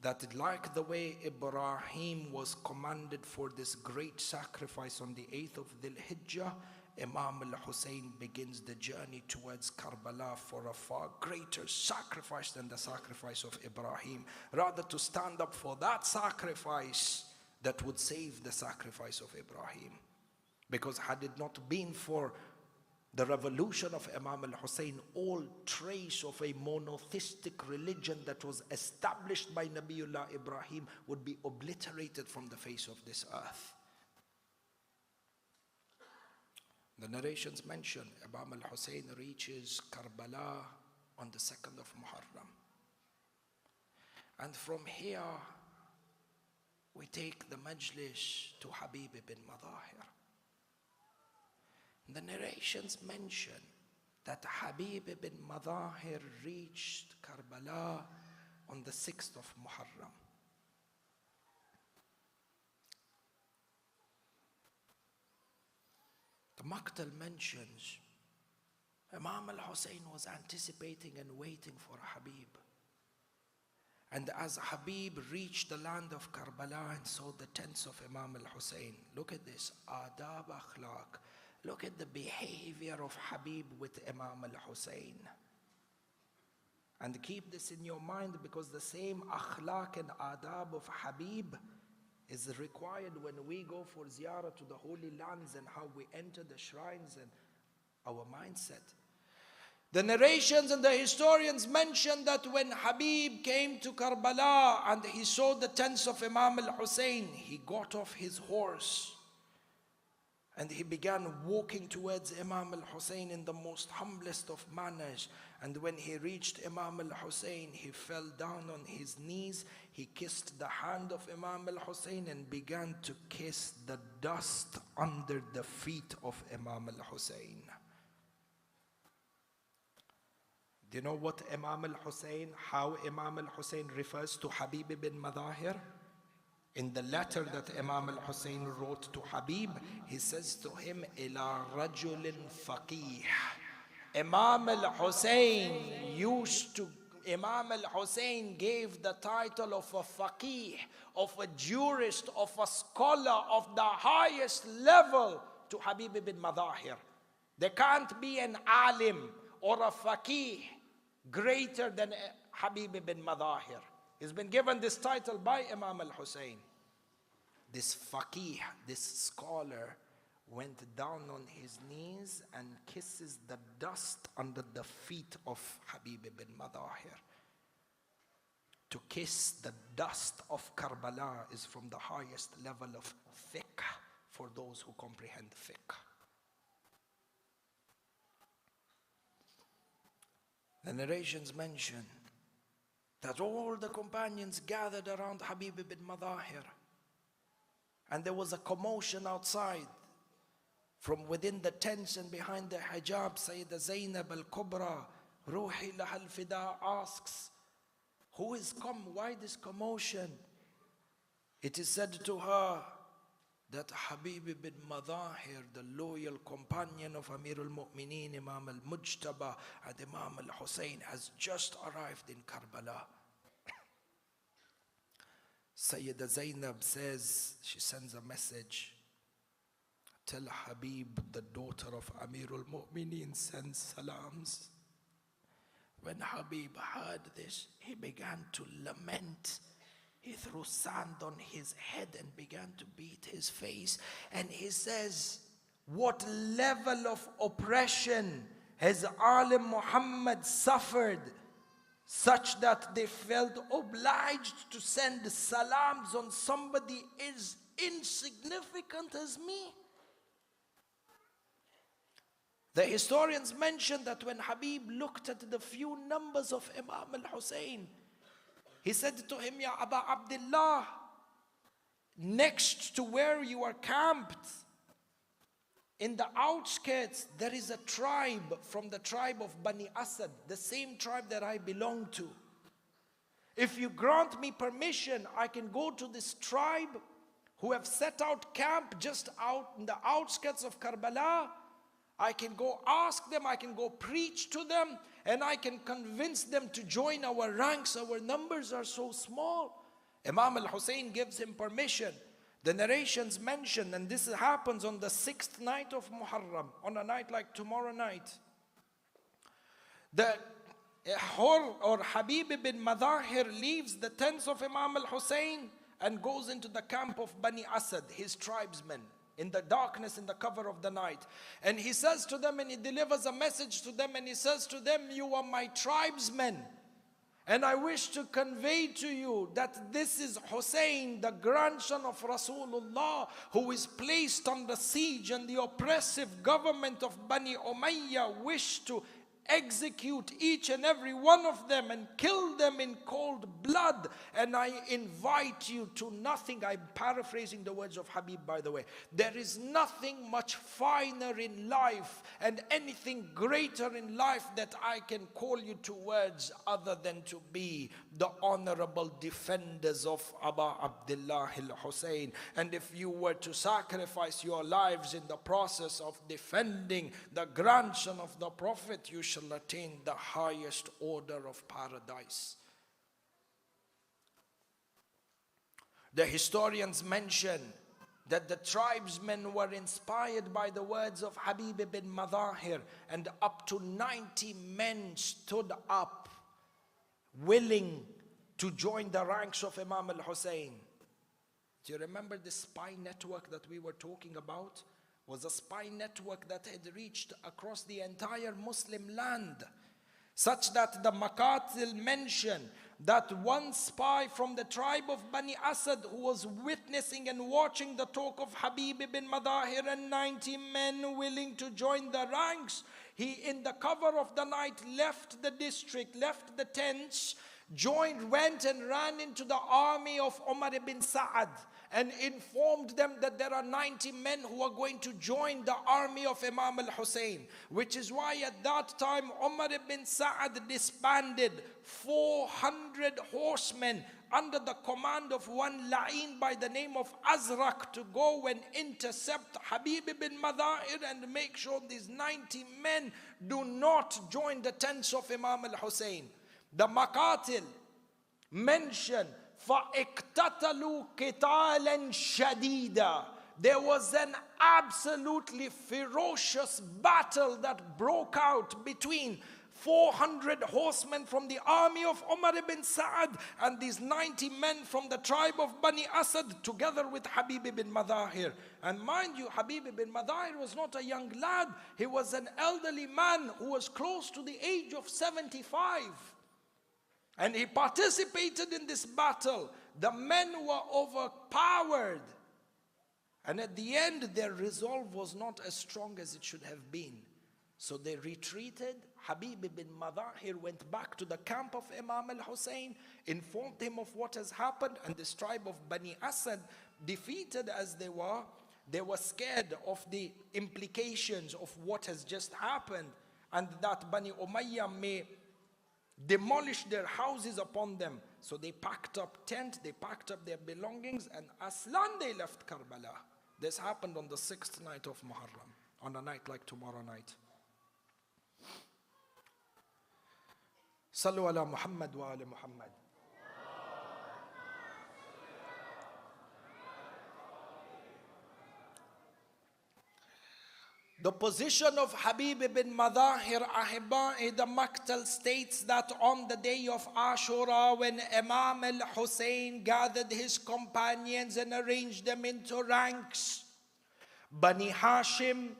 that, like the way Ibrahim was commanded for this great sacrifice on the 8th of Dhul Hijjah, Imam al-Hussein begins the journey towards Karbala for a far greater sacrifice than the sacrifice of Ibrahim, rather to stand up for that sacrifice that would save the sacrifice of Ibrahim. Because had it not been for the revolution of Imam al-Hussein, all trace of a monotheistic religion that was established by Nabiullah Ibrahim would be obliterated from the face of this earth. The narrations mention Imam al-Hussein reaches Karbala on the 2nd of Muharram. And from here, we take the majlis to Habib ibn Madahir. The narrations mention that Habib ibn Madahir reached Karbala on the 6th of Muharram. The Maqtal mentions Imam al-Hussein was anticipating and waiting for Habib. And as Habib reached the land of Karbala and saw the tents of Imam al-Hussein, look at this, adab akhlaq. Look at the behavior of Habib with Imam al-Hussein. And keep this in your mind, because the same akhlaq and adab of Habib is required when we go for ziyarah to the holy lands and how we enter the shrines and our mindset. The narrations and the historians mention that when Habib came to Karbala and he saw the tents of Imam al-Hussein, he got off his horse and he began walking towards Imam al-Hussein in the most humblest of manners. And when he reached Imam al-Hussein, he fell down on his knees. He kissed the hand of Imam al-Hussein and began to kiss the dust under the feet of Imam al-Hussein. Do you know what Imam al-Hussein, how Imam al-Hussein refers to Habib ibn Madahir? In the letter that Imam al-Hussein wrote to Habib, he says to him, "Ila rajulin faqih." Imam al-Hussein gave the title of a faqih, of a jurist, of a scholar of the highest level to Habib ibn Madahir. There can't be an alim or a faqih greater than Habib ibn Madahir. He's been given this title by Imam al-Hussein. This faqih, this scholar, went down on his knees and kisses the dust under the feet of Habib ibn Madahir. To kiss the dust of Karbala is from the highest level of fiqh for those who comprehend fiqh. The narrations mention that all the companions gathered around Habib ibn Madahir, and there was a commotion outside. From within the tents and behind the hijab, Sayyida Zainab al-Kubra, Ruhi laha al-Fida, asks, "Who is come? Why this commotion?" It is said to her that Habib ibn Madahir, the loyal companion of Amir al-Mu'mineen, Imam al-Mujtaba, and Imam al-Hussein, has just arrived in Karbala. Sayyida Zainab says, she sends a message, "Tell Habib, the daughter of Amir al-Mu'mineen, sends salams." When Habib heard this, he began to lament. He threw sand on his head and began to beat his face. And he says, "What level of oppression has Alim Muhammad suffered, such that they felt obliged to send salams on somebody as insignificant as me?" The historians mention that when Habib looked at the few numbers of Imam al-Hussein, he said to him, "Ya Aba Abdullah, next to where you are camped, in the outskirts, there is a tribe from the tribe of Bani Asad, the same tribe that I belong to. If you grant me permission, I can go to this tribe who have set out camp just out in the outskirts of Karbala. I can go ask them, I can go preach to them, and I can convince them to join our ranks. Our numbers are so small. Imam al-Hussein gives him permission. The narrations mention, and this happens on the 6th night of Muharram, on a night like tomorrow night. The Hur or Habib ibn Madahir leaves the tents of Imam al-Hussein and goes into the camp of Bani Asad, his tribesmen, in the darkness, in the cover of the night. And he says to them, and he delivers a message to them, and he says to them, you are my tribesmen. And I wish to convey to you that this is Hussein, the grandson of Rasulullah, who is placed under siege, and the oppressive government of Bani Umayyah wish to execute each and every one of them and kill them in cold blood. And I invite you to nothing. I'm paraphrasing the words of Habib, by the way. There is nothing much finer in life and anything greater in life that I can call you towards other than to be the honorable defenders of Abu Abdullah al-Hussein. And if you were to sacrifice your lives in the process of defending the grandson of the Prophet, you shall attain the highest order of paradise. The historians mention that the tribesmen were inspired by the words of Habib ibn Madahir, and up to 90 men stood up willing to join the ranks of Imam al-Hussein. Do you remember the spy network that we were talking about? Was a spy network that had reached across the entire Muslim land, such that the Maqatil mention that one spy from the tribe of Bani Asad, who was witnessing and watching the talk of Habib ibn Madahir and 90 men willing to join the ranks, he in the cover of the night left the district, left the tents, went and ran into the army of Umar ibn Sa'ad and informed them that there are 90 men who are going to join the army of Imam al-Hussein, which is why at that time Umar ibn Sa'ad disbanded 400 horsemen under the command of one La'in by the name of Azraq to go and intercept Habib ibn Madahir and make sure these 90 men do not join the tents of Imam al-Hussein. The Maqatil mention فَاِقْتَتَلُوا قِتَالًا شَدِيدًا. There was an absolutely ferocious battle that broke out between 400 horsemen from the army of Umar ibn Sa'ad and these 90 men from the tribe of Bani Asad together with Habib ibn Madahir. And mind you, Habib ibn Madahir was not a young lad. He was an elderly man who was close to the age of 75. And he participated in this battle. The men were overpowered. And at the end, their resolve was not as strong as it should have been. So they retreated. Habib ibn Madahir went back to the camp of Imam al-Hussein, informed him of what has happened. And this tribe of Bani Asad, defeated as they were scared of the implications of what has just happened, and that Bani Umayyah may demolish their houses upon them. So they packed up tent, they packed up their belongings, and aslan they left Karbala. This happened on the 6th night of Muharram, on a night like tomorrow night. Sallu ala Muhammad wa ala Muhammad. The position of Habib ibn Madahir Ahibai, the Maqtal states that on the day of Ashura, when Imam al-Hussein gathered his companions and arranged them into ranks, Bani Hashim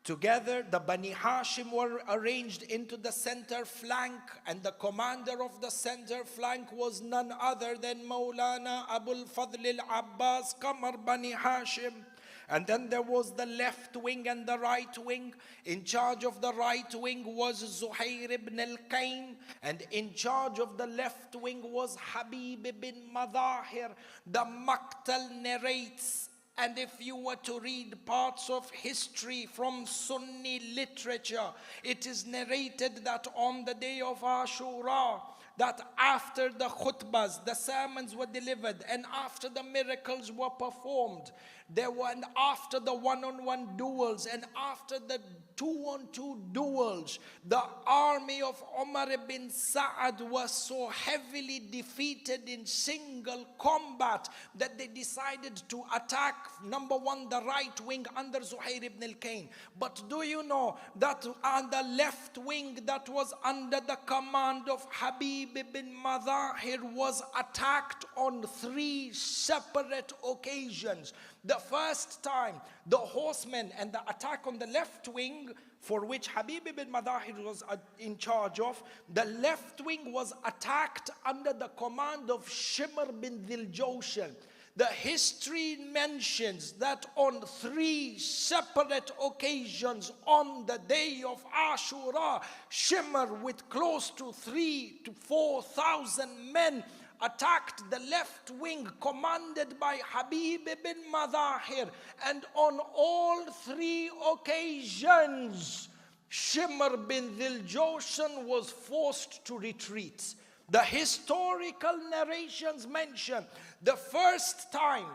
together, the Bani Hashim were arranged into the center flank, and the commander of the center flank was none other than Maulana Abul Fadl al-Abbas Qamar Bani Hashim. And then there was the left wing and the right wing. In charge of the right wing was Zuhair ibn al-Qayn, and in charge of the left wing was Habib ibn Madahir. The Maqtal narrates And if you were to read parts of history from Sunni literature, it is narrated that on the day of Ashura, that after the khutbahs, the sermons were delivered, and after the miracles were performed, and after the one-on-one duels, and after the two-on-two duels, the army of Umar ibn Sa'ad was so heavily defeated in single combat that they decided to attack, number one, the right wing under Zuhair ibn al-Kain. But do you know that on the left wing that was under the command of Habib ibn Madahir was attacked on 3 separate occasions? The first time, the horsemen and the attack on the left wing, for which Habib ibn Madahir was in charge of, the left wing was attacked under the command of Shimr bin Dhil Jawshan. The history mentions that on 3 separate occasions on the day of Ashura, Shimr with close to 3,000 to 4,000 men attacked the left wing commanded by Habib ibn Madahir, and on all 3 occasions Shimr bin Dhil Jawshan was forced to retreat. The historical narrations mention the first time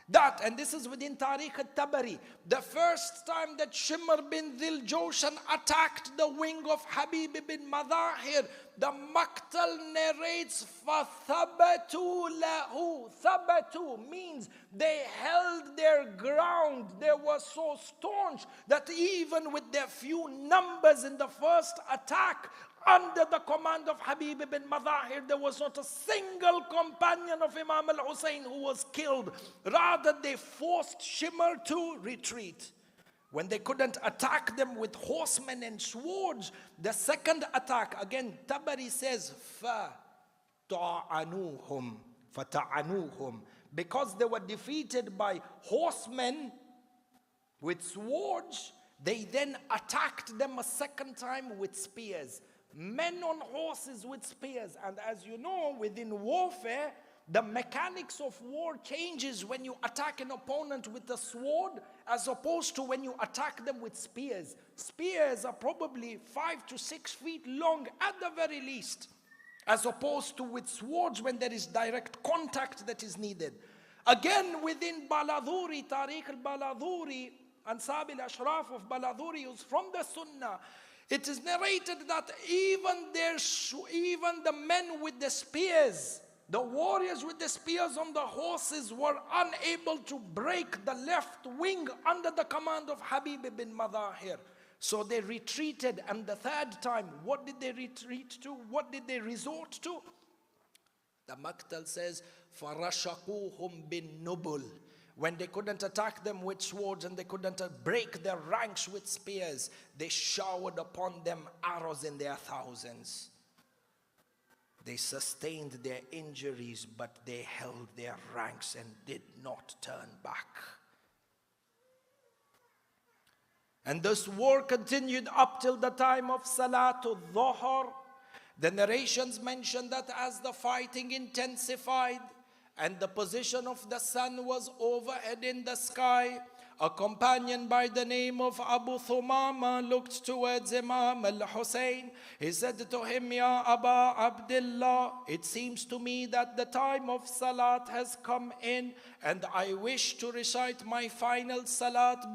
that, and this is within Tariq al-Tabari, the first time that Shimr bin Dhil Jawshan attacked the wing of Habib ibn Madahir, the Maqtal narrates, فَثَبَتُوا لَهُ. Thabatu means they held their ground. They were so staunch that even with their few numbers in the first attack, under the command of Habib ibn Madahir, there was not a single companion of Imam Hussein who was killed. Rather, they forced Shimr to retreat. When they couldn't attack them with horsemen and swords, the second attack, again, Tabari says, فَتَعَنُوهُمْ. Because they were defeated by horsemen with swords, they then attacked them a second time with spears. Men on horses with spears. And as you know, within warfare, the mechanics of war changes when you attack an opponent with a sword as opposed to when you attack them with spears. Spears are probably 5 to 6 feet long at the very least, as opposed to with swords when there is direct contact that is needed. Again, within Baladhuri, Tariq al-Baladhuri, Ansab al-Ashraf of Baladhuri is from the Sunnah. It is narrated that even the men with the spears, the warriors with the spears on the horses, were unable to break the left wing under the command of Habib ibn Madahir. So they retreated, and the third time, what did they retreat to? What did they resort to? The Maqtal says, فَرَشَقُوهُمْ بِالنُّبُلِ. When they couldn't attack them with swords and they couldn't break their ranks with spears, they showered upon them arrows in their thousands. They sustained their injuries, but they held their ranks and did not turn back. And this war continued up till the time of Salatul Dhuhr. The narrations mention that as the fighting intensified and the position of the sun was overhead in the sky, a companion by the name of Abu Thumama looked towards Imam al-Hussein. He said to him, Ya Aba Abdullah, it seems to me that the time of Salat has come in, and I wish to recite my final Salat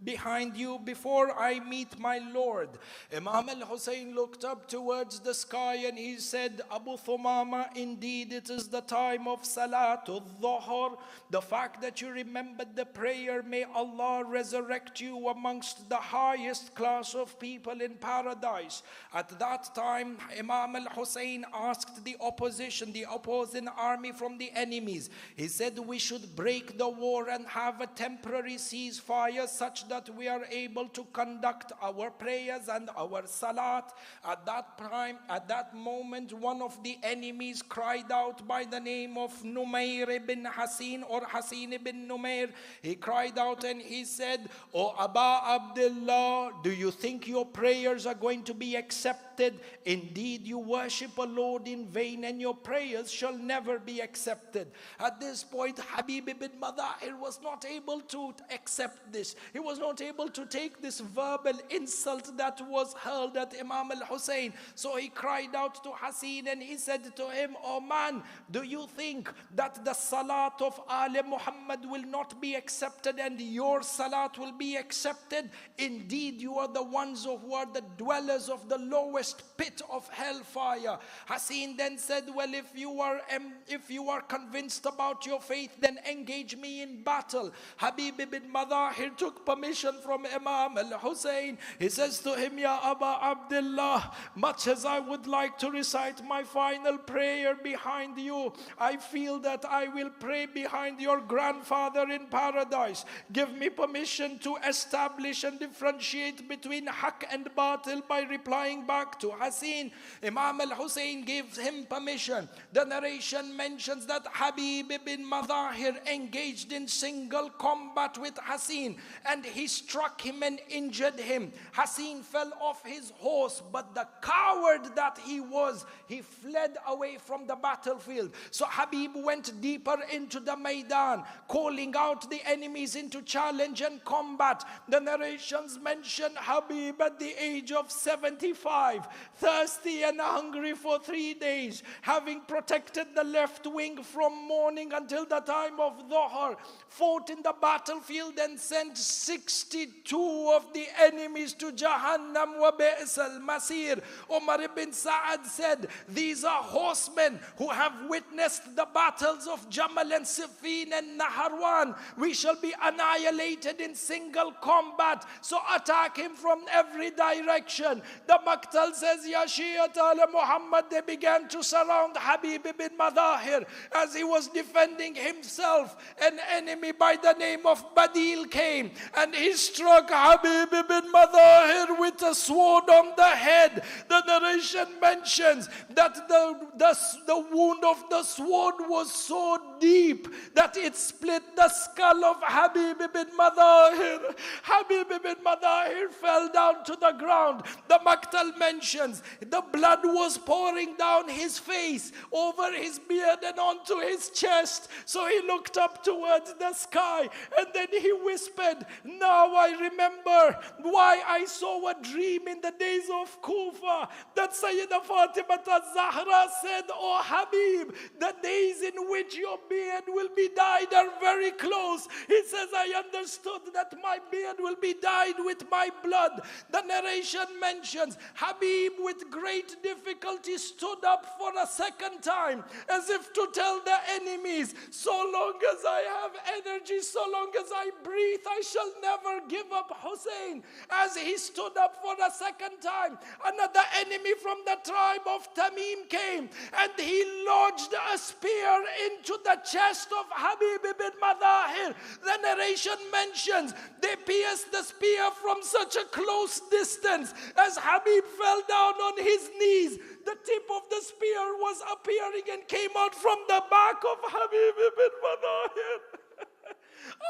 behind you before I meet my Lord. Imam al-Hussein looked up towards the sky and he said, Abu Thumama, indeed it is the time of Salatul Dhuhr. The fact that you remembered the prayer, may Allah resurrect you amongst the highest class of people in paradise. At that time, Imam al-Hussein asked the opposition, the opposing army from the enemies. He said, we should break the war and have a temporary ceasefire such that we are able to conduct our prayers and our salat. At that moment, one of the enemies cried out by the name of Numair ibn Hasin or Hasin ibn Numair. He cried cried out and he said, "O Aba Abdullah, do you think your prayers are going to be accepted? Indeed, you worship a Lord in vain and your prayers shall never be accepted." At this point, Habib ibn Madahir was not able to accept this. He was not able to take this verbal insult that was hurled at Imam al-Hussein. So he cried out to Hassan and he said to him, "Oh man, do you think that the salat of Ali Muhammad will not be accepted and your salat will be accepted? Indeed, you are the ones who are the dwellers of the lowest pit of hellfire." Hassan then said, "Well, if you are convinced about your faith, then engage me in battle." Habib ibn Madahir took permission from Imam al-Hussein. He says to him, "Ya Aba Abdullah, much as I would like to recite my final prayer behind you, I feel that I will pray behind your grandfather in paradise. Give me permission to establish and differentiate between haq and batil by replying back to Hassan." Imam al-Hussein gives him permission. The narration mentions that Habib ibn Madahir engaged in single combat with Hassan and he struck him and injured him. Hassan fell off his horse, but the coward that he was, he fled away from the battlefield. So Habib went deeper into the Maidan, calling out the enemies into challenge and combat. The narrations mention Habib at the age of 75, thirsty and hungry for 3 days, having protected the left wing from morning until the time of Dhuhr, fought in the battlefield and sent 62 of the enemies to Jahannam wa bi'as al-masir. Umar ibn Sa'ad said, "These are horsemen who have witnessed the battles of Jamal and Siffin and Naharwan. We shall be annihilated in single combat, so attack him from every direction." The Maqtal says, "Ya Shi'at ala Muhammad," they began to surround Habib ibn Madahir as he was defending himself. An enemy by the name of Badil came and he struck Habib ibn Madahir with a sword on the head. The narration mentions that the wound of the sword was so deep that it split the skull of Habib ibn Madahir. Habib ibn Madahir fell down to the ground. The Maqtal mentions the blood was pouring down his face, over his beard and onto his chest. So he looked up towards the sky and then he whispered, "Now I remember why I saw a dream in the days of Kufa that Sayyidah Fatima al-Zahra said, 'Oh Habib, the days in which your beard will be dyed are very close.' He says, 'I understood that my beard will be dyed with my blood.'" The narration mentions Habib with great difficulty stood up for a second time as if to tell the enemies, "So long as I have energy, so long as I breathe, I shall never give up Hussein." As he stood up for a second time, another enemy from the tribe of Tamim came and he lodged a spear into the chest of Habib ibn Madahir. The narration mentions they pierced the spear from such a close distance as Habib fell down on his knees. The tip of the spear was appearing and came out from the back of Habib ibn Madahir.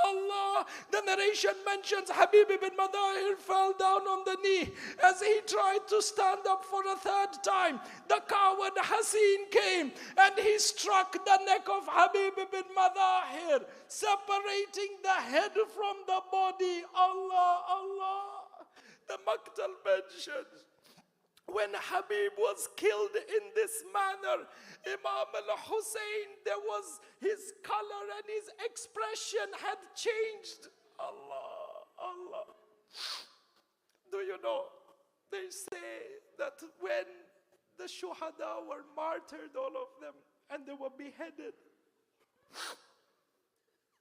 Allah, the narration mentions Habib ibn Madahir fell down on the knee as he tried to stand up for a third time. The coward Hassan came and he struck the neck of Habib ibn Madahir, separating the head from the body. Allah, Allah. The Maqtal mentions when Habib was killed in this manner, Imam al-Hussein, there was his color and his expression had changed. Allah, Allah. Do you know, they say that when the shuhada were martyred, all of them, and they were beheaded,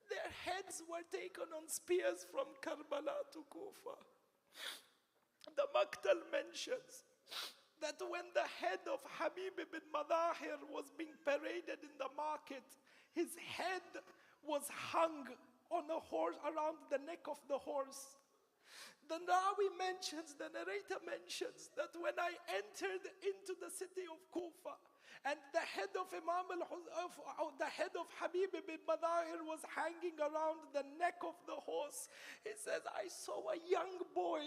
their heads were taken on spears from Karbala to Kufa. The Maqtal mentions that when the head of Habib ibn Madahir was being paraded in the market, his head was hung on a horse, around the neck of the horse. The narrator mentions that when I entered into the city of Kufa and the head of the head of Habib ibn Madahir was hanging around the neck of the horse. He says, I saw a young boy.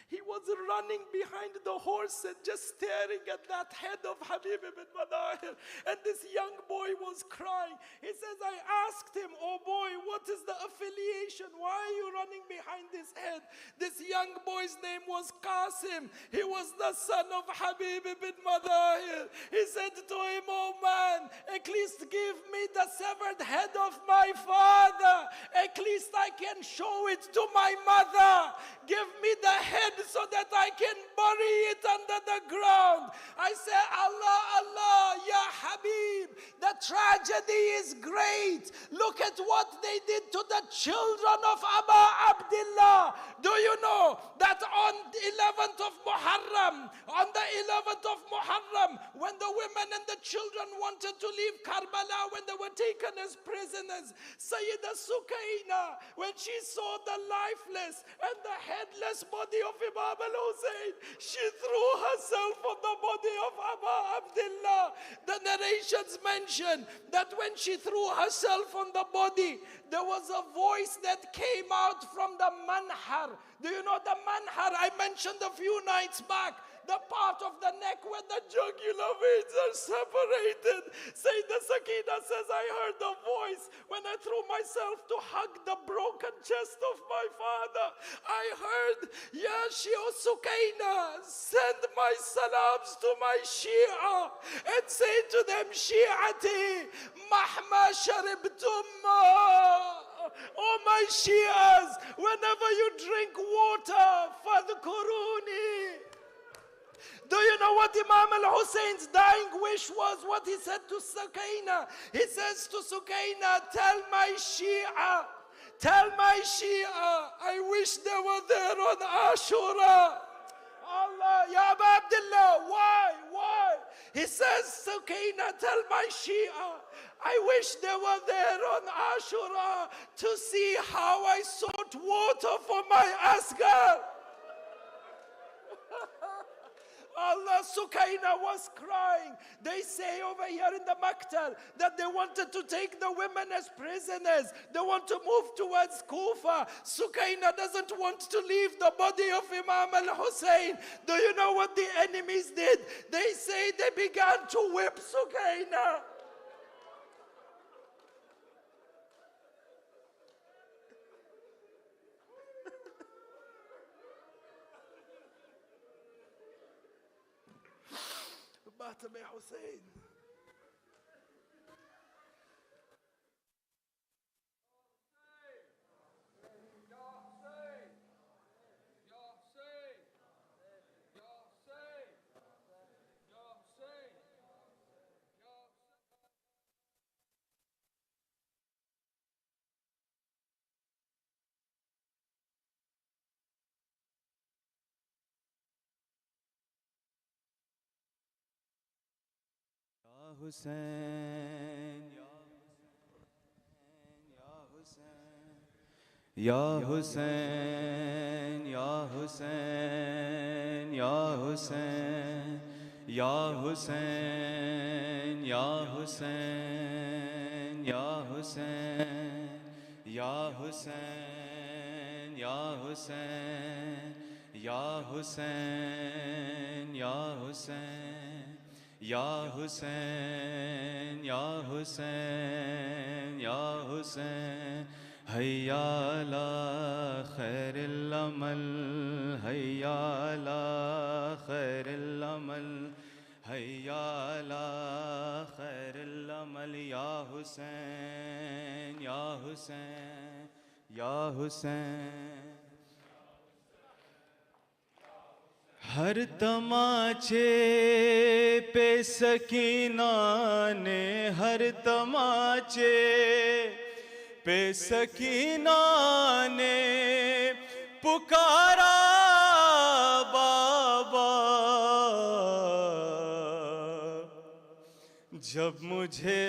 He was running behind the horse and just staring at that head of Habib ibn Madahir. And this young boy was crying. He says, I asked him, oh boy, what is the affiliation? Why are you running behind this head? This young boy's name was Qasim. He was the son of Habib ibn Madahir. He said to him, oh man, at least give me the severed head of my father. At least I can show it to my mother. Give me the head so that I can bury it under the ground. I say, Allah, Allah, Ya Habib, the tragedy is great. Look at what they did to the children of Aba Abdullah. Do you know that on the 11th of Muharram, when the women and the children wanted to leave Karbala, when they were taken as prisoners, Sayyidah Sukaina, when she saw the lifeless and the headless body of Imam Hussein, she threw herself on the body of Aba Abdullah. The narrations mention that when she threw herself on the body, there was a voice that came out from the manhar. Do you know the manhar I mentioned a few nights back? The part of the neck where the jugular veins are separated. Sayyidah Sakina says, I heard the voice when I threw myself to hug the broken chest of my father. I heard, Ya Shia Sukaina, send my salams to my Shia and say to them, Shi'ati, mahma sharibtum. Oh my Shias, whenever you drink water, fadhkuruni. Do you know what Imam al-Hussein's dying wish was? What he said to Sukaina? He says to Sukaina, tell my Shia, I wish they were there on Ashura. Allah, Ya Abu Abdullah, why? He says, Sukaina, tell my Shia, I wish they were there on Ashura to see how I sought water for my asghar. Allah, Sukaina was crying. They say over here in the Maktal that they wanted to take the women as prisoners. They want to move towards Kufa. Sukaina doesn't want to leave the body of Imam al-Hussein. Do you know what the enemies did? They say they began to whip Sukaina. Batam Hussein. Hussein, Ya Hussein, Ya Hussein, Ya Hussein, Ya Hussein, Ya Hussein, Ya Hussein, Ya Hussein, Ya Hussein, Ya Hussein, Ya Hussein, Ya Hussein, Ya Hussein, Ya Hussein, Hayya ala khairil amal, Hayya ala khairil amal, Hayya ala khairil amal, Ya Hussein, Ya Hussein, Ya Hussein. हर तमाचे पे सकीना ने, हर तमाचे पे सकीना ने पुकारा बाबा, जब मुझे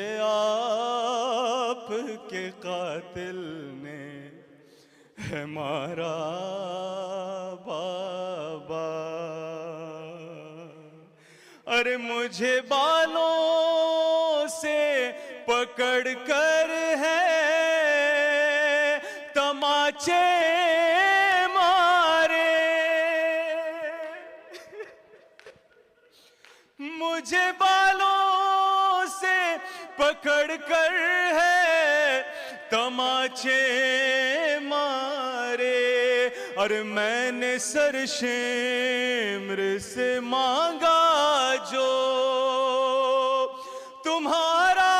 आपके कातिल ने है मारा बाबा। अरे मुझे बालों سے پکڑ کر ہے تماچے مارے، مجھے بالوں سے پکڑ کر ہے تماچے مارے، اور میں نے سر شمر سے مانگا جو تمہارا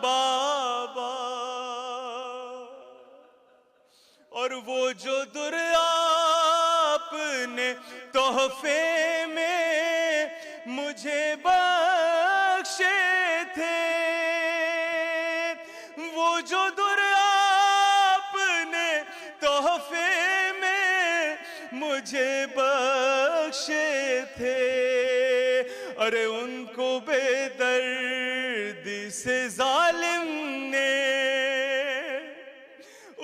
بابا، اور وہ جو در آپ نے تحفے میں مجھے بخشے تھے، وہ جو در آپ نے تحفے میں مجھے بخشے تھے، ارے ان کو بے دردی سے ظالم نے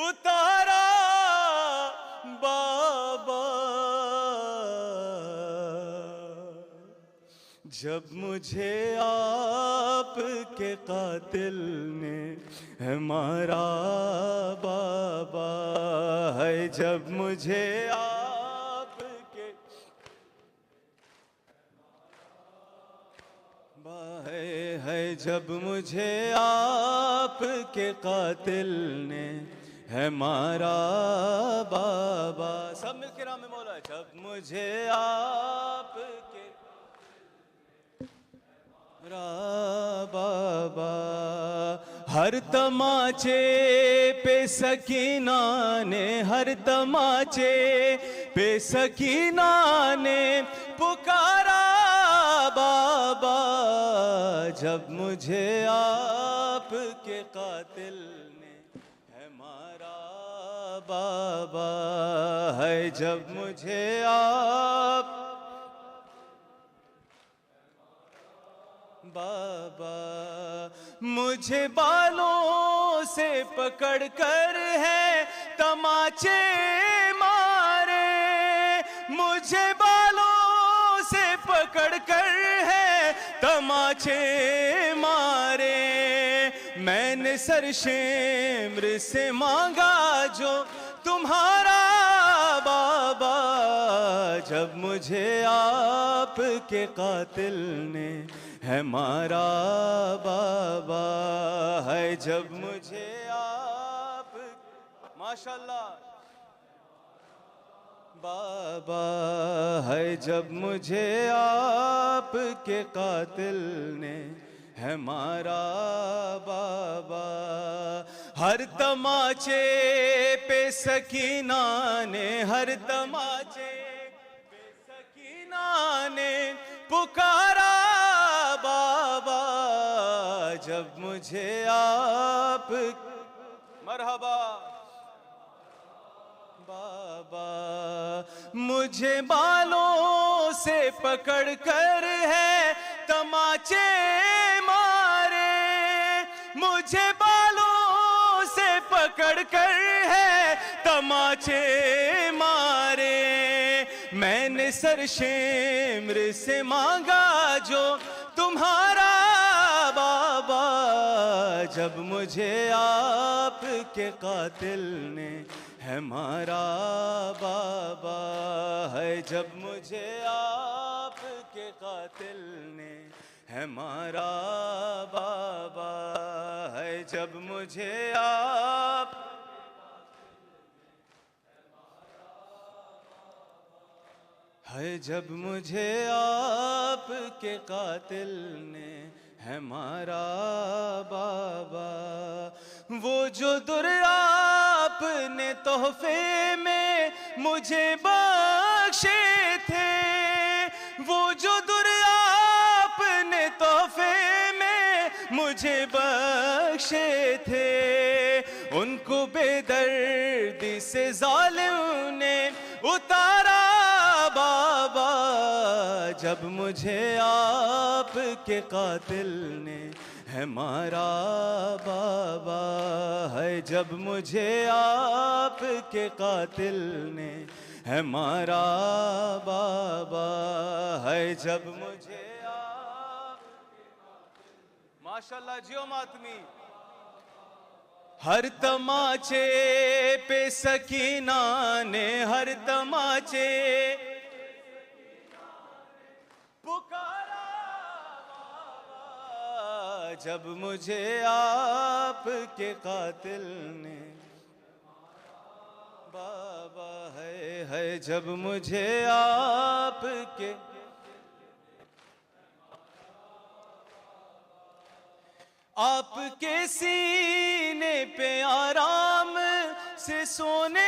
اتارا بابا، جب مجھے آپ کے قاتل نے ہے مارا بابا، ہے جب مجھے آپ کے ہے جب مجھے آپ کے قاتل نے ہے مارا بابا، سب مل کے نام مولا، جب مجھے آپ کے بابا، ہر تماچے پہ سکینہ نے، ہر تماچے پہ سکینہ نے پکارا بابا، جب مجھے آپ کے قاتل نے ہے مارا بابا، ہے جب مجھے آپ بابا، مجھے بالوں سے پکڑ کر ہے تماچے مارے، مجھے بالوں سے پکڑ کر ہے تماچے مارے، میں نے سر شمر سے مانگا جو تمہارا بابا، جب مجھے آپ کے قاتل نے ہے مارا بابا، ہے جب مجھے آپ ماشاءاللہ بابا، ہے جب مجھے آپ کے قاتل نے ہے مارا بابا، ہر تماچے پہ سکینہ نے، ہر تماچے پہ سکینہ نے پکارا بابا، جب مجھے آپ مرحبا بابا، مجھے بالوں سے پکڑ کر ہے تماچے مارے، مجھے بالوں سے پکڑ کر ہے تماچے مارے، میں نے سر شمر سے مانگا جو تمہارا بابا، جب مجھے آپ کے قاتل نے ہے مارا بابا، ہے جب مجھے آپ کے قاتل نے ہے مارا بابا، ہے جب مجھے آپ ہے جب مجھے آپ کے قاتل نے ہے مارا بابا، وہ جو در آپ نے تحفے میں مجھے بخشے تھے، وہ جو در آپ نے تحفے میں مجھے بخشے تھے، ان کو بے دردی سے ظالم نے اتارا بابا، جب مجھے آپ کے قاتل نے ہے مارا بابا، ہے جب مجھے آپ کے قاتل نے ہے مارا بابا، ہے جب مجھے آپ ماشاءاللہ جیو ماتمی. ہر تماچے پہ سکینہ نے ہر تماچے پکارا بابا جب مجھے آپ کے قاتل نے بابا ہے جب مجھے آپ کے سینے پہ آرام سے سونے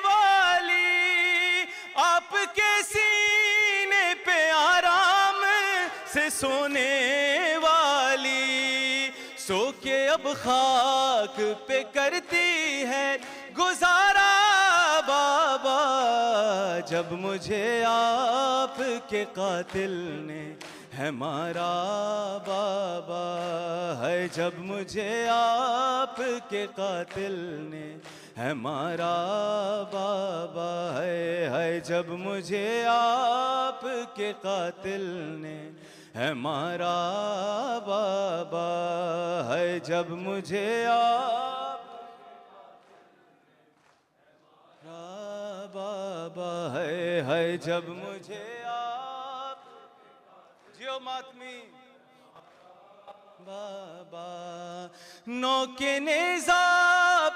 والی آپ کے سینے پہ آرام سے سونے والی سو کے اب خاک پہ کرتی ہے گزارا بابا جب مجھے آپ کے قاتل نے ہے مارا بابا ہے جب مجھے آپ کے قاتل نے ہے مارا بابا ہے جب مجھے آپ کے قاتل نے ہے مارا بابا ہے جب مجھے آپ بابا ہے جب مجھے آپ جیو ماتمی بابا نو کے نیزہ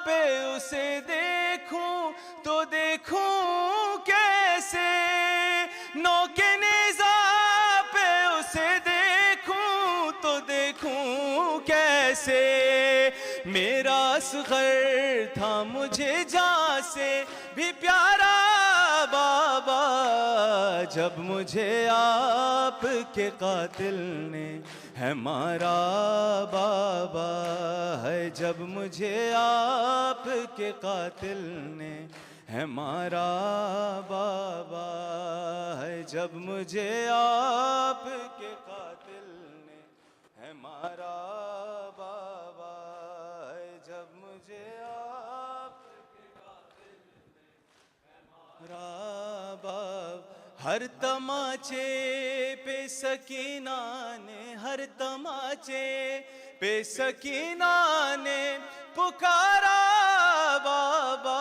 پہ اسے دیکھوں تو دیکھوں کیسے نو کے نیزہ پہ اسے دیکھوں تو دیکھوں کیسے میرا اصغر تھا مجھے جان سے بھی پیارا بابا جب مجھے آپ کے قاتل نے ہے مارا بابا ہے جب مجھے آپ کے قاتل نے ہے مارا بابا ہے جب مجھے آپ کے قاتل نے ہے مارا بابا ہے جب مجھے آپ کے قاتل نے ہے مارا بابا ہر تماچے پہ سکینہ نے ہر تماچے پہ سکینہ نے پکارا بابا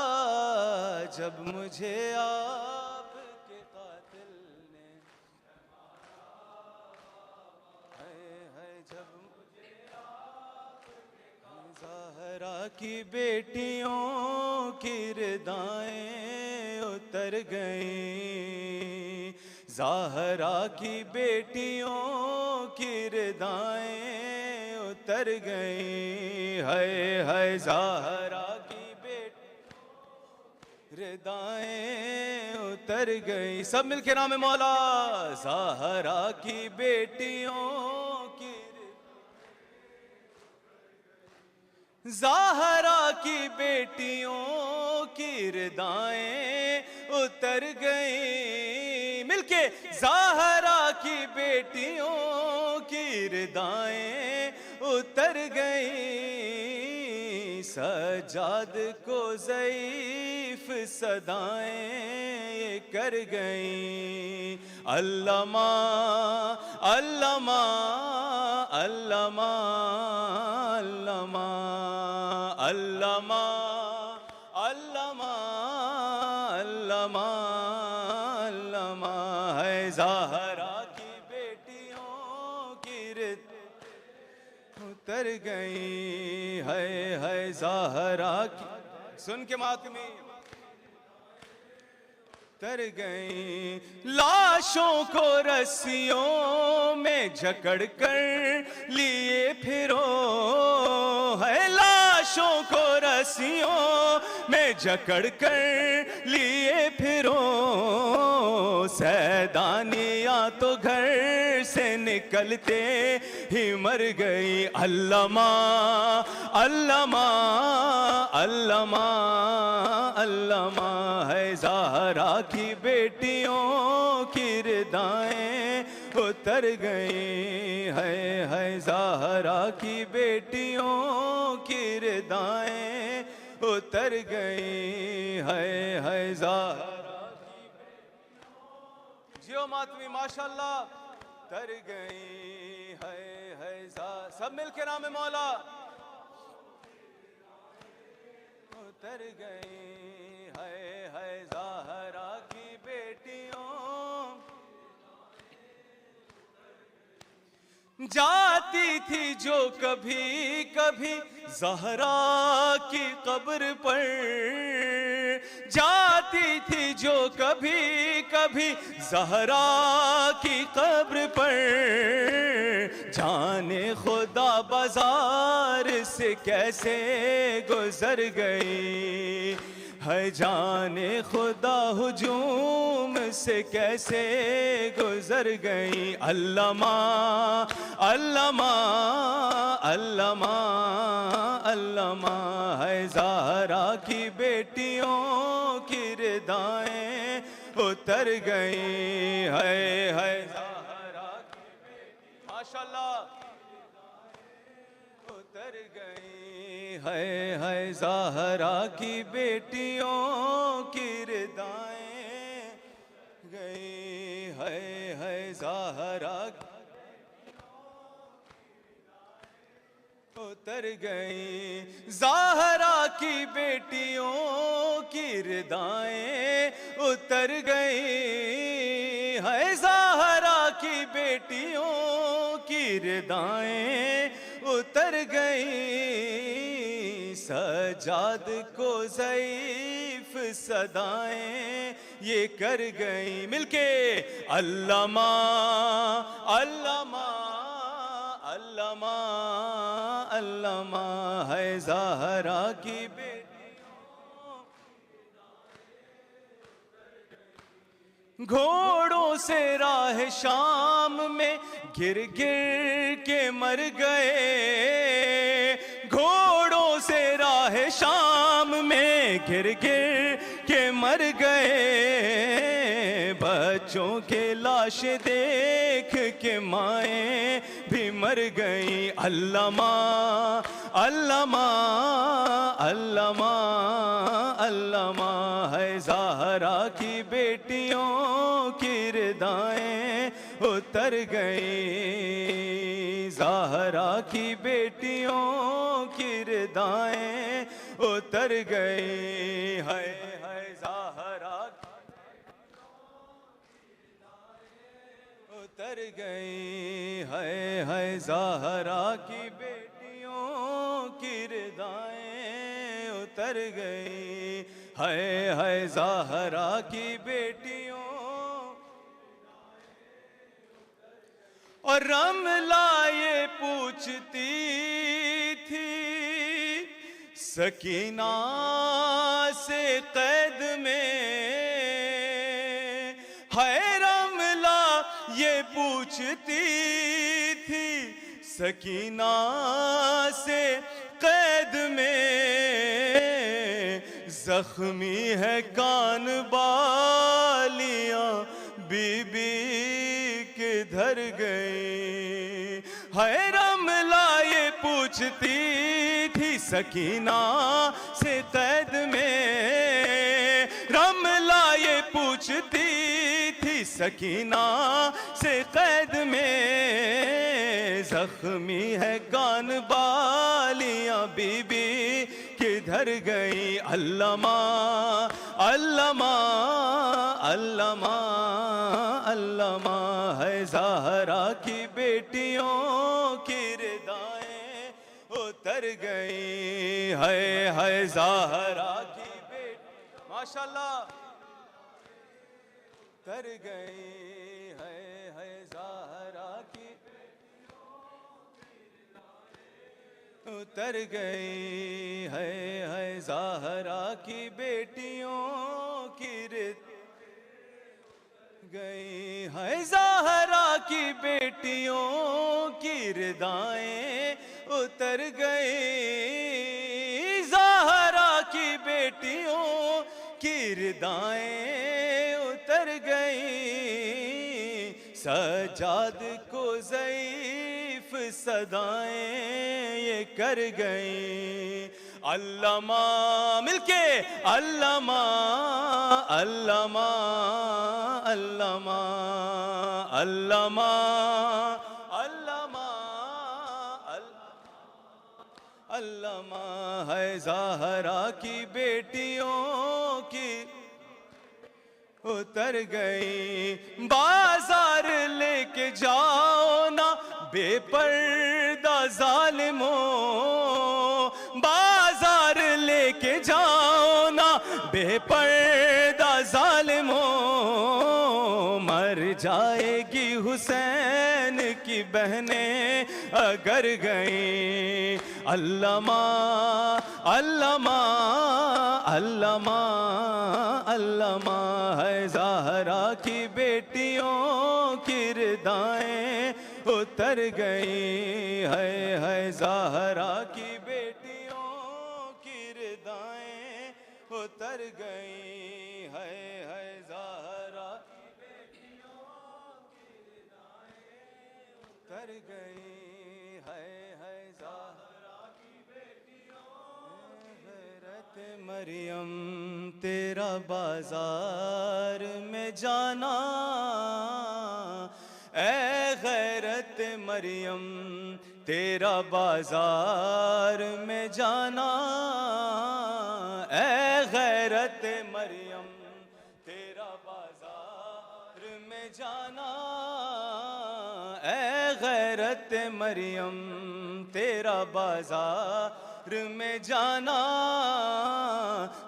جب مجھے آپ کے قاتل نے ہے جب مجھے آپ زہرا کی بیٹیوں کی ردائیں اتر گئیں زہرا کی بیٹیوں کی ردائیں اتر گئیں ہے زہرا کی ردائیں اتر گئیں سب مل کے نام مولا زہرا کی بیٹیوں کی زہرا کی بیٹیوں کی ردائیں اتر گئیں مل کے زہرا کی بیٹیوں کی ردائیں اتر گئیں سجاد کو ضعیف صدائیں کر گئیں علامہ علامہ علامہ علامہ علامہ علامہ علامہ علامہ ہے زہرا کی بیٹیوں کی اتر گئی ہے زہرا کی سن کے ماتمی اتر گئیں لاشوں کو رسیوں میں جکڑ کر لیے پھرو ہے لاشوں کو رسیوں میں جکڑ کر لیے پھرو سیدانیاں تو گھر سے نکلتے ہی مر گئی علامہ علامہ علامہ علامہ ہے زہرا کی بیٹیوں کی ردائیں اتر گئی ہے زہرا کی بیٹیوں کی ردائیں اتر گئی ہے زہرا کی بیٹیوں جیو ماتمی ماشاءاللہ اتر گئی ہے زہرا سب مل کے نام مولا اتر گئی ہے زہرا کی بیٹیوں جاتی تھی جو کبھی کبھی زہرا کی قبر پر جاتی تھی جو کبھی کبھی زہرا کی قبر پر جانے خدا بازار سے کیسے گزر گئی ہے جانے خدا ہجوم سے کیسے گزر گئی علامہ علامہ علامہ علامہ ہے زہرا کی بیٹیوں کی ردائیں اتر گئی ہے زہرا کی بیٹی ماشاءاللہ اتر گئی ہے زہرا کی بیٹیوں کی ردائیں گئی ہے زہرا اتر گئی زہرا کی بیٹیوں کی ردائیں اتر گئی ہے زہرا کی بیٹیوں کی ردائیں اتر گئی سجاد کو ضعیف صدائیں یہ کر گئی مل کے علامہ علامہ علامہ علامہ ہے زہرا کی بیٹیوں گھوڑوں سے راہ شام میں گر گر کے مر گئے گھوڑوں سے راہ شام میں گر گر کے مر گئے بچوں کے لاش دیکھ کے مائیں بھی مر گئیں علامہ علامہ علامہ علامہ ہے زہرا کی بیٹیوں کی ردائیں اتر گئیں زہرا کی بیٹیوں کی ردائیں اتر گئی ہے زہرا اتر گئی ہے زہرا کی بیٹیوں کی ردائیں اتر گئی ہے زہرا کی بیٹیوں اور رملہ یہ پوچھتی تھی سکینہ سے قید میں ہے رملہ یہ پوچھتی تھی سکینہ سے قید میں زخمی ہے کان بالیاں بی بی کدھر گئی ہے رملہ یہ پوچھتی تھی سکینہ سے قید میں رملہ یہ پوچھتی تھی سکینہ سے قید میں زخمی ہے کان بالیاں بی بی کدھر گئی علامہ علامہ علامہ علامہ ہے زہرا کی بیٹیوں کی ردائیں اتر گئی ہے زہرا کی بیٹی ماشاءاللہ اتر گئی ہے زہرا کی اتر گئی ہے زہرا کی بیٹیوں کی گئی ہے زہرا کی بیٹیوں کی ردائیں اتر گئی زہرا کی بیٹیوں کی ردائیں اتر گئی سجاد کو ضعیف صدائیں یہ کر گئی علامہ مل کے علامہ علامہ علامہ علامہ علامہ علامہ ہے زہرا کی بیٹیوں کی اتر گئی. بازار لے کے جاؤ نا بے پردہ ظالموں, بازار لے کے جاؤ نا بے پردہ ظالموں, مر جائے گی حسین کی بہنیں اگر گئیں. علامہ علامہ علامہ علامہ ہے زہرا کی بیٹیوں کی ردائیں اتر گئی. ہے زہرا کی بیٹیوں کی ردائیں اتر گئی. ہے زہرا کی بیٹیوں کی ردائیں اتر گئی. ہے زہرا کی بیٹیوں غیرت مریم تیرا بازار میں جانا, اے غیرت مریم تیرا بازار میں جانا, اے غیرت مریم تیرا بازار میں جانا, اے غیرت مریم تیرا بازار میں جانا.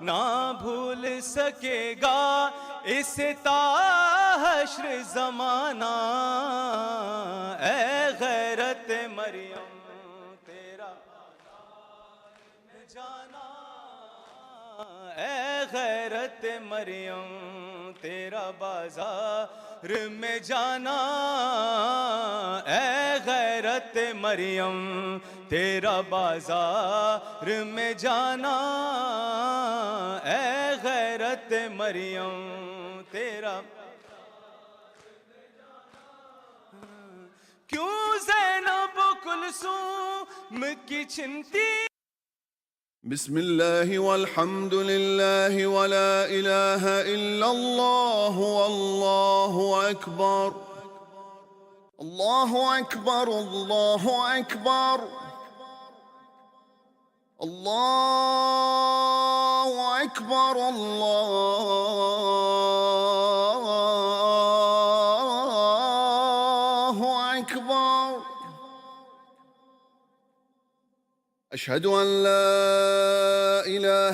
نہ بھول سکے گا اس تا حشر زمانہ, اے غیرت مریم تیرا بازار میں جانا, اے غیرت مریم تیرا بازار میں جانا, اے غیرت مریم تیرا بازار میں جانا, اے غیرت مریم تیرا. کیوں زینب و کلثوم کی چھنتی. بسم الله والحمد لله ولا إله إلا الله والله أكبر الله أكبر الله أكبر الله أكبر الله أكبر. أشهد أن لا إله